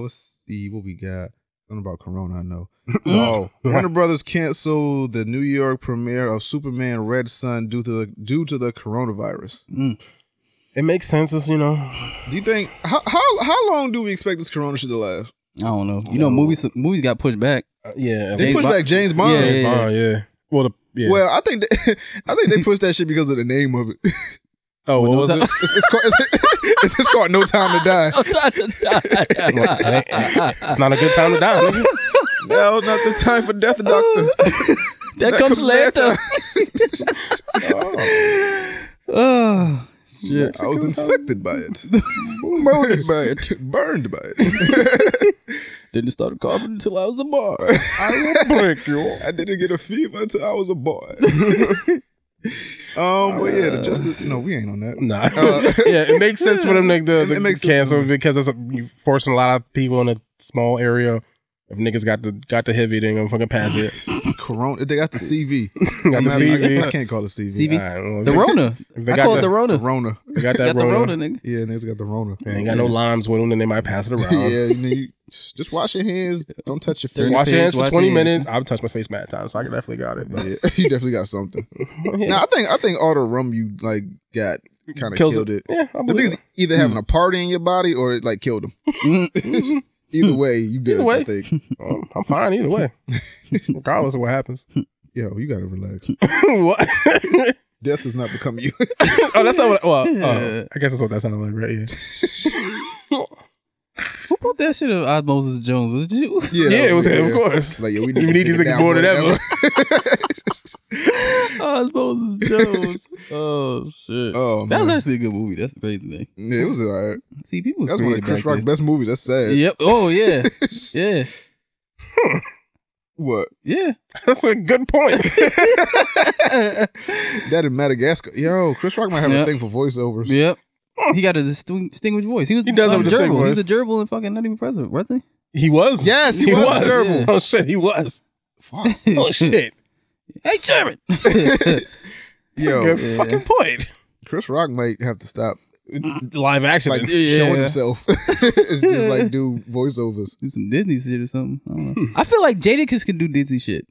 Let's see what we got. Something about Corona, I know. Oh, Warner Brothers canceled the New York premiere of Superman Red Sun due to the coronavirus. It makes sense, as you know. Do you think how long do we expect this Corona shit to last? I don't know. You know, movies got pushed back. Yeah, They pushed back James Bond. yeah. Well, Well, I think they pushed that shit because of the name of it. Oh, what was it? It's called No Time to Die. It's not a good time to die, nigga. No, not the time for death, doctor. That comes later. Oh, shit. I was infected by it. Murdered by it. Burned by it. Didn't start coughing until I was a boy. I will break you. I didn't get a fever until I was a boy. But yeah, the Justice. No, we ain't on that. Nah. Yeah, it makes sense for them to makes cancel sense. because you forcing a lot of people in a small area. If niggas got the heavy, they ain't gonna fucking pass it. Corona. They got the CV. Got the CV. I can't call it CV. CV? All right, well, The Rona. I call it the Rona. Rona. They got that Got the Rona. Rona, nigga. Yeah, niggas got the Rona. They ain't got no limes with them, then they might pass it around. Yeah, you just wash your hands. Don't touch your face. Wash your hands for Wash 20 your minutes. I've touched my face mad times, so I definitely got it. But Yeah, you definitely got something. yeah. Now, I think all the rum you like got kind of Kills killed it. Yeah, I The believe biggest either having a party in your body or it like killed them. Either way, you good. Either way. I think. I'm fine either way, regardless of what happens. Yo, you gotta relax. What? Death does not become you. Oh, that's not what. Well, I guess that's what that sounded like, right? Yeah. Who put that shit of Osmosis Jones? Was it you? Yeah, it was him, of course. Like, yo, we need these niggas more than ever. Osmosis Jones. Oh shit. Oh, that was man. actually a good movie. That's the crazy thing. Yeah, it was alright. See, people was That's one of creative Chris back Rock's then. best movies. That's sad. Yep. Oh yeah. Yeah. What? Yeah. That's a good point. That in Madagascar. Yo, Chris Rock might have a Yep. thing for voiceovers. Yep. He got a distinguished voice. He He does have a distinct gerbil. He was voice. a gerbil and fucking not even president, wasn't He was. Yes, he was a gerbil. Yeah. Oh shit, he was. Fuck. he? Oh shit. Hey, German. Yo, Good yeah. fucking point. Chris Rock might have to stop Live action. like Yeah. showing himself. It's just like do voiceovers. Do some Disney shit or something. I don't know. I feel like Jadakiss can do Disney shit.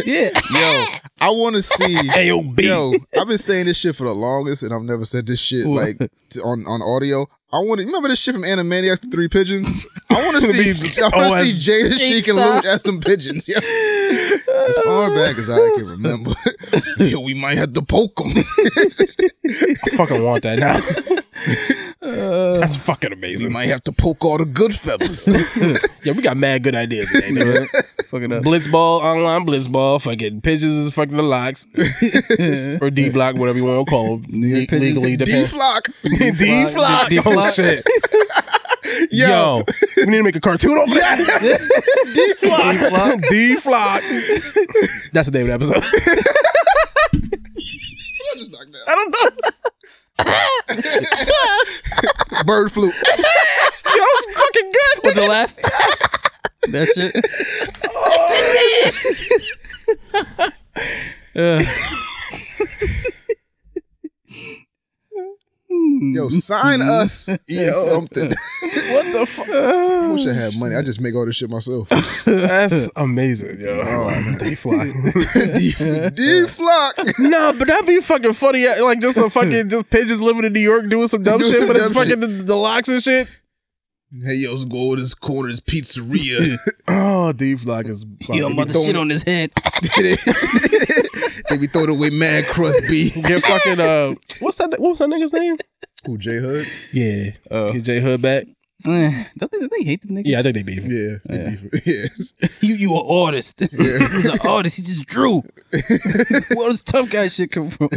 Yeah. Yo, I want to see. AOB. Yo, I've been saying this shit for the longest, and I've never said this shit like on audio. I want to remember this shit from Animaniacs, the Three Pigeons. I want to see Jada, Sheik, and Luge as them pigeons. Yo. As far back as I can remember, yo, we might have to poke them. I fucking want that now. That's fucking We amazing. might have to poke all the Goodfeathers. Yeah, we got mad good ideas today, nigga. Fucking up. Blitzball, online Blitzball, fucking pigeons is fucking the locks. Or D-Block, whatever you want to call them. York pigeons. Legally depends. D-Flock. D-Flock. D-Flock. Oh, shit. Yo. We need to make a cartoon over that. D-Flock. D-Flock. That's the name of the episode. I just knocked that. I don't know. Bird flu. That was fucking good. With the laugh. That shit. Yo, sign us in something. What the fuck? I wish I had money. I just make all this shit myself. That's amazing, yo. D-Flock. D-Flock. Nah, but that'd be fucking funny. Like just a fucking just pigeons living in New York doing some dumb shit, but it's fucking the locks and shit. Hey, yo, let's go to this corner's pizzeria. Oh, D-Flock is. Yo, I'm about to shit on his head. They be throwing away mad crust B. Get fucking what's that? What was that nigga's name? Who, J Hood? Yeah, get J Hood back. Don't they hate them niggas? Yeah, I think they beef. Yeah, yes. You an artist. Yeah. He was an artist. He just drew. Where does tough guy shit come from?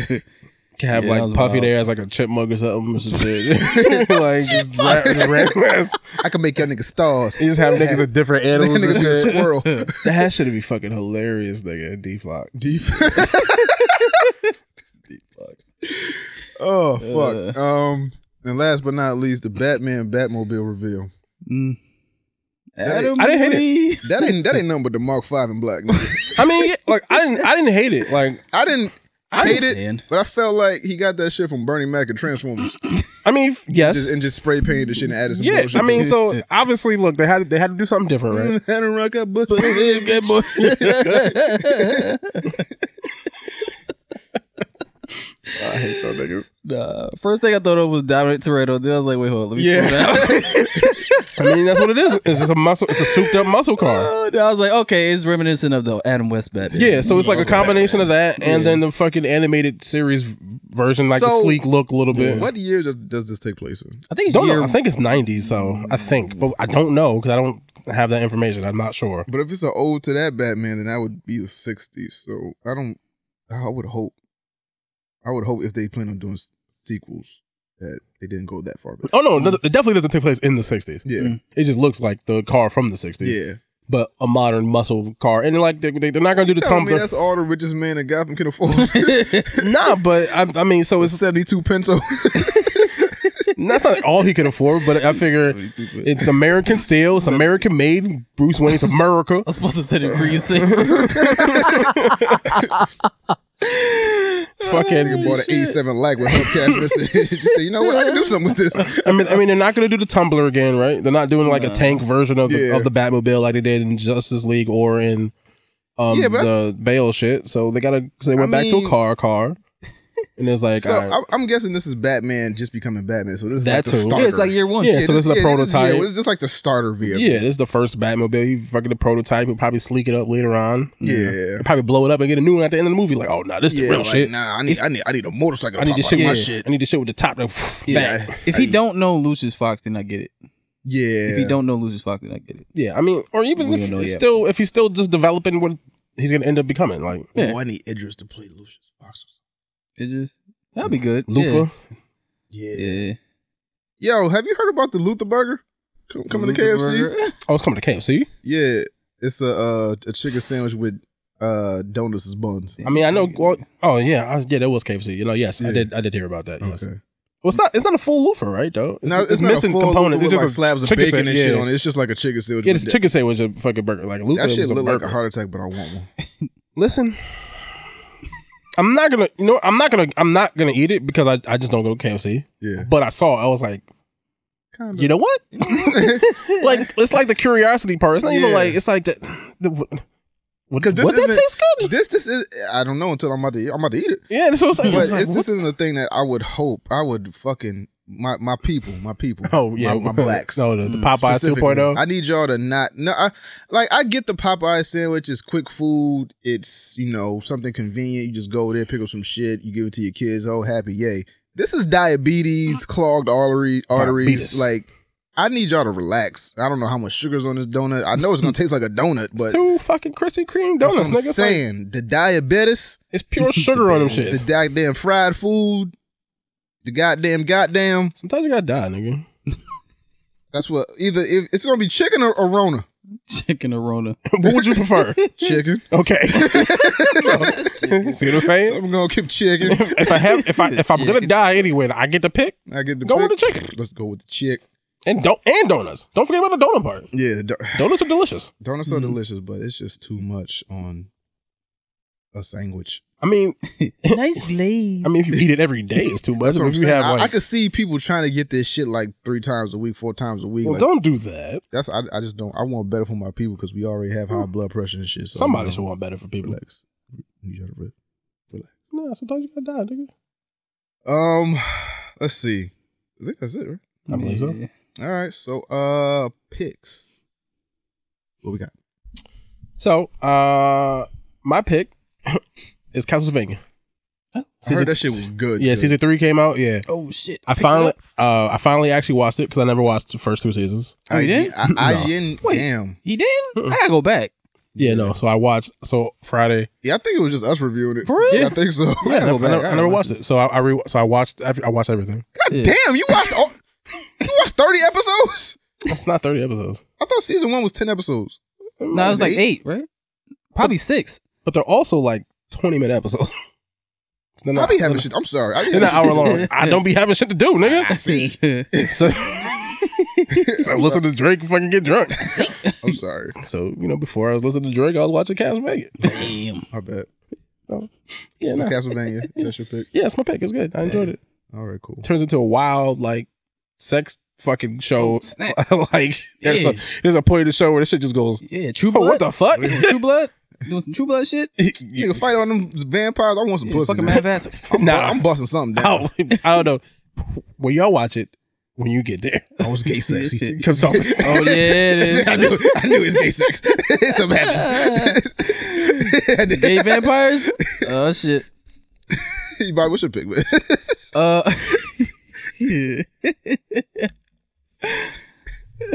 Can have like Puffy there as like a chipmunk or something or some shit. Like just random. I can make y'all niggas stars. You just have niggas with different animals. That nigga be a squirrel. That should be fucking hilarious, nigga. D-Flock. D-Flock. Oh fuck. And last but not least, the Batman Batmobile reveal. I didn't hate it. That ain't nothing but the Mark V in black. Nigga. I mean, like I didn't hate it. Like I didn't hate it, but I felt like he got that shit from Bernie Mac and Transformers. I mean, yes, and just spray painted the shit and added some bullshit. I mean, so obviously, look, they had to do something different, right? Had to rock up, but I hate y'all niggas. Nah, first thing I thought of was Dominic Toretto. Then I was like, wait, hold on, let me slow down. I mean, that's what it is. It's just a muscle. It's a souped up muscle car. I was like, okay, it's reminiscent of the Adam West Batman. Yeah, so it's like a combination of that and then the fucking animated series version, like the sleek look a little bit. What year does this take place in? I think I think it's 90s. So I think, but I don't know because I don't have that information. I'm not sure. But if it's an ode to that Batman, then that would be the 60s. So I would hope if they plan on doing sequels that they didn't go that far back. Oh no, it definitely doesn't take place in the 60s. Yeah. It just looks like the car from the 60s. Yeah. But a modern muscle car. And like they're not gonna do the Tell me tumbler. that's all the richest man in Gotham can afford. Nah, but I mean, so it's 72 Pinto. That's not all he could afford, but I figure it's American steel, it's American made. Bruce Wayne's America. I was supposed to say the green safe. Fucking bought an 87 like with hubcap missing. Just say, you know what, I can do something with this. I mean, they're not going to do the tumbler again, right? They're not doing like a tank version of the Batmobile like they did in Justice League or in the Bale shit. So they went back to a car. And it's like, so I'm guessing this is Batman just becoming Batman. So this is that like the too. starter. Yeah, it's like year one. Yeah, so this is the prototype. It's just like the starter vehicle. Yeah, this is the first Batmobile. You fucking the prototype. He'll probably sleek it up later on. Yeah, he'll probably blow it up and get a new one at the end of the movie. Like, oh no, this is the real shit. Nah, I need a motorcycle. I need this shit. My shit. I need this shit with the top. If he don't know Lucius Fox, then I get it. Yeah. If he don't know Lucius Fox, then I get it. Yeah, I mean, or even if he's still just developing what he's gonna end up becoming. Like, I need Idris to play Lucius Fox. Idris. That'd be good. Lufa. Yeah. Yo, have you heard about the Luther Burger coming to KFC? Burger? Oh, it's coming to KFC? Yeah. It's a chicken sandwich with donuts as buns. I mean, I know. Well, that was KFC. You know, yes, I did hear about that. Yes. Okay. Well, it's not a full loofah, right? Though it's not missing a full components. It's just like slabs of bacon and shit on it. It's just like a chicken sandwich. Yeah, it's a chicken sandwich, a fucking burger. Like a loofah. That shit look like a heart attack, but I want one. Listen. I'm not gonna eat it because I just don't go to KFC. Yeah. But I was like, kinda. You know what? Like it's like the curiosity part. It's not even like it's like the because would that taste good? This is I don't know until I'm about to eat it. Yeah, that's what I'm saying. But this isn't a thing that I would fucking my people. Oh yeah, my blacks. No, the Popeyes 2.0. I need y'all to not. No, I get the Popeye sandwich. It's quick food. It's something convenient. You just go there, pick up some shit. You give it to your kids. Oh, happy yay! This is diabetes, clogged arteries. Diabetes. Like I need y'all to relax. I don't know how much sugar's on this donut. I know it's gonna taste like a donut, but 2 fucking Krispy Kreme donuts. That's what I'm saying. The diabetes. It's pure sugar on them shit. The goddamn fried food. The goddamn. Sometimes you gotta die, nigga. That's what. Either it's gonna be chicken or Rona. Chicken or Rona. What would you prefer? Chicken. Okay. See what I'm saying? So I'm gonna keep chicken. If I'm gonna die anyway, I get to pick. I get to go pick. with the chicken. Let's go with the chick. And donuts. Don't forget about the donut part. Yeah, donuts are delicious. Donuts are delicious, but it's just too much on a sandwich. I mean, nice glaze. I mean, if you eat it every day, it's too much. That's what I'm If you saying. have, like, I could see people trying to get this shit like 3 times a week, 4 times a week. well, like, don't do that. I just don't. I want better for my people because we already have high blood pressure and shit. So Somebody should want better for people. relax. You gotta relax. No, sometimes you gotta die, nigga. Let's see. I think that's it, right? I believe so. All right. So, picks. What we got? So, my pick is Castlevania. I heard that shit was good. Yeah, good. season 3 came out. Yeah. Oh shit! I finally actually watched it because I never watched the first 2 seasons. Oh, you did? I didn't. Wait. Damn. You didn't? I gotta go back. Yeah, no. So I watched. So Friday. Yeah, I think it was just us reviewing it. For real? Yeah, I think so. Yeah, go back. I never watched it. So I watched everything. God Yeah. damn, you watched 30 episodes? It's not 30 episodes, I thought season 1 was 10 episodes. No, it was like 8, right? Probably 6. but they're also like 20-minute episodes. I be having shit. I'm sorry. I be They're not having hour long. I don't be having shit to do, nigga. See. So, so listen to Drake and fucking get drunk. I'm sorry. So, before I was listening to Drake, I was watching Castlevania. Damn. I bet. So, yeah, So no. Castlevania, that's your pick. Yeah, it's my pick. It's good. I enjoyed it. All right, cool. Turns into a wild, like, sex fucking show. Oh, snap. Like, Yeah. there's a point in the show where the shit just goes, Yeah, True oh, Blood. what the fuck? True Blood? Doing some True Blood shit? Nigga, fight on them vampires. I want some pussy. Fucking man. mad fast. I'm busting something down. I don't know. Well, y'all watch it when you get there. I was gay sexy. Because Oh yeah, it is. I knew it's gay sex. Something happens. Gay vampires? Oh shit. Bobby, what's your pick, man? Yeah.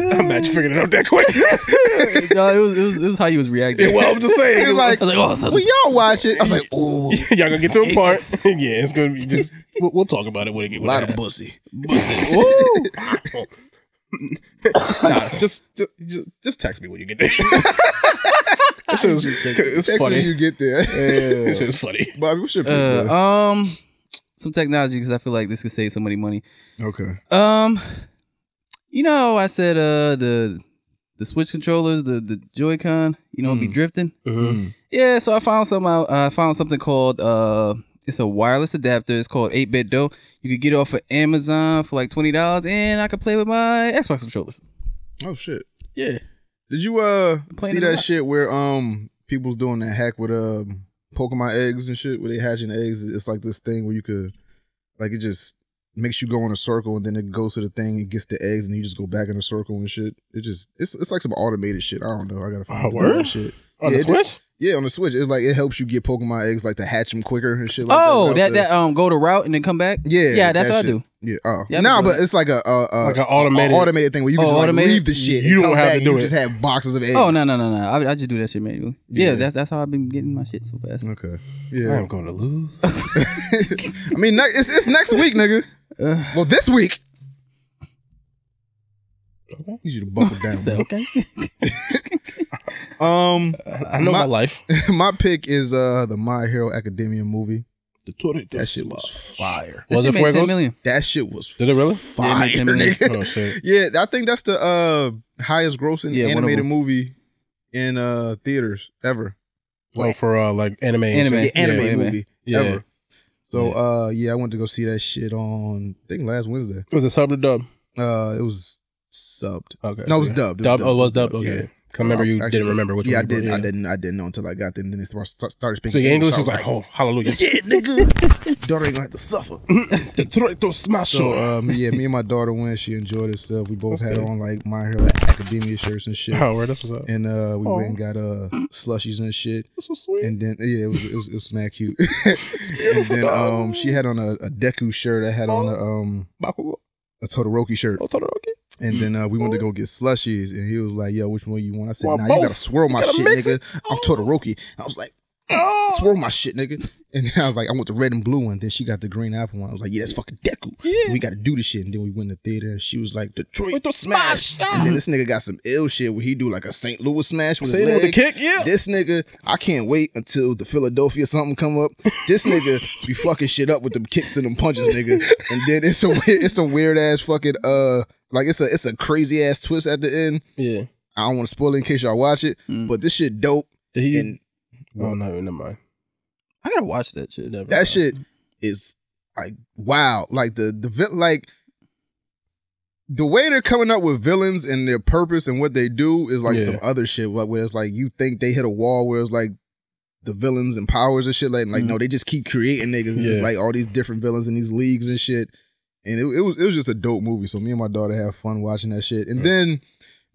I'm mad you figured it out that quick. No, it was how you was reacting. Yeah, well, I'm just saying. He was like, I was like, oh, such well, y'all watch it. I was like, oh, y'all gonna get to a Gay part. sex. Yeah, it's gonna be just. We'll talk about it when it get. a lot of pussy. Woo. Nah, just text me when you get there. That shit is, it's Text funny. when you get there. This shit's funny. Bobby, what's your pick, man? Some technology because I feel like this could save somebody money. Okay. I said the Switch controllers, the Joy-Con, be drifting. Mm-hmm. Yeah, so I found something out. I found something called it's a wireless adapter. It's called 8-bit Do. You could get it off of Amazon for like $20, and I could play with my Xbox controllers. Oh shit. Yeah. Did you Playing see it a that lot. shit where people's doing that hack with Pokemon eggs and shit, where they hatching eggs? It's like this thing where you could, like, it just makes you go in a circle and then it goes to the thing and gets the eggs and you just go back in a circle and shit. It's like some automated shit. I don't know. I gotta find word? shit. On Yeah, the Switch? Yeah, on the Switch. It's like it helps you get Pokemon eggs like to hatch them quicker and shit like that. that go to route and then come back. Yeah, that's what shit. I do. Yeah. Oh. Yeah, I No, be doing but it's like Like an automated thing where you can just like automated? leave the shit. You and don't come have back to and do you it. just have boxes of eggs. Oh no! I just do that shit manually. Yeah. Yeah, that's how I've been getting my shit so fast. Okay. I Yeah. am going to lose. I mean, it's next week, nigga. Well, this week. Okay. I need you to buckle down. So, bro. okay. I know my life. My pick is the My Hero Academia movie. That That shit was fire. Was That it shit made 10 Fuegos? million. That shit was Did it really? fire, Yeah, it made 10 million. nigga. Oh shit. Yeah, I think that's the highest grossing Yeah, one of animated them. movie in theaters ever. Oh, for like anime. and Anime. shit? The animated anime. movie Yeah. ever. So I went to go see that shit on I think last Wednesday. Was it sub or dub? It was subbed. Okay. No, it was dubbed. Dubbed. Oh, it was dubbed. Okay. Yeah. 'Cause I remember you Actually, didn't remember which yeah, one. I did. Yeah. I didn't know until I got there, and then they started speaking Speak English. I was I like, oh, hallelujah. yeah, nigga, daughter ain't gonna have to suffer. Detroit to smash. So, me and my daughter went. She enjoyed herself. We both had on like My Hero Academia shirts and shit. Oh, where this was up. And we went and got slushies and shit. That's so sweet. And then it was mad cute. And then she had on a Deku shirt. I had on a Todoroki shirt. Oh, Todoroki. And then we went to go get slushies, and he was like, "Yo, which one you want?" I said, Well, "Nah, both. you gotta swirl my You gotta shit, mix nigga. it. I'm Todoroki." I was like, "Swirl my shit, nigga." And then I was like, "I want the red and blue one." Then she got the green apple one. I was like, "Yeah, that's fucking Deku. Yeah. We got to do this shit." And then we went to the theater, and she was like, "Detroit With the smash." smash. And then this nigga got some ill shit where he do like a St. Louis smash with Say his it leg. with the kick, yeah. This nigga, I can't wait until the Philadelphia something come up. This nigga be fucking shit up with them kicks and them punches, nigga. And then it's a weird ass fucking like it's a crazy ass twist at the end. Yeah. I don't want to spoil it in case y'all watch it, but this shit dope. Did he? And Oh no, never mind. I gotta watch that shit. That shit is like wow. Like like the way they're coming up with villains and their purpose and what they do is like some other shit. Like where it's like you think they hit a wall where it's like the villains and powers and shit. Like no, they just keep creating niggas and just like all these different villains in these leagues and shit. And it was just a dope movie. So me and my daughter have fun watching that shit. And then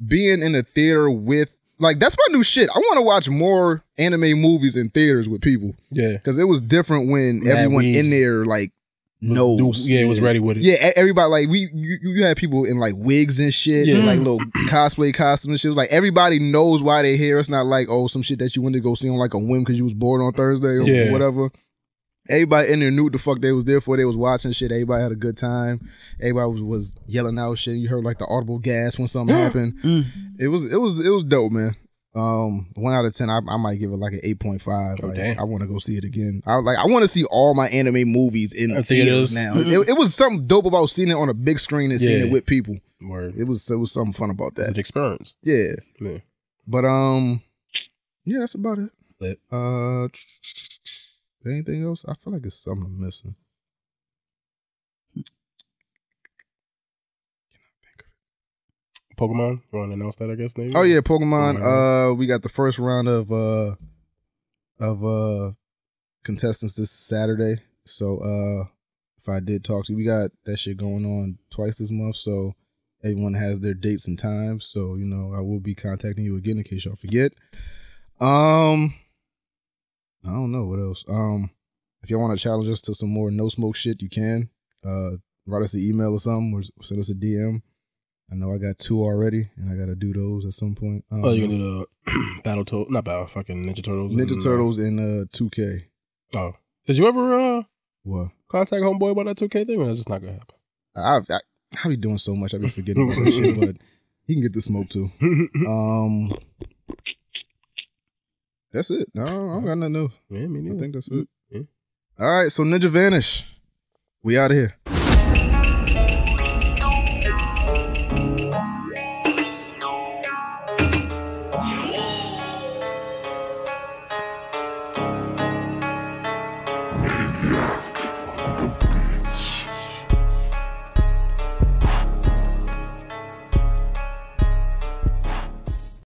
being in the theater with like that's my new shit. I want to watch more anime movies in theaters with people. Yeah, because it was different when everyone in there like knows. It was ready with it. Yeah, everybody like you had people in like wigs and shit, and like little cosplay costumes and shit. It was like everybody knows why they're here. It's not like some shit that you went to go see on like a whim because you was bored on Thursday or whatever. Everybody in there knew what the fuck they was there for. They was watching shit. Everybody had a good time. Everybody was yelling out shit. You heard like the audible gasp when something happened. It was dope, man. 1 out of 10. I might give it like an 8.5. Like, I want to go see it again. I want to see all my anime movies in theaters now. It was something dope about seeing it on a big screen and seeing it with people. Word. It was something fun about that. It's an experience. Yeah. But yeah, that's about it. Anything else? I feel like it's something I'm missing. Pokemon? You want to announce that, I guess, maybe? Oh, yeah, Pokemon. We got the first round of contestants this Saturday. So if I did talk to you, we got that shit going on twice this month. So everyone has their dates and times. So, you know, I will be contacting you again in case y'all forget. I don't know what else. If y'all want to challenge us to some more no smoke shit, you can. Write us an email or something, or send us a DM. I know I got 2 already, and I gotta do those at some point. You can do the fucking Ninja Turtles. Ninja Turtles and 2K. Oh, did you ever what contact homeboy about that 2K thing? Or that's just not gonna happen. I be doing so much, I be forgetting about that shit. But he can get the smoke too. That's it. No, I don't got nothing else. Yeah, me neither. I think that's it. Yeah. All right, so Ninja Vanish. We out of here.